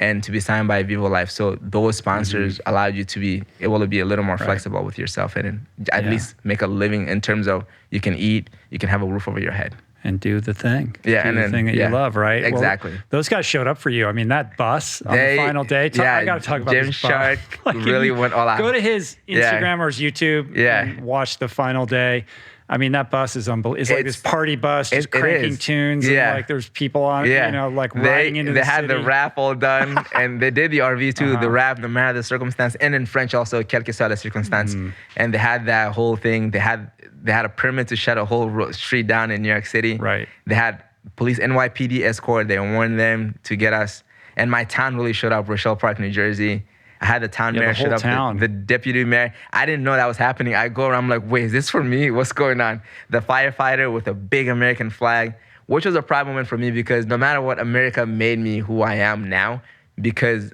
and to be signed by Vivo Life. So those sponsors allowed you to be able to be a little more flexible with yourself, and at least make a living in terms of you can eat, you can have a roof over your head. And do the thing. Yeah, do the thing that you love, right? Exactly. Well, those guys showed up for you. I mean, that bus on the final day. I got to talk about this bus. Gymshark really went all out. Go to his Instagram or his YouTube and watch the final day. I mean, that bus is unbelievable. It's like this party bus, just cranking tunes. Yeah. And like there's people on it, riding into the city. They had the rap all done, and they did the RV too, the rap, no matter the circumstance, and in French also, quelle que soit la circonstance. And they had that whole thing. They had a permit to shut a whole street down in New York City. Right. They had police, NYPD escort. They warned them to get us. And my town really showed up, Rochelle Park, New Jersey. I had the town mayor the shut whole up, town. the deputy mayor. I didn't know that was happening. I go around, I'm like, wait, is this for me? What's going on? The firefighter with a big American flag, which was a proud moment for me because no matter what, America made me who I am now because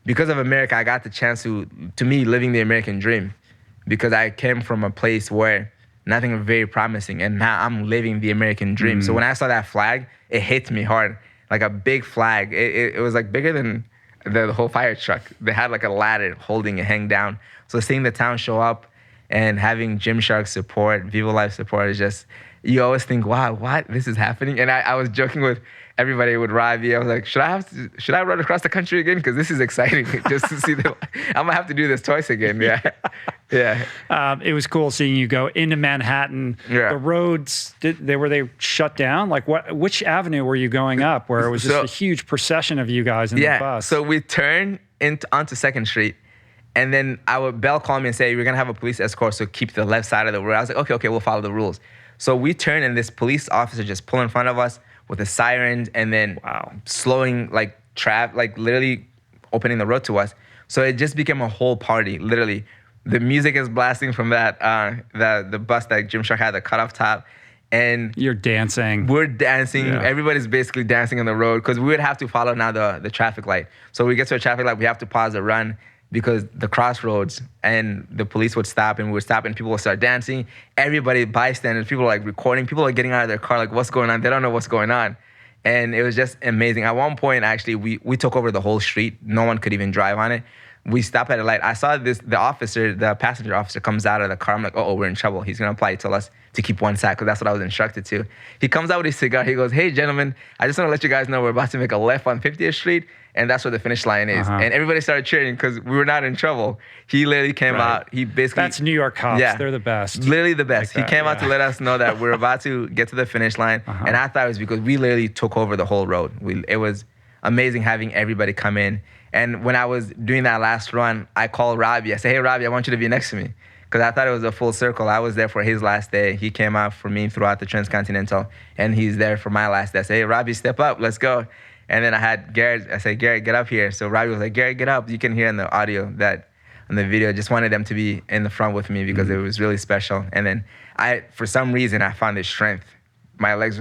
of America, I got the chance to me, living the American dream because I came from a place where nothing was very promising, and now I'm living the American dream. So when I saw that flag, it hit me hard, like a big flag. It was like bigger than the whole fire truck. They had like a ladder holding it hang down. So seeing the town show up and having Gymshark support, Vivo Life support is just, you always think, wow, what? This is happening? And I was joking with everybody, with Robbie. I was like, should I run across the country again? Because this is exciting. Just to see I'm going to have to do this twice again. Yeah. Yeah. It was cool seeing you go into Manhattan. Yeah. The roads, were they shut down? Like which avenue were you going up where it was just a huge procession of you guys in the bus? So we turned onto 2nd Street. And then Bell called me and said, we're going to have a police escort, so keep the left side of the road. I was like, okay, we'll follow the rules. So we turned, and this police officer just pulled in front of us with a siren and then slowing, like literally opening the road to us. So it just became a whole party, literally. The music is blasting from that, the bus that Gymshark had, the cutoff top. And you're dancing. We're dancing. Yeah. Everybody's basically dancing on the road because we would have to follow now the traffic light. So we get to a traffic light, we have to pause the run because the crossroads, and the police would stop and we would stop and people would start dancing. Everybody, bystanders, people are like recording. People are getting out of their car like, what's going on? They don't know what's going on. And it was just amazing. At one point, actually, we took over the whole street. No one could even drive on it. We stopped at a light. I saw the passenger officer comes out of the car. I'm like, we're in trouble. He's going to tell us to keep one side because that's what I was instructed to. He comes out with his cigar. He goes, hey, gentlemen, I just want to let you guys know we're about to make a left on 50th Street, and that's where the finish line is. And everybody started cheering because we were not in trouble. He literally came out. He basically... That's New York cops. Yeah, they're the best. Literally the best. Like he came out to let us know that we're about to get to the finish line. And I thought it was because we literally took over the whole road. It was amazing having everybody come in. And when I was doing that last run, I called Robbie. I said, hey, Robbie, I want you to be next to me. Because I thought it was a full circle. I was there for his last day. He came out for me throughout the Transcontinental, and he's there for my last day. I said, hey, Robbie, step up. Let's go. And then I had Garrett. I said, Garrett, get up here. So Robbie was like, Garrett, get up. You can hear in the audio that on the video. Just wanted them to be in the front with me because it was really special. And then for some reason, I found this strength. My legs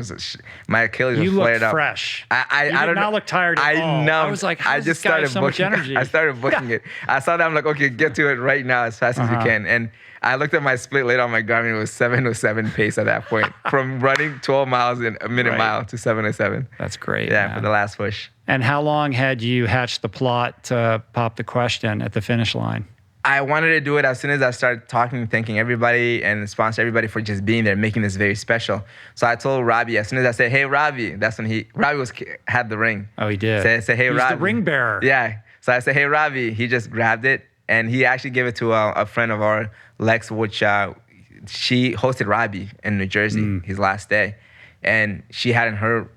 my Achilles was flared up. You look fresh. I did not look tired at all. I know. I was like, how does this guy have so much energy? I started booking it. I saw that. I'm like, okay, get to it right now as fast as you can. And I looked at my split later on my Garmin. It was 7:07 pace at that point. From running 12 miles in a minute mile to 7:07. That's great. Yeah, man. for the last push. And how long had you hatched the plot to pop the question at the finish line? I wanted to do it as soon as I started talking, thanking everybody and sponsor everybody for just being there, making this very special. So I told Robbie, as soon as I said, hey, Robbie, that's when Robbie had the ring. Oh, he did? Say, hey, He's Robbie. the ring bearer. Yeah. So I said, hey, Robbie. He just grabbed it, and he actually gave it to a friend of ours, Lex, which she hosted Robbie in New Jersey his last day. And she had in her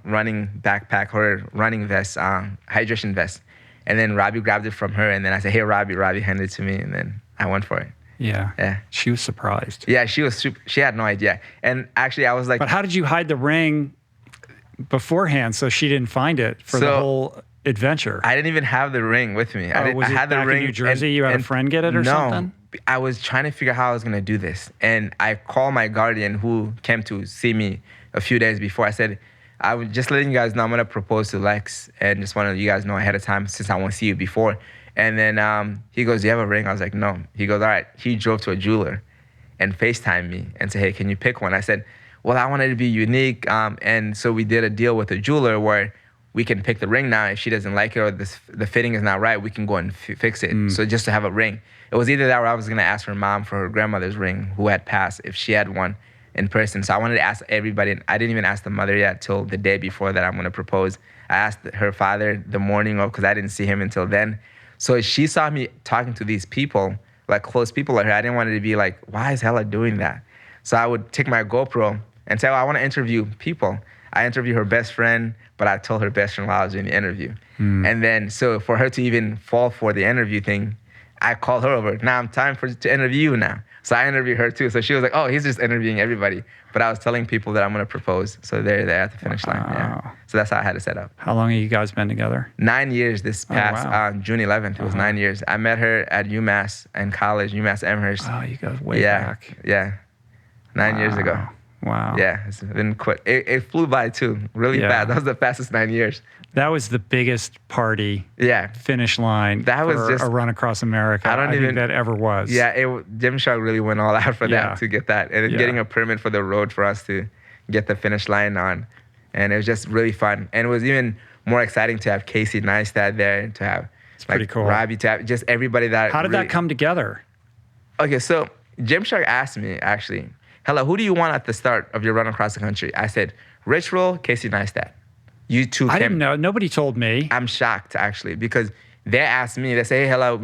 running backpack, her running vest, hydration vest. And then Robbie grabbed it from her, and then I said, hey, Robbie. Robbie handed it to me, and then I went for it. Yeah. She was surprised. Yeah, she had no idea. And actually, I was like... But how did you hide the ring beforehand so she didn't find it for the whole adventure? I didn't even have the ring with me. I had the ring in New Jersey? You had a friend get it or something? No, I was trying to figure out how I was going to do this. And I called my guardian who came to see me a few days before. I said... I was just letting you guys know I'm going to propose to Lex and just want to let you guys know ahead of time since I won't see you before. And then he goes, do you have a ring? I was like, no. He goes, all right. He drove to a jeweler and FaceTimed me and said, hey, can you pick one? I said, well, I wanted to be unique. And so we did a deal with a jeweler where we can pick the ring now. If she doesn't like it or the fitting is not right, we can go and fix it. So just to have a ring. It was either that or I was going to ask her mom for her grandmother's ring who had passed if she had one in person. So I wanted to ask everybody. I didn't even ask the mother yet till the day before that I'm going to propose. I asked her father the morning of because I didn't see him until then. So she saw me talking to these people, like close people like her. I didn't want it to be like, why is Hellah doing that? So I would take my GoPro and say, I want to interview people. I interviewed her best friend, but I told her best friend while I was doing the interview. And then, so for her to even fall for the interview thing, I called her over. Now I'm time to interview you now. So I interviewed her too. So she was like, oh, he's just interviewing everybody. But I was telling people that I'm going to propose. So they're there at the finish line. Yeah. So that's how I had it set up. How long have you guys been together? 9 years this past June 11th. It was 9 years. I met her at UMass in college, UMass Amherst. Oh, you guys way back. Yeah. 9 years ago. Wow. Yeah, it's been quick. It flew by too, really fast. That was the fastest 9 years. That was the biggest party. Yeah. Finish line. That was just a run across America. I think that ever was. Yeah, Gymshark really went all out for that to get that, and getting a permit for the road for us to get the finish line on, and it was just really fun. And it was even more exciting to have Casey Neistat there, to have pretty cool. Robbie, to have just everybody that. How did that come together? Okay, so Gymshark asked me actually, Hellah, who do you want at the start of your run across the country? I said, Rich Roll, Casey Neistat. You two. I didn't know. Nobody told me. I'm shocked actually, because they asked me. They say, "Hey, Hellah,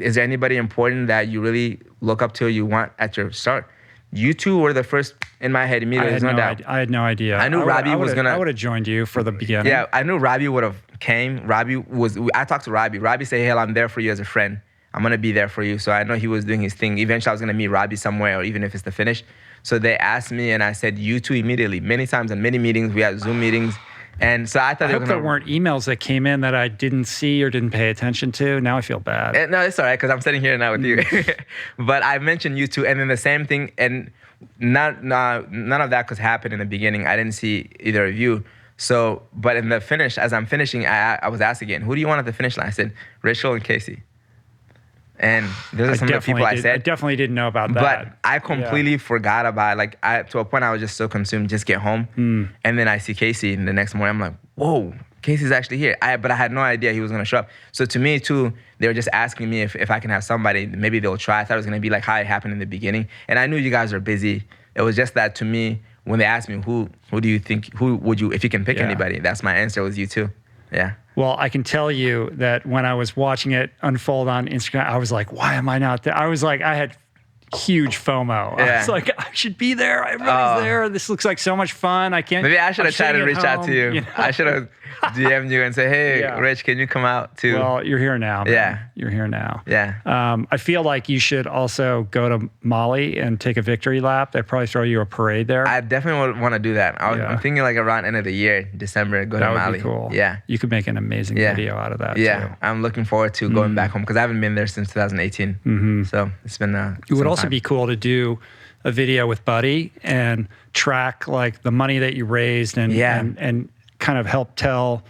is there anybody important that you really look up to, or you want at your start?" You two were the first in my head immediately. There's no doubt. I had no idea. I knew Robbie was gonna. I would have joined you for the beginning. Yeah, I knew Robbie would have came. I talked to Robbie. Robbie said, "Hey, Hellah, I'm there for you as a friend. I'm gonna be there for you." So I know he was doing his thing. Eventually, I was gonna meet Robbie somewhere, or even if it's the finish. So they asked me, and I said, "You two," immediately. Many times in many meetings, we had Zoom meetings. And so I thought I hope there weren't emails that came in that I didn't see or didn't pay attention to. Now I feel bad. No, it's all right, because I'm sitting here now with you. But I mentioned you two, and then the same thing, and none of that could happen in the beginning. I didn't see either of you. So, but in the finish, as I'm finishing, I was asked again, who do you want at the finish line? I said, Rachel and Casey. And those are some of the people I said. I definitely didn't know about that. But I completely forgot about it. To a point I was just so consumed, just get home. And then I see Casey, and the next morning I'm like, whoa, Casey's actually here. But I had no idea he was going to show up. So to me, too, they were just asking me if I can have somebody, maybe they'll try. I thought it was going to be like how it happened in the beginning. And I knew you guys are busy. It was just that to me, when they asked me, who do you think, who would you, if you can pick anybody, that's my answer, was you too. Yeah. Well, I can tell you that when I was watching it unfold on Instagram, I was like, why am I not there? I was like, I had huge FOMO. I was like, I should be there. Everybody's there. This looks like so much fun. I can't. Maybe I should have tried to reach out to you. You know? I should have DM'd you and say, hey, Rich, can you come out too? Well, you're here now. Man. Yeah. You're here now. Yeah. I feel like you should also go to Mali and take a victory lap. They probably throw you a parade there. I definitely would want to do that. I'm thinking like around end of the year, December, go to Mali. That would be cool. Yeah. You could make an amazing video out of that too. I'm looking forward to going back home, because I haven't been there since 2018. So it's been It would also be cool to do a video with Buddy and track like the money that you raised and kind of help tell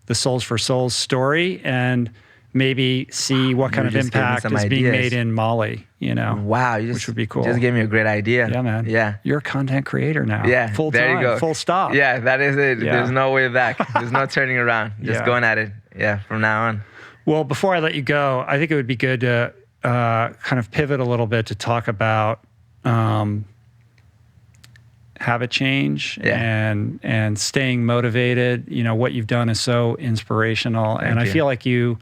the Souls for Souls story, and maybe see what kind of impact is being made in Mali, you know? Wow. Which would be cool. Just gave me a great idea. Yeah, man. Yeah. You're a content creator now. Yeah. Full there time, you go. full stop. Yeah, that is it. Yeah. There's no way back. There's no turning around. Just going at it. Yeah, from now on. Well, before I let you go, I think it would be good to kind of pivot a little bit to talk about habit change and staying motivated. You know, what you've done is so inspirational. Thank you. I feel like you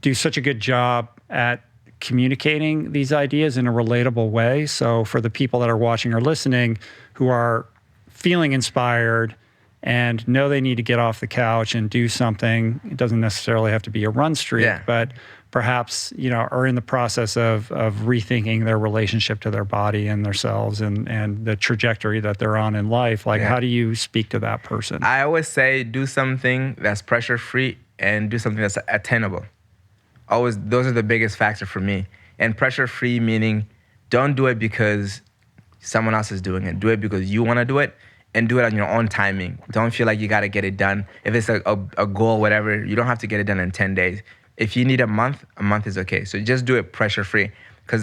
do such a good job at communicating these ideas in a relatable way. So for the people that are watching or listening who are feeling inspired and know they need to get off the couch and do something, it doesn't necessarily have to be a run streak, but perhaps, you know, are in the process of rethinking their relationship to their body and themselves and the trajectory that they're on in life. Like, how do you speak to that person? I always say, do something that's pressure-free and do something that's attainable. Always, those are the biggest factor for me. And pressure-free meaning, don't do it because someone else is doing it. Do it because you want to do it, and do it on your own timing. Don't feel like you got to get it done. If it's a goal, whatever, you don't have to get it done in 10 days. If you need a month is okay. So just do it pressure-free.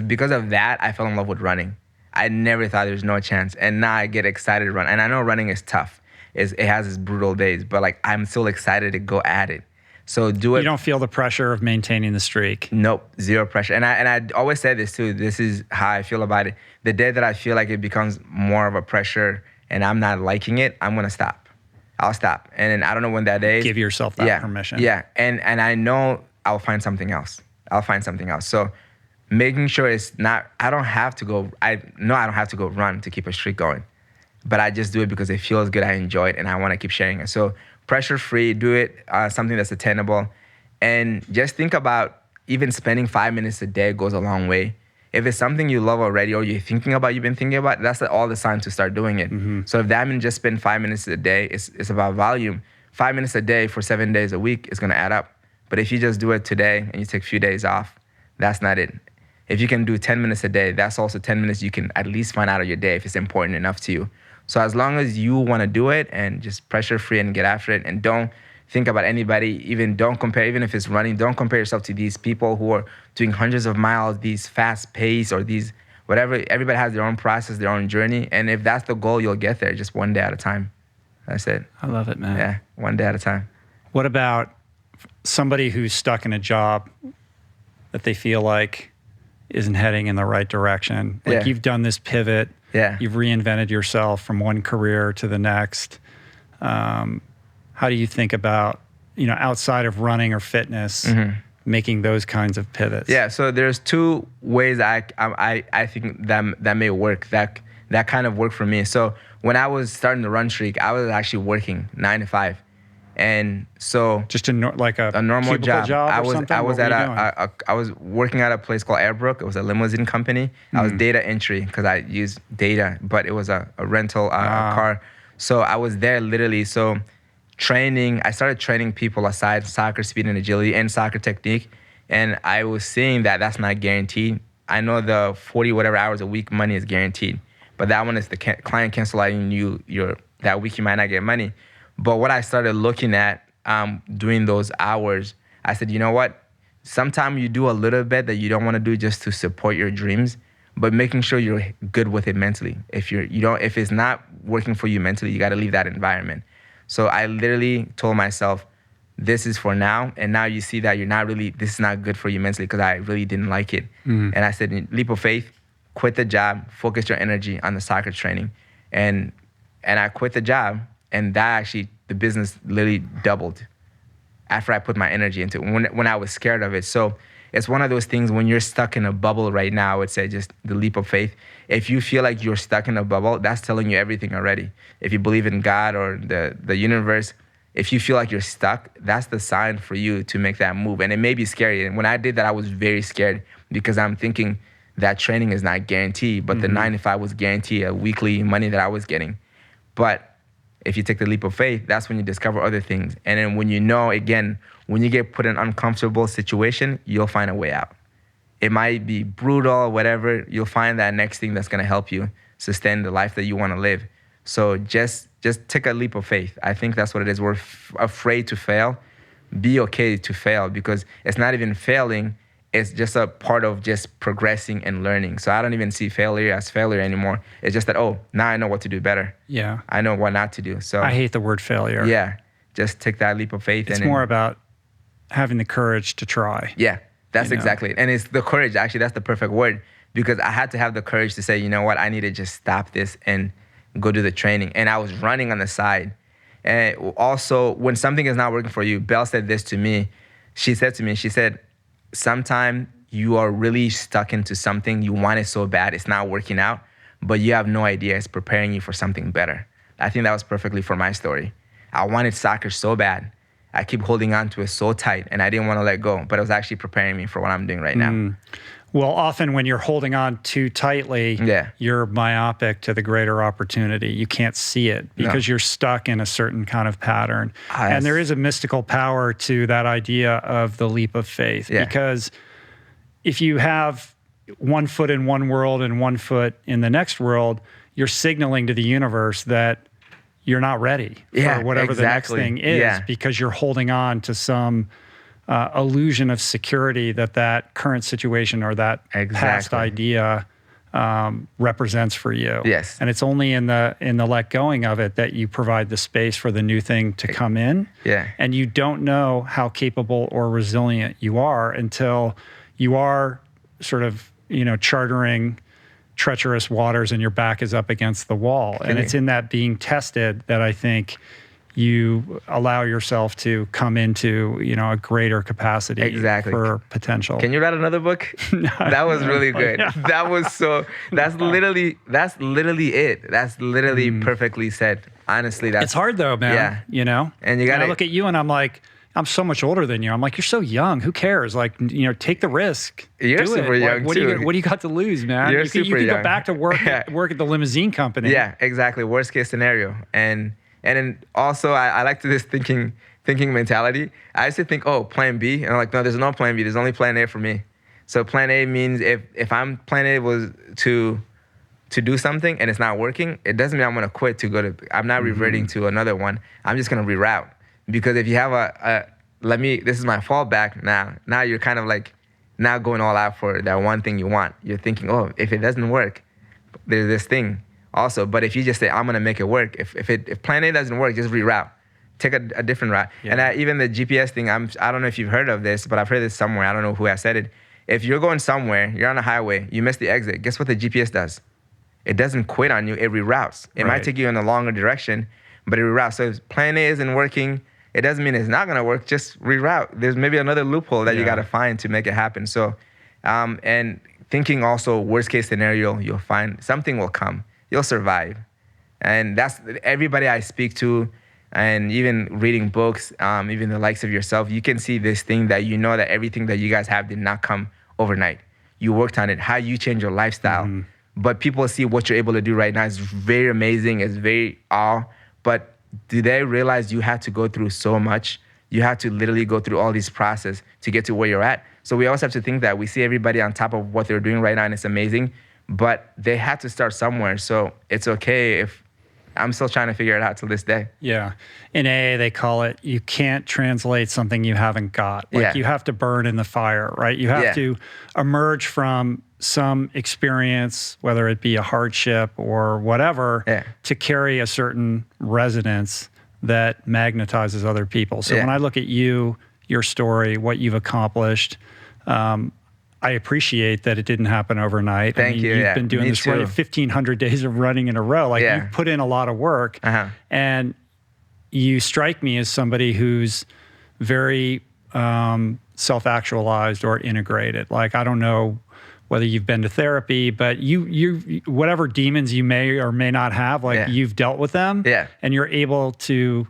Because of that, I fell in love with running. I never thought there was no chance. And now I get excited to run. And I know running is tough. It has its brutal days. But like, I'm still excited to go at it. So do it. You don't feel the pressure of maintaining the streak? Nope, zero pressure. And I always say this too. This is how I feel about it. The day that I feel like it becomes more of a pressure and I'm not liking it, I'm going to stop. I'll stop. And then I don't know when that day is. Give yourself that permission. Yeah. And I know I'll find something else. So making sure it's not, I don't have to go run to keep a streak going. But I just do it because it feels good, I enjoy it, and I want to keep sharing it. So pressure-free, do it, something that's attainable. And just think about, even spending 5 minutes a day goes a long way. If it's something you love already or you've been thinking about, that's all the sign to start doing it. So if that means just spend 5 minutes a day, it's about volume. 5 minutes a day for 7 days a week is going to add up. But if you just do it today and you take a few days off, that's not it. If you can do 10 minutes a day, that's also 10 minutes you can at least find out of your day if it's important enough to you. So as long as you want to do it and just pressure-free and get after it, and don't think about anybody, don't compare, even if it's running, don't compare yourself to these people who are doing hundreds of miles, these fast pace or these whatever. Everybody has their own process, their own journey. And if that's the goal, you'll get there just one day at a time. That's it. I love it, man. Yeah, one day at a time. What about somebody who's stuck in a job that they feel like isn't heading in the right direction? Like you've done this pivot. Yeah. You've reinvented yourself from one career to the next. How do you think about, outside of running or fitness, making those kinds of pivots? Yeah. So there's two ways I think that may work, that kind of work for me. So when I was starting the run streak, I was actually working 9 to 5. And so just a normal job. I was working at a place called Airbrook. It was a limousine company. I was data entry because I used data, but it was a rental car. So I was there literally. So I started training people aside soccer speed and agility and soccer technique. And I was seeing that that's not guaranteed. I know the 40 whatever hours a week money is guaranteed, but that one is the client canceling you that week you might not get money. But what I started looking at doing those hours, I said, you know what? Sometimes you do a little bit that you don't want to do just to support your dreams, but making sure you're good with it mentally. If it's not working for you mentally, you got to leave that environment. So I literally told myself, this is for now. And now you see that this is not good for you mentally because I really didn't like it. And I said, leap of faith, quit the job, focus your energy on the soccer training. And I quit the job. And that actually, the business literally doubled after I put my energy into it when I was scared of it. So it's one of those things when you're stuck in a bubble right now, I would say just the leap of faith. If you feel like you're stuck in a bubble, that's telling you everything already. If you believe in God or the universe, if you feel like you're stuck, that's the sign for you to make that move. And it may be scary. And when I did that, I was very scared because I'm thinking that training is not guaranteed, but the 9 to 5 was guaranteed a weekly money that I was getting. But if you take the leap of faith, that's when you discover other things. And then when when you get put in an uncomfortable situation, you'll find a way out. It might be brutal or whatever. You'll find that next thing that's going to help you sustain the life that you want to live. So just take a leap of faith. I think that's what it is. We're afraid to fail. Be okay to fail because it's not even failing. It's just a part of just progressing and learning. So I don't even see failure as failure anymore. It's just that, now I know what to do better. Yeah. I know what not to do. So I hate the word failure. Yeah. Just take that leap of faith. It's more about having the courage to try. Yeah, that's exactly it. And it's the courage, actually, that's the perfect word, because I had to have the courage to say, you know what, I need to just stop this and go do the training. And I was running on the side. And also, when something is not working for you, Belle said this to me. She said, sometimes you are really stuck into something. You want it so bad, it's not working out, but you have no idea it's preparing you for something better. I think that was perfectly for my story. I wanted soccer so bad. I keep holding on to it so tight, and I didn't want to let go, but it was actually preparing me for what I'm doing right now. Well, often when you're holding on too tightly, you're myopic to the greater opportunity. You can't see it because you're stuck in a certain kind of pattern. And there is a mystical power to that idea of the leap of faith, because if you have one foot in one world and one foot in the next world, you're signaling to the universe that you're not ready for whatever the next thing is because you're holding on to some illusion of security that current situation or that past idea represents for you. Yes. And it's only in the let going of it that you provide the space for the new thing to come in. Yeah. And you don't know how capable or resilient you are until you are sort of, chartering treacherous waters and your back is up against the wall. And it's in that being tested that I think you allow yourself to come into, a greather capacity for potential. Can you write another book? That was really good. That's literally it. That's literally perfectly said. Honestly, it's hard though, man. Yeah. And you gotta look at you and I'm like, I'm so much older than you. I'm like, you're so young. Who cares? Like, take the risk. You're do super it. young what too. What do you got to lose, man? You're you super could young. go back to work at the limousine company. Yeah, exactly. Worst case scenario. And then also I like to this thinking mentality. I used to think, oh, plan B. And I'm like, no, there's no plan B. There's only plan A for me. So plan A means if I'm plan A was to do something and it's not working, it doesn't mean I'm going to quit to go to, I'm not reverting to another one. I'm just going to reroute. Because if you have this is my fallback now. Now you're kind of like now going all out for that one thing you want. You're thinking, oh, if it doesn't work, there's this thing also. But if you just say, I'm going to make it work. If plan A doesn't work, just reroute. Take a different route. Yeah. And even the GPS thing, I don't know if you've heard of this, but I've heard this somewhere. I don't know who has said it. If you're going somewhere, you're on a highway, you miss the exit, guess what the GPS does? It doesn't quit on you, it reroutes. It might take you in a longer direction, but it reroutes. So if plan A isn't working, it doesn't mean it's not gonna work, just reroute. There's maybe another loophole that you gotta find to make it happen. So, and thinking also worst case scenario, you'll find something will come. You'll survive. And that's everybody I speak to, and even reading books, even the likes of yourself, you can see this thing that you know that everything that you guys have did not come overnight. You worked on it, how you change your lifestyle. But people see what you're able to do right now is very amazing, it's very but do they realize you had to go through so much? You had to literally go through all these processes to get to where you're at. So we always have to think that we see everybody on top of what they're doing right now and it's amazing, but they had to start somewhere. So it's okay if I'm still trying to figure it out till this day. Yeah. In AA, they call it, you can't translate something you haven't got. Like you have to burn in the fire, right? You have to emerge from some experience, whether it be a hardship or whatever, to carry a certain resonance that magnetizes other people. So when I look at you, your story, what you've accomplished, I appreciate that it didn't happen overnight. Thank you. You've been doing this 1,500 days of running in a row. Like you've put in a lot of work, and you strike me as somebody who's very self-actualized or integrated. Like I don't know whether you've been to therapy, but you whatever demons you may or may not have, like you've dealt with them, and you're able to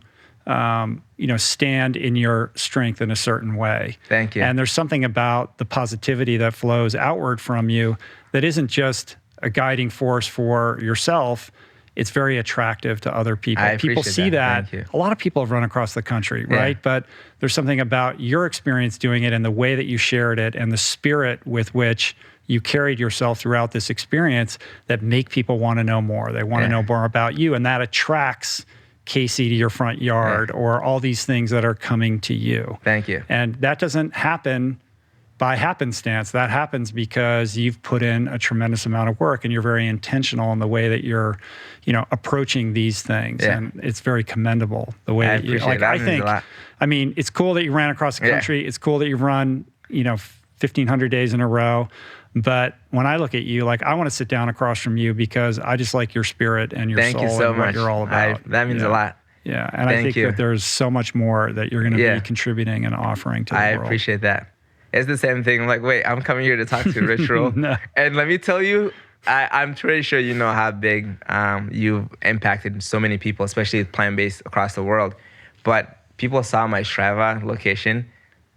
stand in your strength in a certain way. Thank you. And there's something about the positivity that flows outward from you that isn't just a guiding force for yourself. It's very attractive to other people. People see that. A lot of people have run across the country, right? But there's something about your experience doing it and the way that you shared it and the spirit with which you carried yourself throughout this experience that make people want to know more. They want to know more about you, and that attracts Casey to your front yard or all these things that are coming to you. Thank you. And that doesn't happen by happenstance. That happens because you've put in a tremendous amount of work and you're very intentional in the way that you're, approaching these things. And it's very commendable the way that you, like, I think, I mean, it's cool that you ran across the country. It's cool that you run, 1,500 days in a row. But when I look at you, like I want to sit down across from you because I just like your spirit and your soul and what you're all about. That means a lot. Yeah, and I think that there's so much more that you're going to be contributing and offering to the world. I appreciate that. It's the same thing. I'm like, wait, I'm coming here to talk to Rich Roll. And let me tell you, I'm pretty sure you know how big you've impacted so many people, especially plant-based across the world. But people saw my Strava location.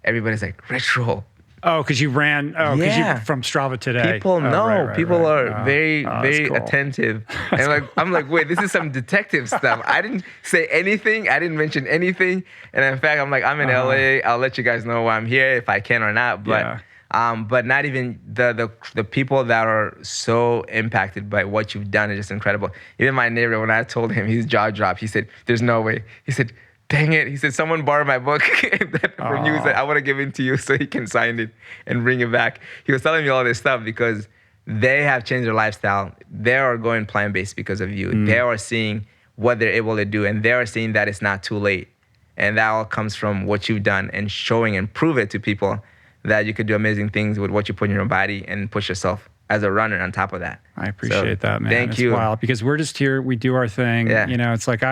Everybody's like, Rich Roll. Oh, because you ran, because you from Strava today. People know. People are very attentive. And I'm like, wait, this is some detective stuff. I didn't say anything. I didn't mention anything. And in fact, I'm like, I'm in LA. I'll let you guys know why I'm here if I can or not. But not even the people that are so impacted by what you've done is just incredible. Even my neighbor, when I told him, his jaw dropped. He said, there's no way. He said, dang it. He said, someone borrowed my book from you. He said, I want to give it to you so he can sign it and bring it back. He was telling me all this stuff because they have changed their lifestyle. They are going plant-based because of you. They are seeing what they're able to do, and they are seeing that it's not too late. And that all comes from what you've done and showing and prove it to people that you could do amazing things with what you put in your body and push yourself as a runner on top of that. I appreciate that, man. Thank you. It's wild because we're just here. We do our thing. It's like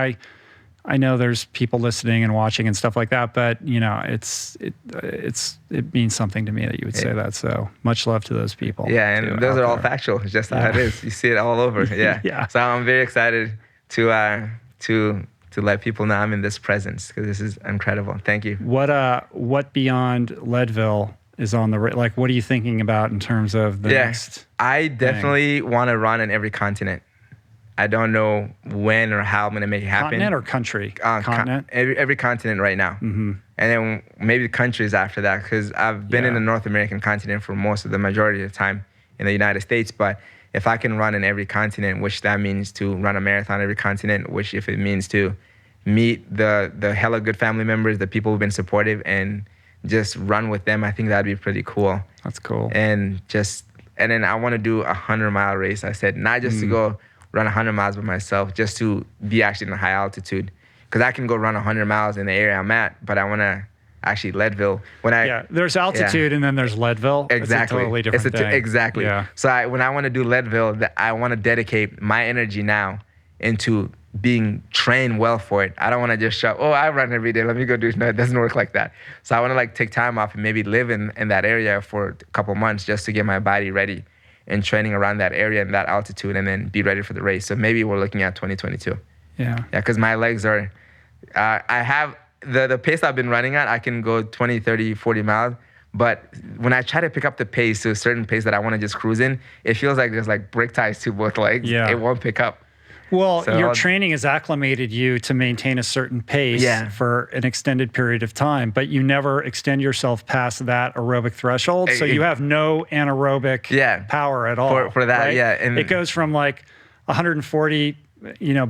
I know there's people listening and watching and stuff like that, but it means something to me that you would say that. So much love to those people. Yeah, and those are all factual. It's just how it is. You see it all over. Yeah. So I'm very excited to to let people know I'm in this presence, because this is incredible. Thank you. What beyond Leadville is on the like? What are you thinking about in terms of the next? I definitely want to run in every continent. I don't know when or how I'm going to make it happen. Continent or country? Continent? Every continent right now. Mm-hmm. And then maybe countries after that, because I've been in the North American continent for most of the majority of the time in the United States. But if I can run in every continent, which that means to run a marathon every continent, which if it means to meet the hella good family members, the people who've been supportive, and just run with them, I think that'd be pretty cool. That's cool. And then I want to do a 100-mile race. I said, not just to go run 100 miles by myself, just to be actually in a high altitude. Because I can go run 100 miles in the area I'm at, but I want to actually Leadville. There's altitude and then there's Leadville. Exactly. It's a totally different thing. Exactly. Yeah. So when I want to do Leadville, I want to dedicate my energy now into being trained well for it. I don't want to just show, I run every day, let me go do it. No, it doesn't work like that. So I want to take time off and maybe live in that area for a couple months just to get my body ready and training around that area and that altitude, and then be ready for the race. So maybe we're looking at 2022. Yeah, because my legs are, I have the pace I've been running at, I can go 20, 30, 40 miles. But when I try to pick up the pace to a certain pace that I want to just cruise in, it feels like there's brick ties to both legs. Yeah. It won't pick up. Well, your training has acclimated you to maintain a certain pace for an extended period of time, but you never extend yourself past that aerobic threshold. So you have no anaerobic power at all. For that, right? And it goes from 140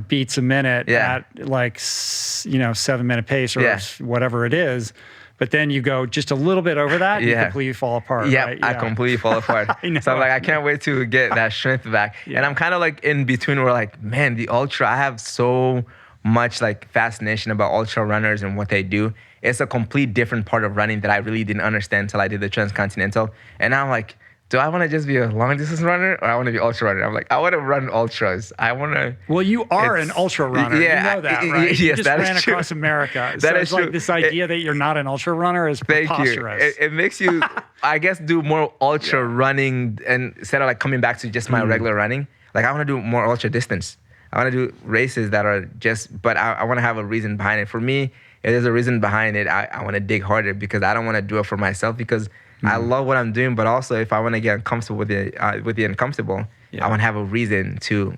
beats a minute at 7-minute pace or whatever it is. But then you go just a little bit over that and you completely fall apart. Yeah, right? I completely fall apart. So I'm I can't wait to get that strength back. And I'm kind of in between where man, the ultra, I have so much fascination about ultra runners and what they do. It's a complete different part of running that I really didn't understand until I did the Transcontinental. And I'm do I want to just be a long distance runner or I want to be ultra runner? I'm I want to run ultras. I want to. Well, you are an ultra runner. Yeah, you know that, right? Yes, you just that ran is true. across America. That so is it's true. This idea that you're not an ultra runner is preposterous. Thank you. It makes you, I guess, do more ultra running and instead of coming back to just my regular running. I want to do more ultra distance. I want to do races that are but I want to have a reason behind it. For me, if there's a reason behind it, I want to dig harder because I don't want to do it for myself because I love what I'm doing, but also if I want to get uncomfortable with the uncomfortable, I want to have a reason to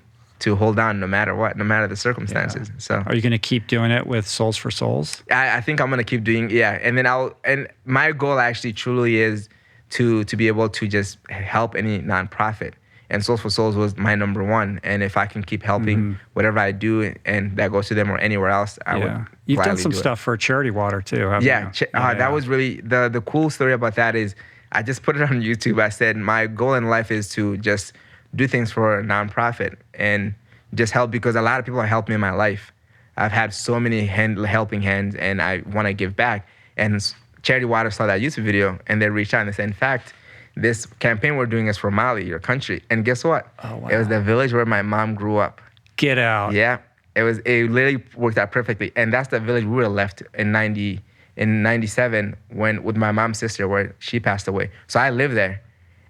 hold on no matter what, no matter the circumstances. So, are you going to keep doing it with Souls for Souls? I think I'm going to keep doing, and then my goal actually truly is to be able to just help any nonprofit. And Souls for Souls was my number one. And if I can keep helping whatever I do and that goes to them or anywhere else, I would. You've done some stuff for Charity Water too, haven't you? That was really, the cool story about that is I just put it on YouTube. I said, my goal in life is to just do things for a nonprofit and just help because a lot of people have helped me in my life. I've had so many helping hands and I want to give back. And Charity Water saw that YouTube video and they reached out and they said, in fact, this campaign we're doing is for Mali, your country. And guess what? Oh, wow. It was the village where my mom grew up. Get out. Yeah. It literally worked out perfectly. And that's the village we were left in 97 with my mom's sister where she passed away. So I lived there.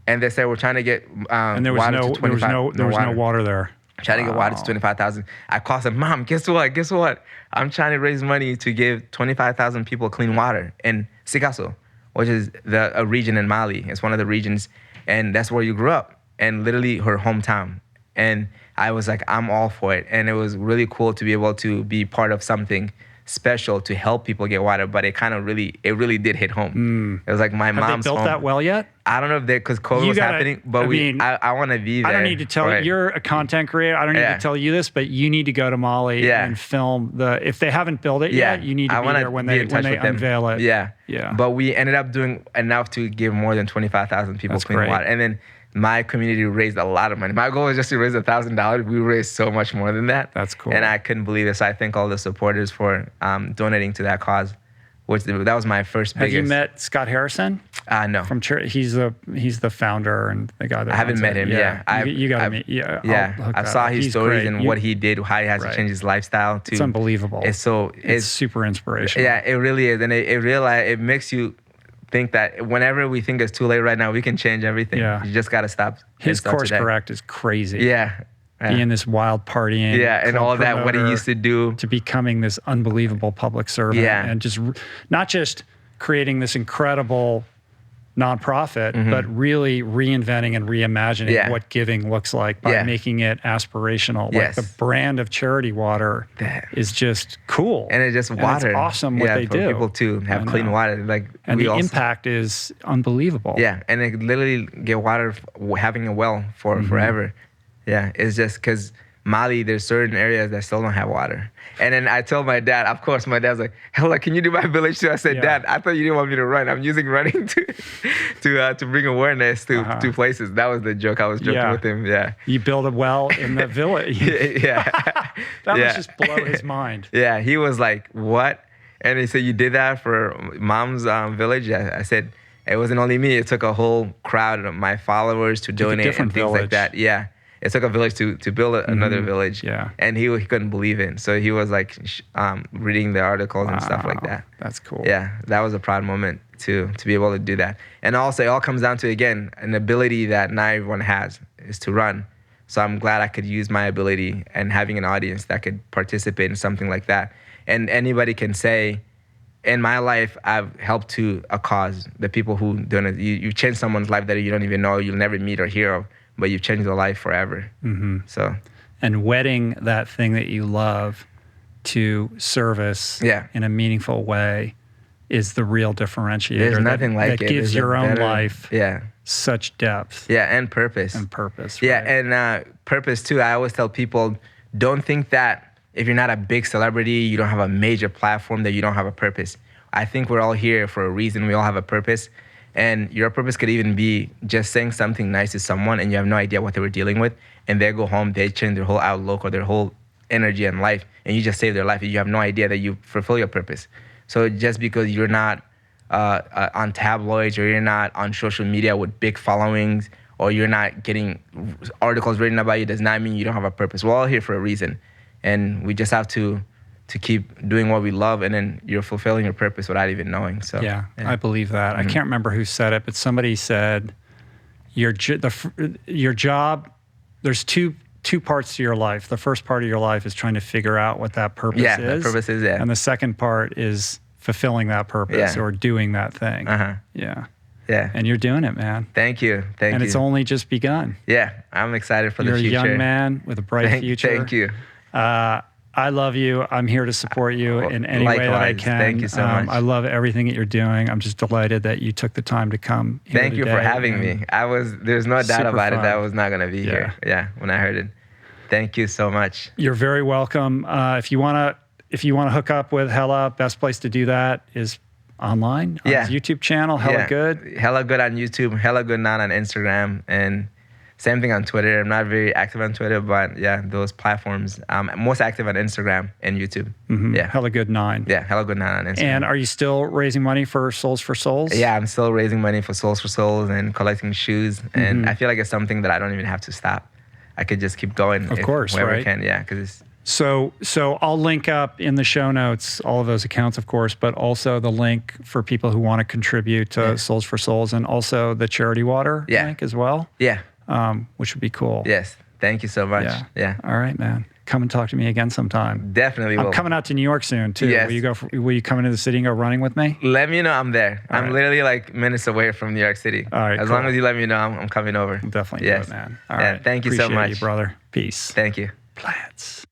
And they said we're trying to get and there was water to 25. There was no water there. Trying to get water to 25,000. I called them, Mom, guess what? I'm trying to raise money to give 25,000 people clean water in Sikasso, which is a region in Mali. It's one of the regions, and that's where you grew up, and literally her hometown. And I was I'm all for it. And it was really cool to be able to be part of something special to help people get water, but it really did hit home. It was my mom's home. Have they built that well yet? I don't know if because COVID was happening, but I want to be there. I don't need to tell you. You're a content creator. I don't need to tell you this, but you need to go to Mali and film if they haven't built it yet, you need to be there when they unveil it. Yeah. Yeah. But we ended up doing enough to give more than 25,000 people clean water. And then my community raised a lot of money. My goal was just to raise $1,000. We raised so much more than that. That's cool. And I couldn't believe it. So I thank all the supporters for donating to that cause. That was my first biggest. Have you met Scott Harrison? No. From church, he's the founder and the guy that I haven't met him. Yeah, you got to meet. Yeah, I saw his stories and what he did, how he has to change his lifestyle. It's unbelievable. It's super inspirational. Yeah, it really is, and it makes you think that whenever we think it's too late right now, we can change everything. Yeah. You just got to stop. His course correct is crazy. Yeah. being this wild partying. Yeah, and all that, what he used to do. To becoming this unbelievable public servant. Yeah. And just not just creating this incredible nonprofit, but really reinventing and reimagining what giving looks like by making it aspirational. Like the brand of charity water is just cool. And it's just water. And it's awesome what they for do. People to have clean water. Like, and the impact is unbelievable. Yeah, and they literally get water, having a well for forever. Yeah, it's just because Mali, there's certain areas that still don't have water. And then I told my dad, of course, my dad's like, Hellah, can you do my village too? I said, Dad, I thought you didn't want me to run. I'm using running to bring awareness to places. That was the joke. I was joking with him. Yeah. You build a well in the village. That must just blow his mind. Yeah, he was like, what? And he said, you did that for Mom's village? I said, it wasn't only me. It took a whole crowd of my followers to donate and things like that. Yeah. It took a village to build another village. Yeah. And he couldn't believe it. So he was like reading the articles and stuff like that. That's cool. Yeah. That was a proud moment to be able to do that. And also it all comes down to, again, an ability that not everyone has is to run. So I'm glad I could use my ability and having an audience that could participate in something like that. And anybody can say, in my life, I've helped to a cause. The people who don't, you changed someone's life that you don't even know, you'll never meet or hear of, but you've changed their life forever. So, and wedding that thing that you love to service in a meaningful way is the real differentiator. There's nothing like it. That gives your own life such depth. Yeah, and purpose. And purpose. Yeah, and purpose too. I always tell people, don't think that if you're not a big celebrity, you don't have a major platform, that you don't have a purpose. I think we're all here for a reason. We all have a purpose. And your purpose could even be just saying something nice to someone and you have no idea what they were dealing with. And they go home, they change their whole outlook or their whole energy and life. And you just save their life. And you have no idea that you fulfill your purpose. So just because you're not on tabloids or you're not on social media with big followings or you're not getting articles written about you does not mean you don't have a purpose. We're all here for a reason. And we just have to keep doing what we love, and then you're fulfilling your purpose without even knowing. So yeah. I believe that. I can't remember who said it, but somebody said your job, there's two parts to your life. The first part of your life is trying to figure out what that purpose is. Yeah, that purpose is, And the second part is fulfilling that purpose or doing that thing. Yeah. Yeah. And you're doing it, man. Thank you. And it's only just begun. Yeah. I'm excited for the future. You're a young man with a bright future. Thank you. I love you. I'm here to support you in any way that I can. Thank you so much. I love everything that you're doing. I'm just delighted that you took the time to come here Thank you for having me. There's no doubt about it that I was not going to be here. Yeah, when I heard it. Thank you so much. You're very welcome. If you want to hook up with Hellah, best place to do that is online on his YouTube channel, Hellah Good. Hellah Good on YouTube, Hellah Good Not on Instagram, and same thing on Twitter. I'm not very active on Twitter, but yeah, those platforms. I'm most active on Instagram and YouTube. Yeah. Hellah Good 9. Yeah, Hellah Good 9 on Instagram. And are you still raising money for Souls for Souls? Yeah, I'm still raising money for Souls for Souls and collecting shoes. And I feel like it's something that I don't even have to stop. I could just keep going. Of course, wherever right? I can. Yeah, because it's... So I'll link up in the show notes all of those accounts, of course, but also the link for people who want to contribute to Souls for Souls, and also the charity water link as well. Yeah. Which would be cool. Yes. Thank you so much. Yeah. All right, man. Come and talk to me again sometime. Definitely will. I'm coming out to New York soon, too. Yes. Will you come into the city and go running with me? Let me know. I'm there. I'm literally like minutes away from New York City. All right. As long as you let me know, I'm coming over. I'll definitely do it, man. All right. Thank you so much. Appreciate you, brother. Peace. Thank you. Plants.